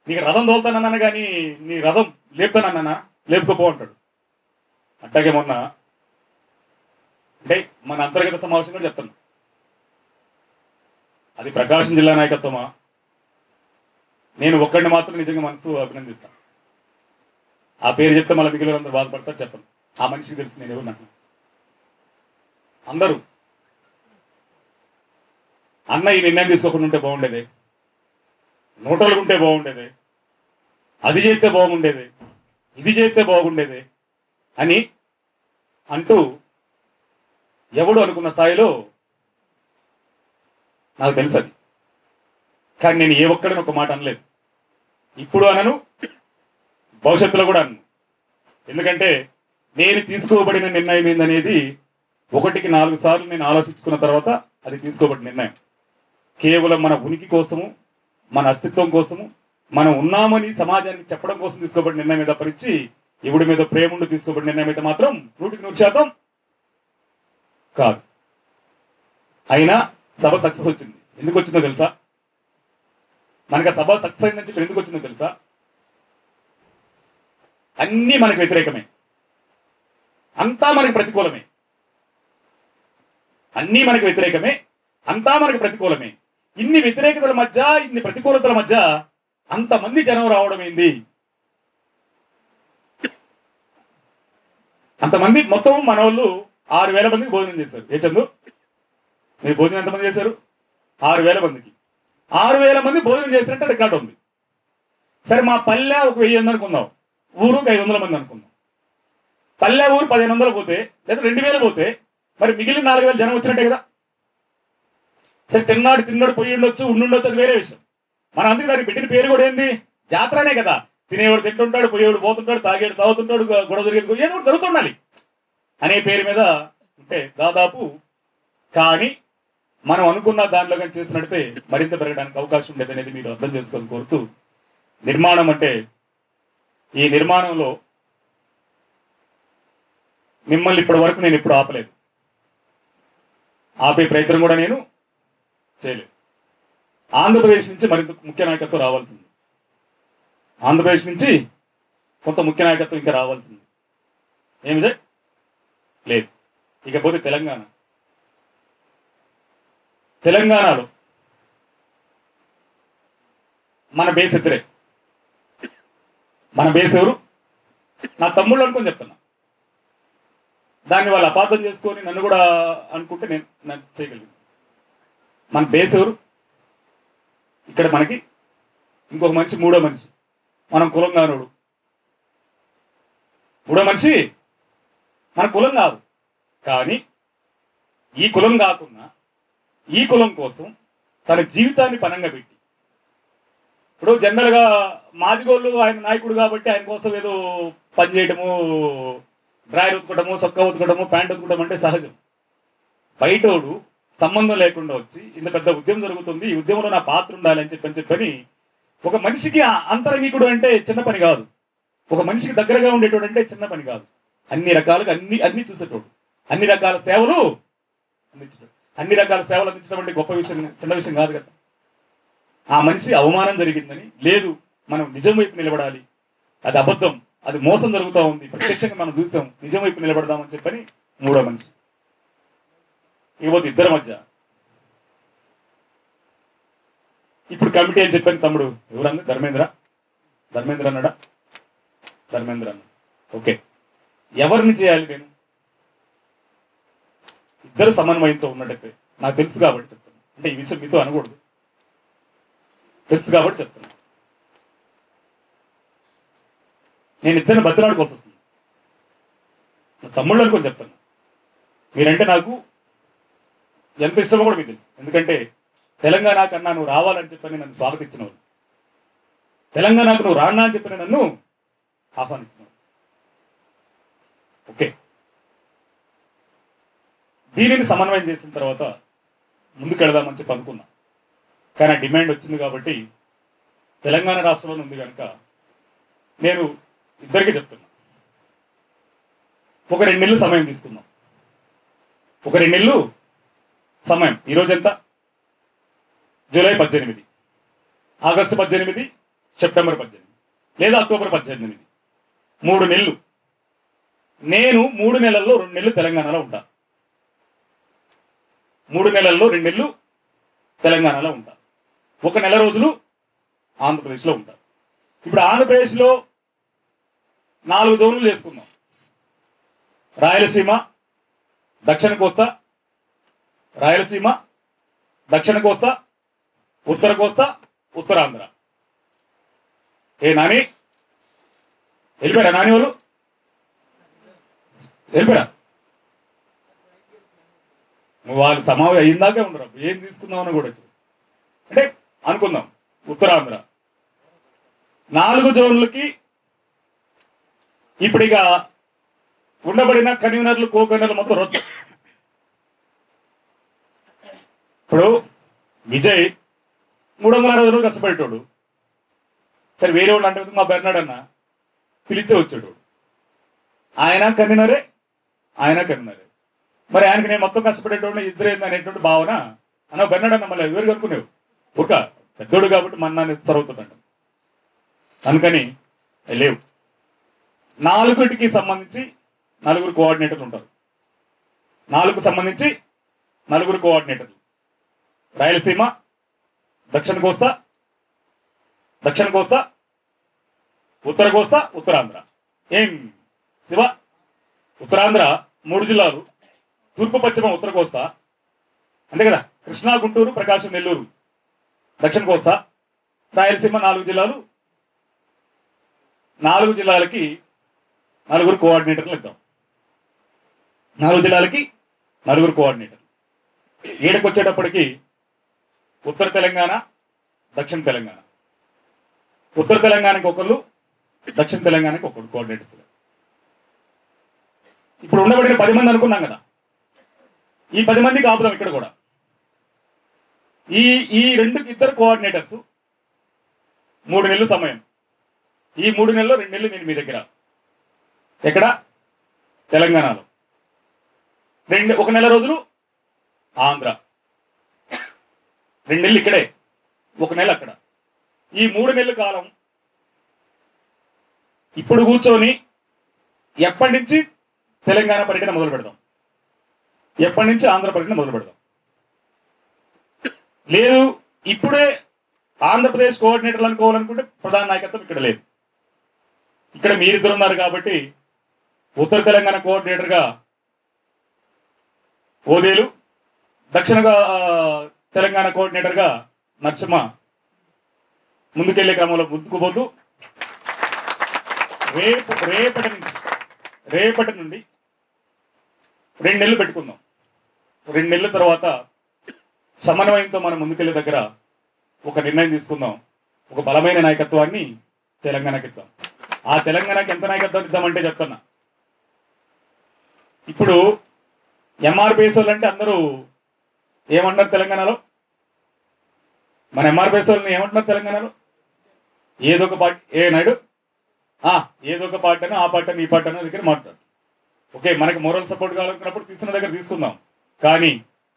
నీకు రథం తోలుతానన్నా కానీ నీ రథం లేపుతానన్నా లేపుకోపో అంటాడు. అట్టాగే మొన్న అంటే మన అంతర్గత సమావేశం కూడా చెప్తాను, అది ప్రకాశం జిల్లా నాయకత్వమా? నేను ఒక్కడిని మాత్రం నిజంగా మనసు అభినందిస్తాను. ఆ పేరు చెప్తే మళ్ళీ మిగిలిన అందరూ బాధపడతారు, చెప్పను. ఆ మనిషికి తెలుసు నేను ఎవరు. నాకు అందరూ అన్న ఈ నిర్ణయం తీసుకోకుండా ఉంటే బాగుండేది, నోటలు ఉంటే బాగుండేది, అది చేస్తే బాగుండేది, ఇది చేస్తే బాగుండేది అని అంటూ ఎవడు అనుకున్న స్థాయిలో నాకు తెలుసు అది. కానీ నేను ఏ ఒక్కడిని ఒక మాట అనలేదు, ఇప్పుడు అనను, భవిష్యత్తులో కూడా అను. ఎందుకంటే నేను తీసుకోబడిన నిర్ణయం ఏందనేది 1కి 4 సార్లు నేను ఆలోచించుకున్న తర్వాత అది తీసుకోబడిన నిర్ణయం. కేవలం మన ఉనికి కోసము, మన అస్తిత్వం కోసము, మనం ఉన్నామని సమాజానికి చెప్పడం కోసం తీసుకోబడిన నిర్ణయం మీద పరిచి ఎవడి మీద ప్రేమ ఉండి తీసుకోబడిన నిర్ణయం అయితే మాత్రం 100% కాదు. అయినా సభ సక్సెస్ వచ్చింది. ఎందుకు వచ్చిందో తెలుసా? మనకు ఆ సభ సక్సెస్ అయిందని చెప్పి ఎందుకు వచ్చిందో తెలుసా? అన్నీ మనకు వ్యతిరేకమే, అంతా మనకు ప్రతికూలమే. అన్నీ మనకు వ్యతిరేకమే, అంతా మనకు ప్రతికూలమే. ఇన్ని వ్యతిరేకతల మధ్య, ఇన్ని ప్రతికూలతల మధ్య అంతమంది జనం రావడం ఏంది? అంతమంది మొత్తం మన వాళ్ళు 6,000 మందికి భోజనం చేశారు. ఏ చందు మీరు భోజనం ఎంతమంది చేశారు? 6,000 మందికి. 6,000 మంది భోజనం చేసినట్టు రికార్డు ఉంది. సరే మా పల్లె ఒక 1000 అనుకుందాం, ఊరుకి 500 మంది అనుకుందాం. పల్లె ఊరు 1500 పోతే లేదా 2000 పోతే మరి మిగిలిన 4,000 జనం వచ్చినట్టే కదా. సరే తిన్నాడు పోయి ఉండొచ్చు, ఉండుండొచ్చు, అది వేరే విషయం. మనం అందుకే దానికి పెట్టిన పేరు కూడా ఏంది? జాతరనే కదా. తినేవాడు తింటుంటాడు, పోయేవాడు పోతుంటాడు, తాగేడు తాగుతుంటాడు, గొడవ జరిగేది ఏదో ఒకటి జరుగుతుండాలి అనే పేరు మీద ఉంటే దాదాపు, కానీ మనం అనుకున్న దానిలో కానీ చేసినట్టే మరింత పెరగడానికి అవకాశం ఉండేది అనేది మీరు అర్థం చేసుకొని కోరుతూ, నిర్మాణం అంటే ఈ నిర్మాణంలో మిమ్మల్ని ఇప్పటి వరకు నేను ఎప్పుడు ఆపలేదు, ఆపే ప్రయత్నం కూడా నేను చేయలేదు. ఆంధ్రప్రదేశ్ నుంచి మరింత ముఖ్య నాయకత్వం రావాల్సింది, ఆంధ్రప్రదేశ్ నుంచి కొంత ముఖ్య నాయకత్వం ఇంకా రావాల్సింది. ఏమి సార్ లేదు. ఇకపోతే తెలంగాణలో మన బేస్ ఇద్దరే. మన బేస్ ఎవరు? నా తమ్ముళ్ళు అనుకొని చెప్తున్నా. దాన్ని వాళ్ళు అపార్థం చేసుకొని నన్ను కూడా అనుకుంటే నేను చేయగలిగింది. మన బేస్ ఎవరు? ఇక్కడ మనకి ఇంకొక మనిషి, మూడో మనిషి. మనం కులం కానోడు. మూడో మనిషి మన కులం కాదు, కానీ ఈ కులం కాకుండా ఈ కులం కోసం తన జీవితాన్ని పనంగా పెట్టి, ఇప్పుడు జనరల్గా మాదిగోళ్ళు ఆయన నాయకుడు కాబట్టి ఆయన కోసం ఏదో పని చేయడము, డ్రాయర్ ఉతుకడము, సొక్క ఉతుకడము, ప్యాంట్ ఉతుకడం అంటే సహజం. బయటోడు సంబంధం లేకుండా వచ్చి ఇంత పెద్ద ఉద్యమం జరుగుతుంది, ఈ ఉద్యమంలో నా పాత్ర ఉండాలి అని చెప్పని ఒక మనిషికి అంతరంగికుడు అంటే చిన్న పని కాదు, ఒక మనిషికి దగ్గరగా ఉండేటోడు అంటే చిన్న పని కాదు. అన్ని రకాలుగా అన్ని చూసేటోడు, అన్ని రకాల సేవలు అందించడం, అన్ని రకాల సేవలు అందించడం అంటే గొప్ప విషయం, చిన్న విషయం కాదు కదా. ఆ మనిషి అవమానం జరిగిందని లేదు, మనం నిజం వైపు నిలబడాలి, అది అబద్ధం, అది మోసం జరుగుతూ ఉంది, ప్రత్యక్షంగా మనం చూసాం, నిజం వైపు నిలబడదామని చెప్పని మూడో మనిషి. ఇకపోతే ఇద్దరి మధ్య ఇప్పుడు కమిటీ అని చెప్పాను తమ్ముడు ఎవరన్నా? ధర్మేంద్ర అన్నాడా? ధర్మేంద్ర అన్న. ఓకే, ఎవరిని చేయాలి నేను? ఇద్దరు సమన్వయంతో ఉన్నట్టయితే నాకు తెలుసు కాబట్టి చెప్తాను. అంటే ఈ విషయం మీతో అనకూడదు, తెలుసు కాబట్టి చెప్తున్నా. నేను ఇద్దరిని బతిలాడుకోవాల్సి వస్తుంది. తమ్ముళ్ళు అనుకొని చెప్తాను. మీరంటే నాకు ఎంత ఇష్టమో కూడా మీకు తెలుసు. ఎందుకంటే తెలంగాణ కన్నా నువ్వు రావాలని చెప్పని నన్ను స్వాగతించినవాడు, తెలంగాణకు నువ్వు రాన్నా అని చెప్పని నన్ను ఆహ్వానించినవాడు. ఓకే, దీనిని సమన్వయం చేసిన తర్వాత ముందుకు వెళదామని చెప్పి అనుకున్నా. కానీ ఆ డిమాండ్ వచ్చింది కాబట్టి తెలంగాణ రాష్ట్రంలో ఉంది కనుక నేను ఇద్దరికీ చెప్తున్నా, ఒక 2 నెలలు సమయం తీసుకుందాం. ఒక 2 నెలలు సమయం. ఈరోజు ఎంత? జూలై 18, ఆగస్టు 18, సెప్టెంబర్ 18 లేదా అక్టోబర్ 18, 3 నెలలు. నేను 3 నెలల్లో 2 నెలలు తెలంగాణలో ఉంటా, 3 నెలల్లో 2 నెలలు తెలంగాణలో ఉంటా, 1 నెల రోజులు ఆంధ్రప్రదేశ్లో ఉంటా. ఇప్పుడు ఆంధ్రప్రదేశ్లో 4 జోన్లు చేసుకుందాం. రాయలసీమ, దక్షిణ కోస్తా, రాయలసీమ, దక్షిణ కోస్తా, ఉత్తర కోస్తా, ఉత్తరాంధ్ర. ఏ నాని వెళ్ళిపోయారా? నాని వాళ్ళు వెళ్ళిపోయారా? వాళ్ళు సమావేశం అయిందాకే ఉండరు. ఏం తీసుకుందామని కూడా వచ్చారు. అంటే అనుకుందాం ఉత్తరాంధ్ర 4 జోన్లకి ఇప్పుడు ఇక ఉండబడిన కన్వీనర్లు, కో కన్వీనర్లు మొత్తం రద్దు. ఇప్పుడు విజయ్ 360 రోజులు కష్టపడేటోడు. సరే వేరే వాళ్ళు అంటే మా బెర్నాడ్ అన్న పిలిస్తే వచ్చాడు, ఆయన కన్వీనరే. మరి ఆయనకి నేను మొత్తం కష్టపడేటోడు, ఇద్దరు ఏంది అనేటువంటి భావన అన్న. బెర్నాడ్ అన్న మళ్ళీ ఎవరు కనుక్కునేవు, ఒక పెద్దోడు కాబట్టి మన నాన్న సరవుతుందంట. అందుకని లేవు. 4కి సంబంధించి 4 కోఆర్డినేటర్లు ఉంటారు. 4కు సంబంధించి 4 కోఆర్డినేటర్లు. రాయలసీమ, దక్షిణ కోస్తా, ఉత్తర కోస్తా, ఉత్తరాంధ్ర. ఏం శివ? ఉత్తరాంధ్ర 3 జిల్లాలు, తూర్పు పశ్చిమ ఉత్తర కోస్తా, అంతే కదా. కృష్ణా, గుంటూరు, ప్రకాశం, నెల్లూరు దక్షిణ కోస్తా, రాయలసీమ 4 జిల్లాలు. 4 జిల్లాలకి 4 కోఆర్డినేటర్లు ఇద్దాం. 4 జిల్లాలకి 4 కోఆర్డినేటర్లు. ఏడకు వచ్చేటప్పటికి ఉత్తర తెలంగాణ, దక్షిణ తెలంగాణ. ఉత్తర తెలంగాణకి ఒకళ్ళు, దక్షిణ తెలంగాణకి ఒకడు కోఆర్డినేటర్స్. ఇప్పుడు ఉండబడిన 10 మంది అనుకున్నాం కదా, ఈ 10 మందికి ఆపుదాం ఇక్కడ కూడా. ఈ ఈ ఇద్దరు కోఆర్డినేటర్స్ 3 నెలలు సమయం. ఈ 3 నెలల్లో 2 నెలలు నేను మీ దగ్గర, ఎక్కడ తెలంగాణలో, 1 నెల రోజులు ఆంధ్ర, 2 నెలలు ఇక్కడే, 1 నెల అక్కడ. ఈ 3 నెలల కాలం ఇప్పుడు కూర్చొని ఎప్పటి నుంచి తెలంగాణ పర్యటన మొదలు పెడదాం, ఎప్పటి నుంచి ఆంధ్ర పర్యటన మొదలు పెడదాం. లేదు ఇప్పుడే ఆంధ్రప్రదేశ్ కోఆర్డినేటర్లు అనుకోవాలనుకుంటే ప్రధాన నాయకత్వం ఇక్కడ లేదు. ఇక్కడ మీరిద్దరు ఉన్నారు కాబట్టి ఉత్తర తెలంగాణ కోఆర్డినేటర్గా ఓదేలు, దక్షిణ తెలంగాణ కోఆర్డినేటర్గా నరసింహ ముందుకెళ్లే క్రమంలో ముందుకు పోతూ రేపటి నుండి 2 నెలలు పెట్టుకుందాం. 2 నెలల తర్వాత సమన్వయంతో మనం ముందుకెళ్లే దగ్గర ఒక నిర్ణయం తీసుకుందాం. ఒక బలమైన నాయకత్వాన్ని తెలంగాణకి ఇద్దాం. ఆ తెలంగాణకి ఎంత నాయకత్వాన్ని ఇద్దామంటే చెప్తున్నా, ఇప్పుడు ఎంఆర్పిఎస్ వాళ్ళు అంటే అందరూ ఏమంటారు తెలంగాణలో, మన ఎంఆర్పిఎస్ వాళ్ళని ఏమంటున్నారు తెలంగాణలో, ఏదో ఒక పార్టీ, నాయుడు ఏదో ఒక పార్టీ అని, ఆ పార్టీ అని, ఈ పార్టీ అని దగ్గర మాట్లాడు. ఓకే, మనకి మోరల్ సపోర్ట్ కావాలనుకున్నప్పుడు తీసుకున్న దగ్గర తీసుకుందాం. కానీ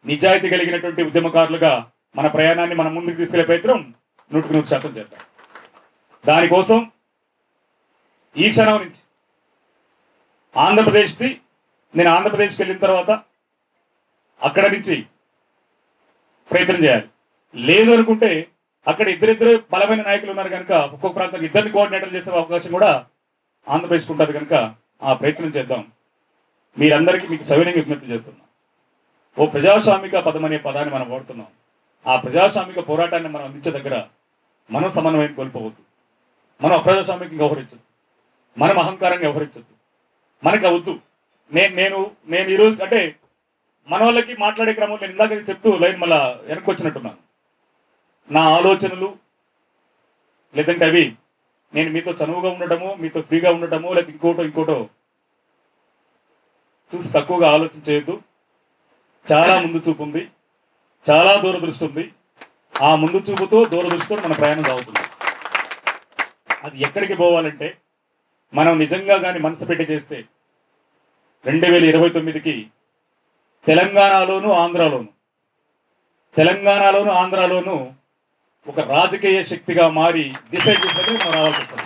నిజాయితీ కలిగినటువంటి ఉద్యమకారులుగా మన ప్రయాణాన్ని మనం ముందుకు తీసుకెళ్లే ప్రయత్నం 100% చేద్దాం. దానికోసం ఈ క్షణం నుంచి నేను ఆంధ్రప్రదేశ్కి వెళ్ళిన తర్వాత అక్కడ నుంచి ప్రయత్నం చేయాలి. లేదు అనుకుంటే అక్కడ ఇద్దరిద్దరు బలమైన నాయకులు ఉన్నారు కనుక ఒక్కొక్క ప్రాంతానికి ఇద్దరిని కోఆర్డినేటర్ చేసే అవకాశం కూడా ఆంధ్రప్రదేశ్కి ఉంటుంది కనుక ఆ ప్రయత్నం చేద్దాం. మీరందరికీ మీకు సవినయంగా విజ్ఞప్తి చేస్తున్నాం. ఓ ప్రజాస్వామిక పదం అనే పదాన్ని మనం వాడుతున్నాం. ఆ ప్రజాస్వామిక పోరాటాన్ని మనం అందించే దగ్గర మనం సమన్వయం కోల్పోవద్దు, మనం అప్రజాస్వామికంగా వ్యవహరించద్దు, మనం అహంకారంగా వ్యవహరించద్దు. మనకి అవద్దు. నేను ఈరోజు అంటే మన వాళ్ళకి మాట్లాడే క్రమంలో నేను ఇందాక చెప్తూ లైన్ మళ్ళా వెనక్కి వచ్చినట్టున్నాను. నా ఆలోచనలు లేదంటే అవి నేను మీతో చనువుగా ఉండటము, మీతో ఫ్రీగా ఉండటము, లేదా ఇంకోటో చూసి తక్కువగా ఆలోచన చేయొద్దు. చాలా ముందు చూపు ఉంది, చాలా దూరదృష్టి ఉంది. ఆ ముందు చూపుతో దూరదృష్టితో మన ప్రయాణం సాగుతుంది. అది ఎక్కడికి పోవాలంటే మనం నిజంగా కానీ మనసు పెట్టి చేస్తే 2029కి తెలంగాణలోను ఆంధ్రాలోను ఒక రాజకీయ శక్తిగా మారి డిసైడ్ చేసేది మనం రావాల్సి వస్తుంది.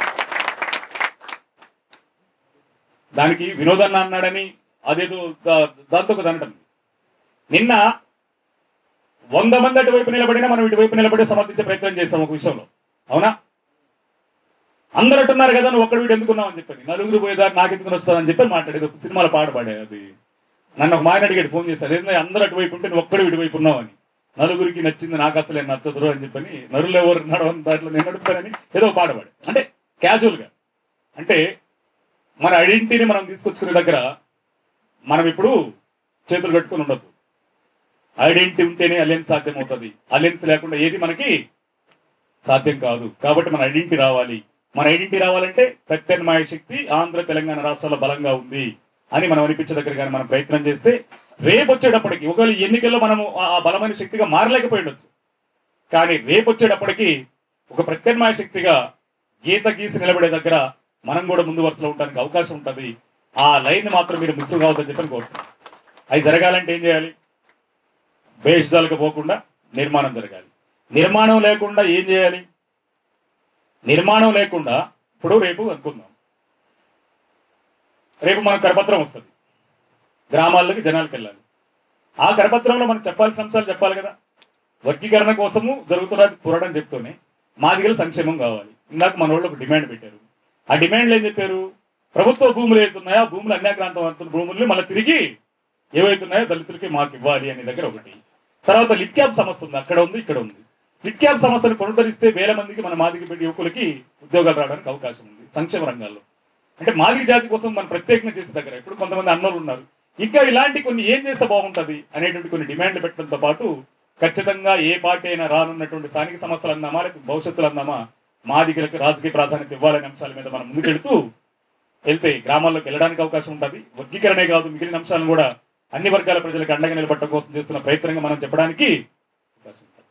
దానికి వినోదన్న అన్నాడని అదేదో దాంతో ఒక దంటుంది. నిన్న 100 మంది అటువైపు నిలబడినా మనం ఇటువైపు నిలబడి సమర్థించే ప్రయత్నం చేస్తాం ఒక విషయంలో. అవునా? అందరూ అంటున్నారు కదా నువ్వు ఒక్కడు వీడు ఎందుకున్నావు అని చెప్పని, నలుగురు పోయేదారు నాకు ఎందుకు వస్తుందని చెప్పి మాట్లాడేది. ఒక సినిమాలో పాట పాడే అది. నన్ను ఒక మాయన అడిగాడు, ఫోన్ చేశారు, ఏంటంటే అందరూ అటువైపు ఉంటే నువ్వు ఒక్కడు ఇటువైపు ఉన్నావు అని. నలుగురికి నచ్చింది నాకు అసలు నచ్చదురు అని చెప్పని, నరులు ఎవరు నడవని దాంట్లో నేను నడుపుతానని ఏదో పాట పాడు. అంటే క్యాజువల్గా, అంటే మన ఐడెంటిటీని మనం తీసుకొచ్చుకునే దగ్గర మనం ఇప్పుడు చేతులు కట్టుకుని ఉండొద్దు. ఐడెంటిటీ ఉంటేనే అలయన్స్ సాధ్యమవుతుంది. అలయన్స్ లేకుండా ఏది మనకి సాధ్యం కాదు. కాబట్టి మన ఐడెంటిటీ రావాలి. మన ఐడెంటిటీ రావాలంటే ప్రత్యామ్నాయ శక్తి ఆంధ్ర తెలంగాణ రాష్ట్రాల్లో బలంగా ఉంది అని మనం అనిపించే దగ్గర కానీ మనం ప్రయత్నం చేస్తే రేపు వచ్చేటప్పటికి, ఒకవేళ ఎన్నికల్లో మనము ఆ బలమైన శక్తిగా మారలేకపోయి ఉండొచ్చు, కానీ రేపు వచ్చేటప్పటికి ఒక ప్రత్యామ్నాయ శక్తిగా గీత గీసి నిలబడే దగ్గర మనం కూడా ముందు వరుసలో ఉండడానికి అవకాశం ఉంటుంది. ఆ లైన్ మాత్రం మీరు మిస్ కావద్దని చెప్పని కోరుతున్నాం. అది జరగాలంటే ఏం చేయాలి? భేషజాలకు పోకుండా నిర్మాణం జరగాలి. నిర్మాణం లేకుండా ఏం చేయాలి? నిర్మాణం లేకుండా ఇప్పుడు రేపు అనుకుందాం, రేపు మనకు కరపత్రం వస్తుంది, గ్రామాల్లోకి జనాలకు వెళ్ళాలి. ఆ కరపత్రంలో మనం చెప్పాల్సిన అంశాలు చెప్పాలి కదా. వర్గీకరణ కోసము జరుగుతున్న పోరాటం చెప్తూనే మా దగ్గర సంక్షేమం కావాలి. ఇందాక మన వాళ్ళు ఒక డిమాండ్ పెట్టారు. ఆ డిమాండ్లు ఏం చెప్పారు? ప్రభుత్వ భూములు ఏవైతున్నాయో ఆ భూములు అన్యాక్రాంత భూముల్ని మళ్ళీ తిరిగి ఏవైతున్నాయో దళితులకి మాకు ఇవ్వాలి అనే దగ్గర ఒకటి. తర్వాత లిట్ క్యాప్ సంస్థ ఉంది, అక్కడ ఉంది, ఇక్కడ ఉంది. లిట్ క్యాప్ సంస్థను పునరుద్ధరిస్తే 1000 మందికి మన మాదిగ పెట్టి యువకులకి ఉద్యోగాలు రావడానికి అవకాశం ఉంది సంక్షేమ రంగాల్లో. అంటే మాదిగ జాతి కోసం మనం ప్రత్యేకంగా చేసే దగ్గర ఇప్పుడు కొంతమంది అన్నలు ఉన్నారు. ఇంకా ఇలాంటి కొన్ని ఏం చేస్తే బాగుంటుంది అనేటువంటి కొన్ని డిమాండ్లు పెట్టడంతో పాటు ఖచ్చితంగా ఏ పార్టీ అయినా రానున్నటువంటి స్థానిక సంస్థలు అందామా, లేకపోతే భవిష్యత్తులు అందామా, మాదిగలకు రాజకీయ ప్రాధాన్యత ఇవ్వాలనే అంశాల మీద మనం వెళ్తే గ్రామాల్లోకి వెళ్ళడానికి అవకాశం ఉంటుంది. వర్గీకరణే కాదు, మిగిలిన అంశాలను కూడా అన్ని వర్గాల ప్రజలకు అండగా నిలబడటం కోసం చేస్తున్న ప్రయత్నంగా మనం చెప్పడానికి అవకాశం ఉంటుంది.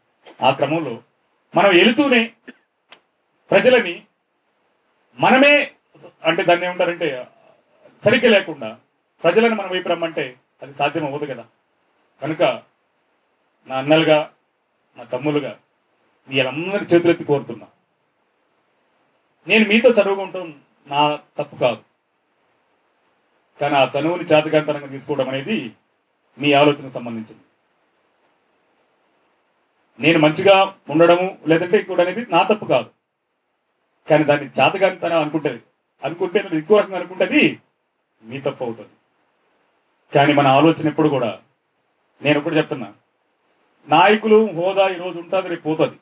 ఆ క్రమంలో మనం వెళుతూనే ప్రజలని మనమే అంటే దాన్ని ఏమంటారంటే సరిగ్గా లేకుండా ప్రజలను మనం వైపు రమ్మంటే అది సాధ్యం అవ్వదు కదా. కనుక నా అన్నలుగా, నా తమ్ములుగా వీళ్ళందరి చేతులెత్తి కోరుతున్నా, నేను మీతో చదువుకుంటాం నా తప్పు కాదు, కానీ ఆ చనువుని చేతకాంతనంగా తీసుకోవడం అనేది మీ ఆలోచనకు సంబంధించింది. నేను మంచిగా ఉండడము లేదంటే ఇంకోటి అనేది నా తప్పు కాదు, కానీ దాన్ని చేతకాంతనం అనుకుంటే ఇంకో రకంగా అనుకుంటే మీ తప్పు అవుతుంది. కానీ మన ఆలోచన ఎప్పుడు కూడా, నేను ఒకటి చెప్తున్నా, నాయకులు హోదా ఈరోజు ఉంటుంది, రేపు పోతుంది.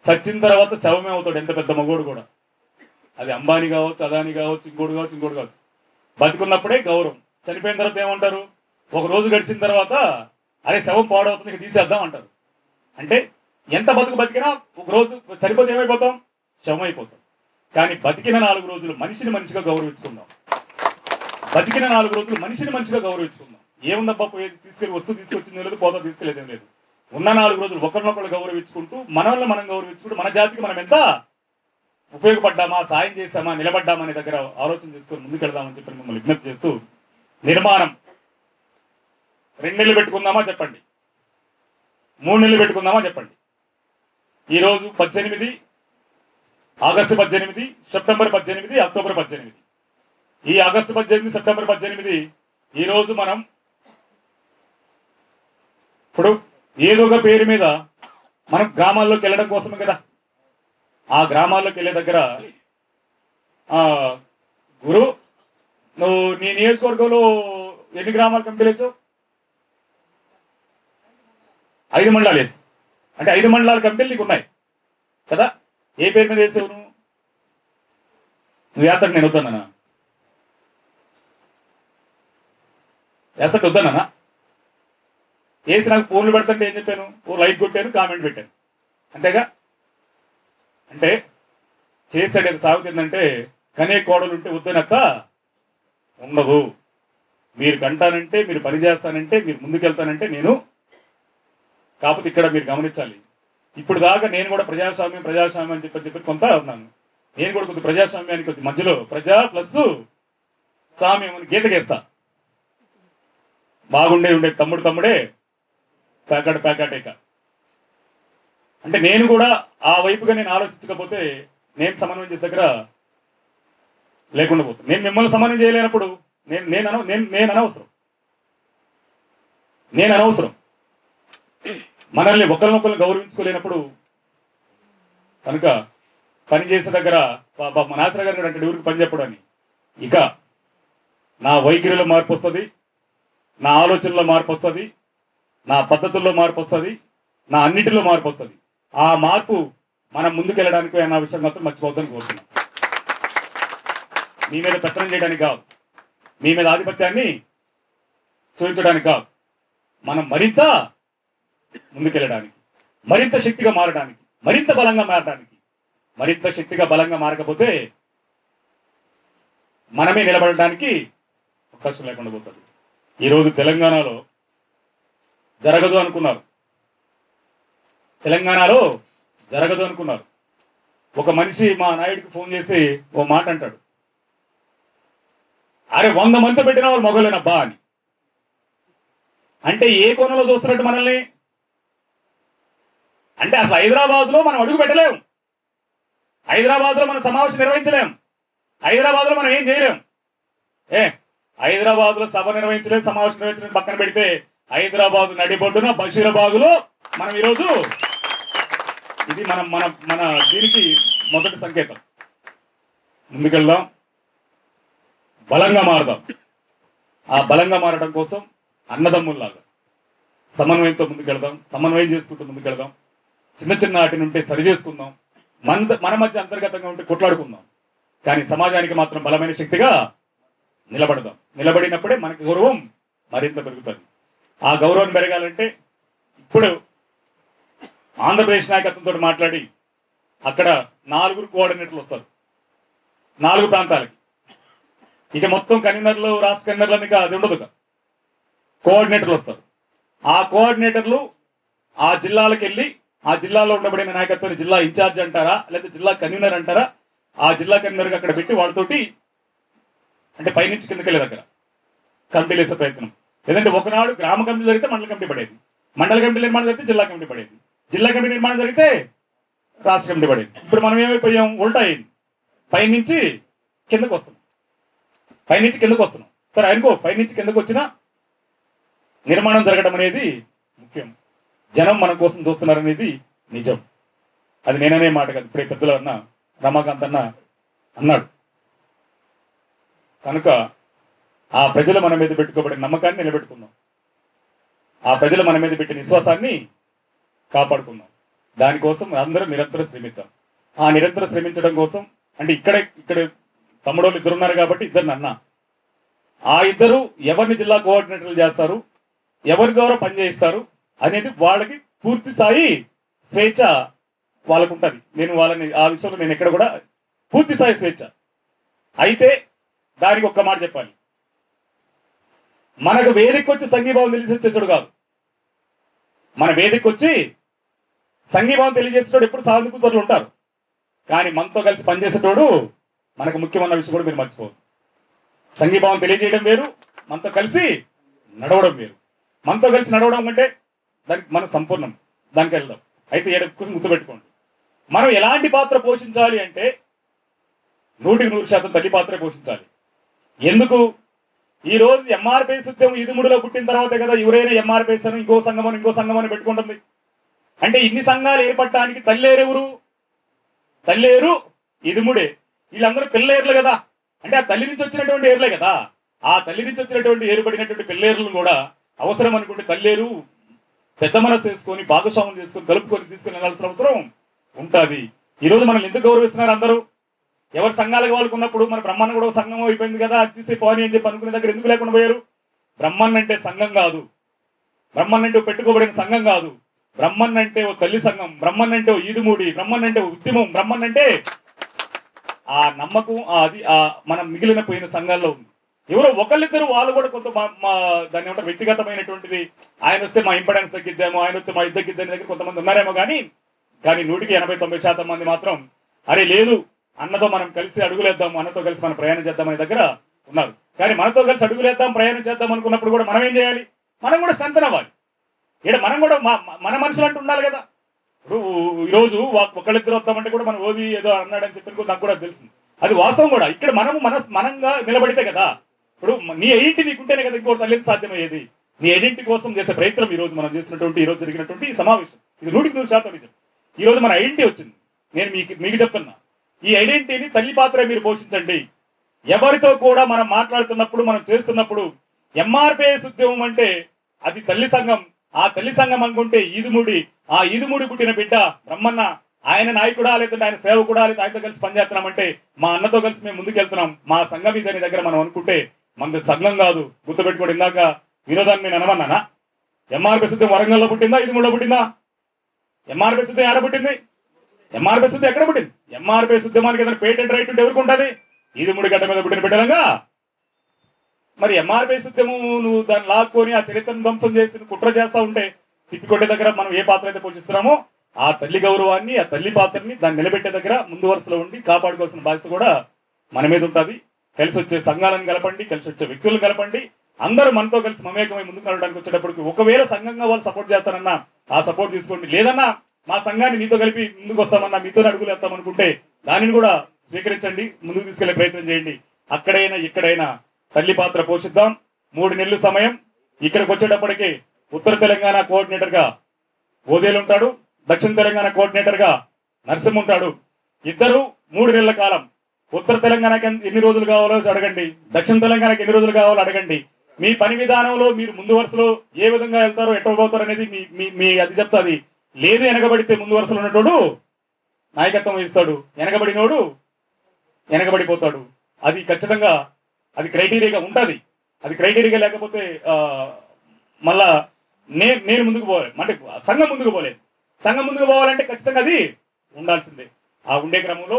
చచ్చిన తర్వాత శవమే అవుతాడు ఎంత పెద్ద మగోడు కూడా. అది అంబానీ కావచ్చు, అదాని కావచ్చు, ఇంకోటి కావచ్చు. బతికున్నప్పుడే గౌరవం, చనిపోయిన తర్వాత ఏమంటారు, ఒక రోజు గడిచిన తర్వాత అరే శవం పాడవుతుంది, ఇక తీసేద్దాం అంటారు. అంటే ఎంత బతికినా ఒక రోజు చనిపోతే ఏమైపోతాం, శవం అయిపోతాం. కానీ బతికిన 4 రోజులు మనిషిని మనిషిగా గౌరవించుకుందాం. బతికిన 4 రోజులు మనిషిని మనిషిగా గౌరవించుకుందాం. ఏముందబ్బా, వస్తువు తీసుకొచ్చింది లేదు, పోతా తీసుకెళ్ళేదేం లేదు. ఉన్న 4 రోజులు ఒకరినొకరు గౌరవించుకుంటూ, మనల్ని మనం గౌరవించుకుంటూ, మన జాతికి మనం ఎంత ఉపయోగపడ్డామా, సాయం చేశామా, నిలబడ్డామా అనే దగ్గర ఆలోచన చేసుకొని ముందుకెళ్దామని చెప్పి మిమ్మల్ని విజ్ఞప్తి చేస్తూ, నిర్మాణం 2 నెలలు పెట్టుకుందామా చెప్పండి, 3 నెలలు పెట్టుకుందామా చెప్పండి. ఈరోజు 18, ఆగస్టు 18, సెప్టెంబర్ 18, అక్టోబర్ 18. ఈ ఆగస్టు 18, సెప్టెంబర్ 18 ఈరోజు మనం ఇప్పుడు ఏదో ఒక పేరు మీద మనం గ్రామాల్లోకి వెళ్ళడం కోసమే కదా. ఆ గ్రామాల్లోకి వెళ్ళే దగ్గర గురు, నువ్వు నీ నియోజకవర్గంలో ఎన్ని గ్రామాలు కమిటీలు వేసావు? 5 మండలాలు వేసి, అంటే 5 మండలాల కమిటీలు నీకు ఉన్నాయి కదా. ఏ పేరు మీద వేసావు నువ్వు వేస్తాడు? నేను వద్దన్నా, వేస్తాడు వద్దన్నా. వేసి నాకు ఫోన్లు పెడతాంటే ఏం చెప్పాను, ఓ లైక్ కొట్టాను, కామెంట్ పెట్టాను, అంతేగా. అంటే చేస్తాడు ఎంత సాగుతుందంటే, కనే కోడలు ఉంటే వద్దనక్క ఉండదు. మీరు కంటానంటే, మీరు పని చేస్తానంటే, మీరు ముందుకెళ్తానంటే నేను. కాకపోతే ఇక్కడ మీరు గమనించాలి, ఇప్పుడు దాకా నేను కూడా ప్రజాస్వామ్యం అని చెప్పి కొంత ఉన్నాను. నేను కూడా కొద్ది ప్రజాస్వామ్యానికి కొద్ది మధ్యలో ప్రజా ప్లస్ స్వామ్యం అని గీతకేస్తా. ఉండే తమ్ముడే ప్యాకాటేక. అంటే నేను కూడా ఆ వైపుగా నేను ఆలోచించకపోతే నేను సమన్వయం చేసే దగ్గర లేకుండా పోతాను. నేను మిమ్మల్ని సమన్వయం చేయలేనప్పుడు నేను అనవసరం. మనల్ని ఒకరినొకరిని గౌరవించుకోలేనప్పుడు, కనుక పని చేసే దగ్గర మా నాసర గారు అంటే ఊరికి పని చెప్పడం అని, ఇక నా వైఖరిలో మార్పు వస్తుంది, నా ఆలోచనలో మార్పు వస్తుంది, నా పద్ధతుల్లో మార్పు వస్తుంది, నా అన్నిటిలో మార్పు వస్తుంది. ఆ మార్పు మనం ముందుకెళ్ళడానికి అన్న విషయం మాత్రం మర్చిపోద్దని కోరుతున్నాం. మీ మీద పెత్తనం చేయడానికి కాదు, మీ మీద ఆధిపత్యాన్ని చూపించడానికి కాదు, మనం మరింత ముందుకెళ్ళడానికి, మరింత శక్తిగా మారడానికి, మరింత బలంగా మారడానికి. మరింత శక్తిగా బలంగా మారకపోతే మనమే నిలబడడానికి అవకాశం లేకుండా పోతుంది. ఈరోజు తెలంగాణలో జరగదు అనుకున్నారు. ఒక మనిషి మా నాయుడికి ఫోన్ చేసి ఓ మాట అంటాడు, అరే 100 మంది పెట్టిన వాళ్ళు మొగలేనబ్బా అని. అంటే ఏ కోణంలో చూస్తున్నట్టు మనల్ని? అంటే అసలు హైదరాబాద్లో మనం అడుగు పెట్టలేం, హైదరాబాద్లో మనం సమావేశం నిర్వహించలేం, హైదరాబాద్లో మనం ఏం చేయలేం. హైదరాబాద్లో సభ నిర్వహించలేదు, సమావేశం నిర్వహించలేదు పక్కన పెడితే, హైదరాబాద్ నడిబొడ్డున బషీరాబాద్లో మనం ఈరోజు, ఇది మనం మన దీనికి మొదటి సంకేతం. ముందుకెళ్దాం, బలంగా మారదాం. ఆ బలంగా మారడం కోసం అన్నదమ్ముల్లాగా సమన్వయంతో ముందుకెళ్దాం, సమన్వయం చేసుకుంటూ ముందుకెళ్దాం. చిన్న వాటిని ఉంటే సరి చేసుకుందాం, మన మధ్య అంతర్గతంగా ఉంటే కొట్లాడుకుందాం. కానీ సమాజానికి మాత్రం బలమైన శక్తిగా నిలబడదాం. నిలబడినప్పుడే మనకి గౌరవం మరింత పెరుగుతుంది. ఆ గౌరవం పెరగాలంటే ఇప్పుడు ఆంధ్రప్రదేశ్ నాయకత్వంతో మాట్లాడి అక్కడ 4 కోఆర్డినేటర్లు వస్తారు 4 ప్రాంతాలకి. ఇక మొత్తం కన్వీనర్లు రాష్ట్ర కన్వీనర్లు ఇక అది ఉండదు. కోఆర్డినేటర్లు వస్తారు. ఆ కోఆర్డినేటర్లు ఆ జిల్లాలకు వెళ్ళి ఆ జిల్లాలో ఉండబడిన నాయకత్వాన్ని జిల్లా ఇన్ఛార్జ్ అంటారా లేదా జిల్లా కన్వీనర్ అంటారా, ఆ జిల్లా కన్వీనర్కి అక్కడ పెట్టి వాళ్ళతోటి అంటే పైనుంచి కిందకి వెళ్ళే దగ్గర కమిటీలు వేసే ప్రయత్నం. లేదంటే ఒకనాడు గ్రామ కమిటీ జరిగితే మండల కమిటీ పడేది, మండల కమిటీ నిర్మాణం జరిగితే జిల్లా కమిటీ పడేది, జిల్లా కమిటీ నిర్మాణం జరిగితే రాష్ట్ర కమిటీ పడేది. ఇప్పుడు మనం ఏమైపోయాం, ఉల్టా అయింది. పైనుంచి కిందకు వస్తున్నాం, పైనుంచి కిందకు వస్తున్నాం. సరే అనుకో, పైనుంచి కిందకు వచ్చినా నిర్మాణం జరగడం అనేది ముఖ్యం. జనం మన కోసం చూస్తున్నారనేది నిజం. అది నేననే మాట కాదు, ఇప్పుడే పెద్దలు అన్న రమాకాంత్ అన్న అన్నాడు. కనుక ఆ ప్రజలు మన మీద పెట్టుకోబడిన నమ్మకాన్ని నిలబెట్టుకుందాం, ఆ ప్రజలు మన మీద పెట్టిన విశ్వాసాన్ని కాపాడుకుందాం. దానికోసం అందరూ నిరంతరం శ్రమిద్దాం. ఆ నిరంతరం శ్రమించడం కోసం అంటే ఇక్కడ తమ్ముడోళ్ళు 2 ఉన్నారు కాబట్టి 2 అన్నా. ఆ 2 ఎవరిని జిల్లా కోఆర్డినేటర్లు చేస్తారు, ఎవరి ద్వారా పనిచేయిస్తారు అనేది వాళ్ళకి పూర్తి స్థాయి స్వేచ్ఛ వాళ్ళకు ఉంటుంది. నేను వాళ్ళని ఆ విషయంలో నేను ఎక్కడ కూడా పూర్తి స్థాయి స్వేచ్ఛ. అయితే దానికి ఒక్క మాట చెప్పాలి, మనకు వేదిక వచ్చి సంఘీభావం తెలియజేసేటోడు కాదు. మన వేదిక వచ్చి సంఘీభావం తెలియజేసేటోడు ఎప్పుడు సానుకూలతలు ఉంటారు, కానీ మనతో కలిసి పనిచేసేటోడు మనకు ముఖ్యమైన విషయం కూడా మీరు మర్చిపోవద్దు. సంఘీభావం తెలియజేయడం వేరు, మనతో కలిసి నడవడం వేరు. మనతో కలిసి నడవడం అంటే దానికి మనం సంపూర్ణం దానికి వెళ్దాం. అయితే గుర్తుపెట్టుకోండి, మనం ఎలాంటి పాత్ర పోషించాలి అంటే 100% తల్లి పాత్ర పోషించాలి. ఎందుకు, ఈరోజు ఎంఆర్పిఎస్ ఉద్యమం 23లో పుట్టిన తర్వాతే కదా ఎవరైనా ఎంఆర్పిఎస్ అని ఇంకో సంఘం అని పెట్టుకుంటుంది. అంటే ఇన్ని సంఘాలు ఏర్పడటానికి తల్లేరెవరు, తల్లేరు 23. వీళ్ళందరూ పిల్లేర్లు కదా, అంటే ఆ తల్లి నుంచి వచ్చినటువంటి ఏర్లే కదా. ఆ తల్లి నుంచి వచ్చినటువంటి ఏర్పడినటువంటి పిల్లేర్లను కూడా అవసరం అనుకుంటే తల్లేరు పెద్ద మనసు చేసుకొని భాగస్వామ్యం చేసుకొని కలుపుకొని తీసుకొని వెళ్ళాల్సిన అవసరం ఉంటుంది. ఈరోజు మనల్ని ఎందుకు గౌరవిస్తున్నారు అందరూ, ఎవరి సంఘాలకు వాళ్ళకు ఉన్నప్పుడు మన బ్రహ్మాండం కూడా సంఘం అయిపోయింది కదా, అది తీసే పోని అని చెప్పి అనుకునే దగ్గర ఎందుకు లేకుండా పోయారు. బ్రహ్మన్ అంటే సంఘం కాదు, బ్రహ్మన్ అంటే పెట్టుకోబడిన సంఘం కాదు, బ్రహ్మన్ అంటే ఓ తల్లి సంఘం, బ్రహ్మన్ అంటే ఓ ఈదుమూడి, బ్రహ్మన్ అంటే ఉద్యమం, బ్రహ్మన్ అంటే ఆ నమ్మకం అది మనం మిగిలిన పోయిన సంఘాల్లో ఉంది. ఎవరో ఒకళ్ళిద్దరు వాళ్ళు కూడా కొంత దాన్ని ఏమంటారు వ్యక్తిగతమైనటువంటిది, ఆయన వస్తే మా ఇంపార్టెన్స్ తగ్గిద్దాము, ఆయన వస్తే మా ఇది తగ్గిద్దాని దగ్గర కొంతమంది ఉన్నారేమో కానీ 100-80-90% మంది మాత్రం అరే లేదు అన్నతో మనం కలిసి అడుగులేద్దాం, అన్నతో కలిసి మనం ప్రయాణం చేద్దామనే దగ్గర ఉన్నారు. కానీ మనతో కలిసి అడుగులేద్దాం ప్రయాణం చేద్దాం అనుకున్నప్పుడు కూడా మనం ఏం చేయాలి, మనం కూడా స్ట్రెంథెన్ అవ్వాలి. ఇక్కడ మనం కూడా మన మనుషులు అంటూ ఉండాలి కదా. ఇప్పుడు ఈరోజు ఒకళ్ళిద్దరు వస్తామంటే కూడా మనం ఓది ఏదో అన్నాడని చెప్పి నాకు కూడా తెలిసింది, అది వాస్తవం కూడా. ఇక్కడ మనంగా నిలబడితే కదా, ఇప్పుడు నీ ఐడెంటిటీ నీకుంటేనే కదా ఇంకోటి తల్లి సాధ్యమయ్యేది. నీ ఐడెంటిటీ కోసం చేసే ప్రయత్నం ఈరోజు మనం చేసినటువంటి ఈరోజు జరిగినటువంటి సమావేశం ఇది 100% నిజం. ఈరోజు మన ఐడెంటిటీ వచ్చింది. నేను మీకు చెప్తున్నా, ఈ ఐడెంటిటీని తల్లి పాత్ర మీరు పోషించండి. ఎవరితో కూడా మనం మాట్లాడుతున్నప్పుడు మనం చేస్తున్నప్పుడు ఎంఆర్పిఎస్ ఉద్యమం అంటే అది తల్లి సంఘం, ఆ తల్లి సంఘం అనుకుంటే ఈదుముడి, ఆ ఈదుముడి పుట్టిన బిడ్డ బ్రహ్మన్న, ఆయన నాయకుడా లేదంటే ఆయన సేవకుడా లేదా ఆయనతో కలిసి పనిచేస్తున్నామంటే మా అన్నతో కలిసి మేము ముందుకు వెళ్తున్నాం, మా సంఘం ఇదని దగ్గర మనం అనుకుంటే మనది సంఘం కాదు. గుర్తుపెట్టుకోండి, ఇందాక వినోదాన్ని నేను అనమన్నానా, ఎంఆర్పిఎస్ ఉద్యమం వరంగల్లో పుట్టిందా, ఈదుముడిలో పుట్టిందా? ఎంఆర్పిఎస్ ఉద్యమం ఎక్కడ పుట్టింది? ఎంఆర్పిఎస్ ఉద్యమం ఎక్కడ పుట్టింది? ఎంఆర్పిఎస్ ఉద్యమానికి ఏదైనా పేటెంట్ రైట్ ఉంటే ఎవరికి ఉంటుంది? ఈదుముడి గడ్డ మీద పుట్టిన బిడ్డలంగా. మరి ఎంఆర్పిఎస్ ఉద్యమం నువ్వు దాన్ని లాక్కొని ఆ చరిత్రను ధ్వంసం చేసి కుట్ర చేస్తా ఉంటే తిప్పికొట్టే దగ్గర మనం ఏ పాత్ర అయితే పోషిస్తున్నామో ఆ తల్లి గౌరవాన్ని, ఆ తల్లి పాత్రని దాన్ని నిలబెట్టే దగ్గర ముందు వరుసలో ఉండి కాపాడుకోవాల్సిన బాధ్యత కూడా మన మీద ఉంటుంది. కలిసి వచ్చే సంఘాలను కలపండి, కలిసి వచ్చే వ్యక్తులను కలపండి. అందరూ మనతో కలిసి మమేకమై ముందుకు నడవడానికి వచ్చేటప్పటికి ఒకవేళ సంఘంగా వాళ్ళు సపోర్ట్ చేస్తారన్నా ఆ సపోర్ట్ తీసుకోండి, లేదన్నా మా సంఘాన్ని మీతో కలిపి ముందుకు వస్తామన్నా, మీతో అడుగులు వేస్తామనుకుంటే దానిని కూడా స్వీకరించండి, ముందుకు తీసుకెళ్లే ప్రయత్నం చేయండి. అక్కడైనా ఇక్కడైనా తల్లి పాత్ర పోషిద్దాం. 3 నెలలు సమయం. ఇక్కడికి వచ్చేటప్పటికి ఉత్తర తెలంగాణ కోఆర్డినేటర్గా ఓదేలు ఉంటాడు, దక్షిణ తెలంగాణ కోఆర్డినేటర్గా నరసింహ ఉంటాడు. ఇద్దరు 3 నెలల కాలం. ఉత్తర తెలంగాణకి ఎన్ని రోజులు కావాలో అడగండి, దక్షిణ తెలంగాణకి ఎన్ని రోజులు కావాలో అడగండి. మీ పని విధానంలో మీరు ముందు వరుసలో ఏ విధంగా వెళ్తారో ఎట్లా పోతారు అనేది మీ అది చెప్తాది. లేదు వెనకబడితే ముందు వరుసలో ఉన్నటోడు నాయకత్వం వహిస్తాడు, వెనకబడినోడు వెనకబడిపోతాడు. అది ఖచ్చితంగా అది క్రైటీరియాగా ఉంటుంది. అది క్రైటీరియాగా లేకపోతే మళ్ళా నేను ముందుకు పోవాలి అంటే సంఘం ముందుకు పోలేదు. సంఘం ముందుకు పోవాలంటే ఖచ్చితంగా అది ఉండాల్సిందే. ఆ ఉండే క్రమంలో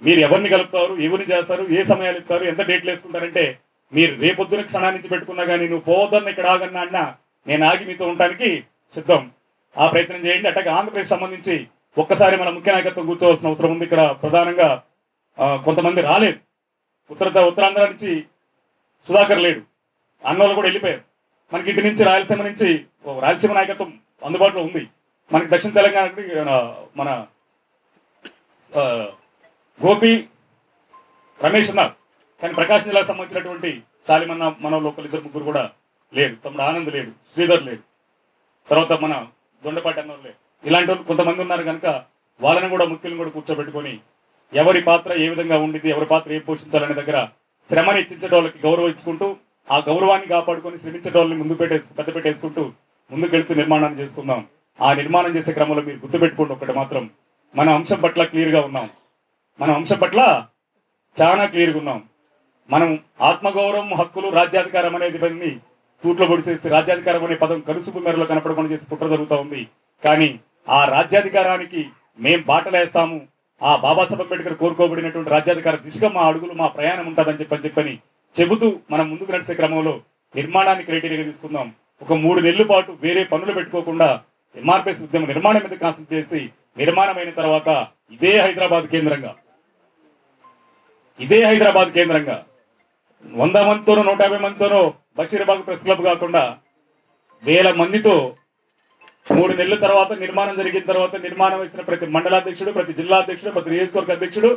మీరు ఎవరిని కలుపుతారు, ఎవరిని చేస్తారు, ఏ సమయాలు ఇస్తారు, ఎంత డేట్లు వేసుకుంటారంటే మీరు రేపొద్దున క్షణానికి పెట్టుకున్నా కానీ నువ్వు పోవద్దన్న ఇక్కడ ఆగన్నా అన్నా నేను ఆగి మీతో ఉండడానికి సిద్ధం. ఆ ప్రయత్నం చేయండి. అట్లాగే ఆంధ్రప్రదేశ్ సంబంధించి ఒక్కసారి మన ముఖ్య నాయకత్వం కూర్చోవలసిన అవసరం ఉంది. ఇక్కడ ప్రధానంగా కొంతమంది రాలేదు. ఉత్తరాంధ్ర నుంచి సుధాకర్ లేడు, అన్నోళ్ళు కూడా వెళ్ళిపోయారు. మనకి ఇటు నుంచి రాయలసీమ నుంచి రాయలసీమ నాయకత్వం అందుబాటులో ఉంది. మనకి దక్షిణ తెలంగాణకి మన గోపి రమేష్ ఉన్నారు. కానీ ప్రకాశం జిల్లాకు సంబంధించినటువంటి శాలిమన్న మన లోకల్ ఇద్దరు ముగ్గురు కూడా లేడు. తమ్ముడు ఆనంద్ లేడు, శ్రీధర్ లేడు, తర్వాత మన దొండపాటి అన్న లేడు. ఇలాంటి వాళ్ళు కొంతమంది ఉన్నారు కనుక వాళ్ళని కూడా ముఖ్యులను కూడా కూర్చోబెట్టుకొని ఎవరి పాత్ర ఏ విధంగా ఉండింది, ఎవరి పాత్ర ఏం పోషించాలనే దగ్గర శ్రమని ఇచ్చించే వాళ్ళకి గౌరవం ఇచ్చుకుంటూ ఆ గౌరవాన్ని కాపాడుకొని శ్రమించే వాళ్ళని పెద్ద పెట్టేసుకుంటూ ముందుకెళ్తూ నిర్మాణాన్ని చేసుకుందాం. ఆ నిర్మాణం చేసే క్రమంలో మీరు గుర్తుపెట్టుకోండి ఒకటి మాత్రం, మన అంశం పట్ల క్లియర్గా ఉన్నాం. మన అంశం పట్ల చాలా క్లియర్గా ఉన్నాం. మనం ఆత్మగౌరవం, హక్కులు, రాజ్యాధికారం అనేది పని తూట్లో పొడిసేసి రాజ్యాధికారం అనే పదం కరుసుపు మేరలో కనపడకుండా చేసి పుట్ర జరుగుతూ ఉంది. కానీ ఆ రాజ్యాధికారానికి మేం బాటలేస్తాము, ఆ బాబాసాహెబ్ అంబేద్కర్ కోరుకోబడినటువంటి రాజ్యాధికార దిశగా మా అడుగులు, మా ప్రయాణం ఉంటుందని చెప్పని చెబుతూ మనం ముందుకు నడిచే క్రమంలో నిర్మాణాన్ని క్రైటీరియాగా తీసుకుందాం. ఒక 3 నెలల పాటు వేరే పనులు పెట్టుకోకుండా ఎంఆర్పిఎస్ ఉద్యమ నిర్మాణం మీద కాన్సన్ట్రేట్ చేసి నిర్మాణమైన తర్వాత ఇదే హైదరాబాద్ కేంద్రంగా 100 మందితోనో 150 మందితోనో బషీరాబాద్ ప్రెస్ క్లబ్ కాకుండా 1000 మందితో 3 నెలల తర్వాత నిర్మాణం జరిగిన తర్వాత నిర్మాణం వేసిన ప్రతి మండలాధ్యక్షుడు, ప్రతి జిల్లా అధ్యక్షుడు, ప్రతి నియోజకవర్గ అధ్యక్షుడు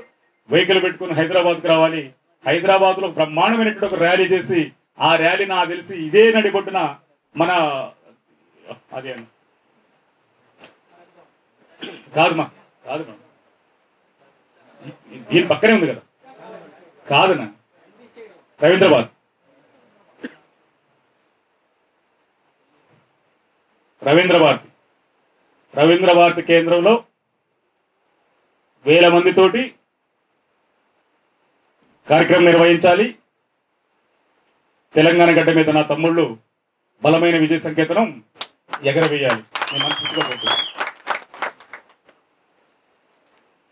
వెహికల్ పెట్టుకుని హైదరాబాద్కు రావాలి. హైదరాబాద్ లో బ్రహ్మాండమైనటువంటి ఒక ర్యాలీ చేసి ఆ ర్యాలీ నాకు తెలిసి ఇదే నడిబొడ్డున మన అదే కాదుమా దీని పక్కనే ఉంది కదా, కాదునా రవీంద్ర భారతి కేంద్రంలో 1000 మందితోటి కార్యక్రమం నిర్వహించాలి. తెలంగాణ గడ్డ మీద నా తమ్ముళ్ళు బలమైన విజయ సంకేతనం ఎగరవేయాలి. నేను మనస్ఫూర్తిగా కోరుతున్నాను.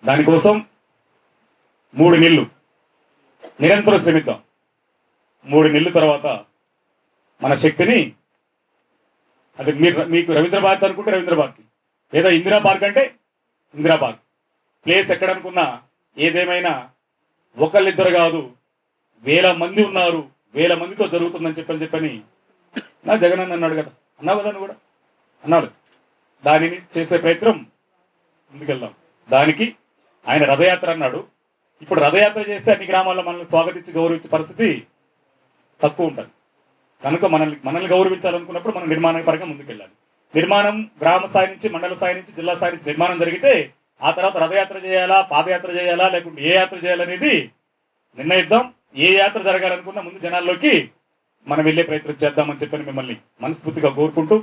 దానికోసం 3 నెలలు నిరంతరం శ్రమిద్దాం. 3 నెలల తర్వాత మన శక్తిని, అది మీకు రవీంద్ర భారతి అనుకుంటే రవీంద్ర భారతి, లేదా ఇందిరా పార్క్ అంటే ఇందిరా పార్క్, ప్లేస్ ఎక్కడనుకున్నా ఏదేమైనా ఒకళ్ళిద్దరు కాదు 1000 మంది ఉన్నారు, 1000 మందితో జరుగుతుందని చెప్పని నా జగన్ అన్న అన్నాడు కదా, అన్నావు కదా కూడా అన్నాడు. దానిని చేసే ప్రయత్నం ముందుకెళ్దాం. దానికి ఆయన రథయాత్ర అన్నాడు. ఇప్పుడు రథయాత్ర చేస్తే అన్ని గ్రామాల్లో మనల్ని స్వాగతించి గౌరవించే పరిస్థితి తక్కువ ఉంటుంది. కనుక మనల్ని గౌరవించాలనుకున్నప్పుడు మనం నిర్మాణ పరంగా ముందుకెళ్ళాలి. నిర్మాణం గ్రామ స్థాయి నుంచి, మండల స్థాయి నుంచి, జిల్లా స్థాయి నుంచి నిర్మాణం జరిగితే ఆ తర్వాత రథయాత్ర చేయాలా, పాదయాత్ర చేయాలా, లేకుంటే ఏ యాత్ర చేయాలనేది నిర్ణయిద్దాం. ఏ యాత్ర జరగాలనుకున్నా ముందు జనాల్లోకి మనం వెళ్ళే ప్రయత్నం చేద్దామని చెప్పని మిమ్మల్ని మనస్ఫూర్తిగా కోరుకుంటూ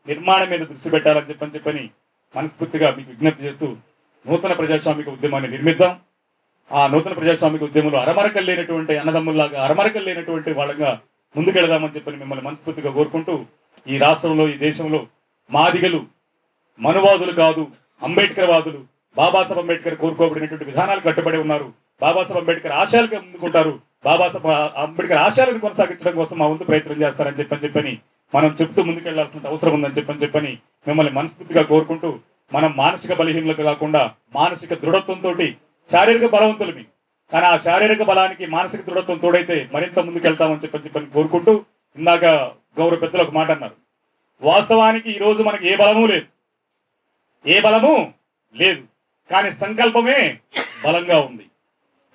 నిర్మాణం మీద దృష్టి పెట్టాలని చెప్పని మనస్ఫూర్తిగా మీకు విజ్ఞప్తి చేస్తూ నూతన ప్రజాస్వామిక ఉద్యమాన్ని నిర్మిద్దాం. ఆ నూతన ప్రజాస్వామిక ఉద్యమంలో అరమరకలు లేనటువంటి అన్నదమ్ముల్లాగా, అరమరకలు లేనటువంటి వాళ్ళగా ముందుకెళదామని చెప్పని మిమ్మల్ని మనస్ఫూర్తిగా కోరుకుంటూ, ఈ రాష్ట్రంలో, ఈ దేశంలో మాదిగలు మనువాదులు కాదు, అంబేద్కర్ వాదులు. బాబాసాహెబ్ అంబేద్కర్ కోరుకోబడినటువంటి విధానాలు కట్టుబడి ఉన్నారు. బాబాసాహెబ్ అంబేద్కర్ ఆశయాలకు ముందుకుంటారు. బాబాసాహెబ్ అంబేద్కర్ ఆశయాలను కొనసాగించడం కోసం మా వంతు ప్రయత్నం చేస్తారని చెప్పని మనం చెప్తూ ముందుకెళ్లాల్సిన అవసరం ఉందని చెప్పని మిమ్మల్ని మనస్ఫూర్తిగా కోరుకుంటూ, మనం మానసిక బలహీనలకు కాకుండా మానసిక దృఢత్వంతో, శారీరక బలవంతులమి, కానీ ఆ శారీరక బలానికి మానసిక దృఢత్వం తోడైతే మరింత ముందుకెళ్తామని చెప్పని కోరుకుంటూ, ఇందాక గౌరవ పెద్దలు ఒక మాట అన్నారు. వాస్తవానికి ఈరోజు మనకి ఏ బలము లేదు, కానీ సంకల్పమే బలంగా ఉంది.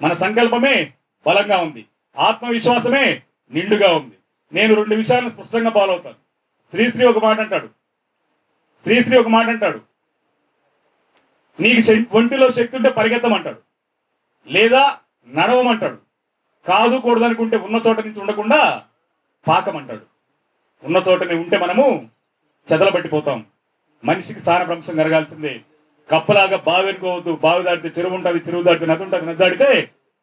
మన సంకల్పమే బలంగా ఉంది, ఆత్మవిశ్వాసమే నిండుగా ఉంది. నేను 2 విషయాలను స్పష్టంగా ఫాలో అవుతాను. శ్రీశ్రీ ఒక మాట అంటాడు, నీకు ఒంటిలో శక్తి ఉంటే పరిగెత్తమంటాడు, లేదా నడవమంటాడు. కాదు కూడదనుకుంటే ఉన్న చోట నుంచి ఉండకుండా పాకమంటాడు. ఉన్న చోటని ఉంటే మనము చెదలబట్టిపోతాం. మనిషికి స్థానభ్రంశం జరగాల్సిందే. కప్పలాగా బావి అనుకోవద్దు. బావి దాటితే చెరువు ఉంటుంది, చెరువు దాటితే నది ఉంటుంది, నది దాటితే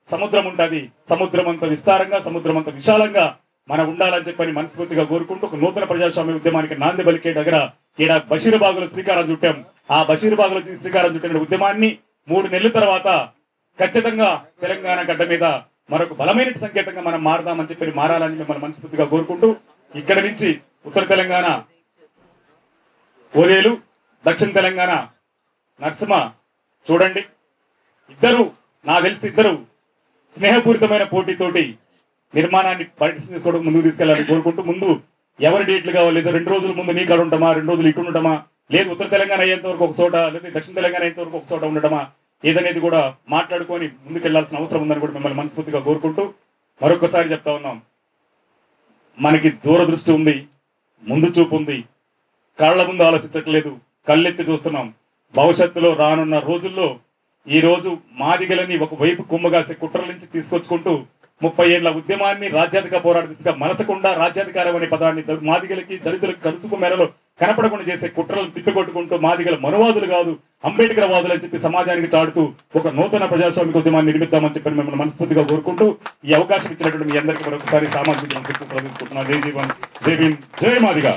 సముద్రం ఉంటుంది. సముద్రం అంత విస్తారంగా, సముద్రం అంత విశాలంగా మనం ఉండాలని చెప్పని మనస్ఫూర్తిగా కోరుకుంటూ, ఒక నూతన ప్రజాస్వామ్య ఉద్యమానికి నాంది పలికే దగ్గర ఈడ బషీరాబాద్లో శ్రీకారం చుట్టాం. ఆ బషీరాబాద్లో శ్రీకారం చుట్టిన ఉద్యమాన్ని 3 నెలల తర్వాత ఖచ్చితంగా తెలంగాణ గడ్డ మీద మరొక బలమైన సంకేతంగా మనం మారదామని చెప్పి మారాలని మిమ్మల్ని మనస్ఫూర్తిగా కోరుకుంటూ ఇక్కడ నుంచి ఉత్తర తెలంగాణ ఓదేలు, దక్షిణ తెలంగాణ నరసింహ చూడండి. ఇద్దరు నాకు తెలిసి ఇద్దరు స్నేహపూరితమైన పోటీతోటి నిర్మాణాన్ని తీసుకోవడం ముందుకు తీసుకెళ్లాలని కోరుకుంటూ, ముందు ఎవరి డేట్లు కావాలి, లేదా 2 రోజుల ముందు నీ కాడ ఉంటామా, 2 రోజులు ఇటు ఉండటమా, లేదు ఉత్తర తెలంగాణ అయ్యేంత వరకు ఒక చోట, లేదా దక్షిణ తెలంగాణ అయ్యేంత వరకు ఒక చోట ఉండటమా, ఏదనేది కూడా మాట్లాడుకొని ముందుకెళ్లాల్సిన అవసరం ఉందని కూడా మిమ్మల్ని మనస్ఫూర్తిగా కోరుకుంటూ మరొకసారి చెప్తా ఉన్నాం. మనకి దూరదృష్టి ఉంది, ముందు చూపు ఉంది, కళ్ళ ముందు ఆలోచించట్లేదు, కళ్ళెత్తి చూస్తున్నాం. భవిష్యత్తులో రానున్న రోజుల్లో ఈ రోజు మాదిగలని ఒకవైపు కుమ్మగాసే కుట్రల నుంచి తీసుకొచ్చుకుంటూ 30 ఏళ్ల ఉద్యమాన్ని రాజ్యాధిక పోరాట దిశగా మలచకుండా రాజ్యాధికారం అనే పదాన్ని మాదిగలకి దళితులకు కలుసుకు మేరలో కనపడకుండా చేసే కుట్రలను తిప్పికొట్టుకుంటూ మాదిగల మనువాదులు కాదు అంబేద్కర్ వాదులు అని చెప్పి సమాజానికి చాటుతూ ఒక నూతన ప్రజాస్వామిక ఉద్యమాన్ని నిర్మిద్దామని చెప్పి మిమ్మల్ని మనస్ఫూర్తిగా కోరుకుంటూ ఈ అవకాశం ఇచ్చినటువంటి మీ అందరికీ మరొకసారి సామాజిక తీసుకుంటున్నాను. జై జీవన్, జై భీమ్, జై మాదిగ.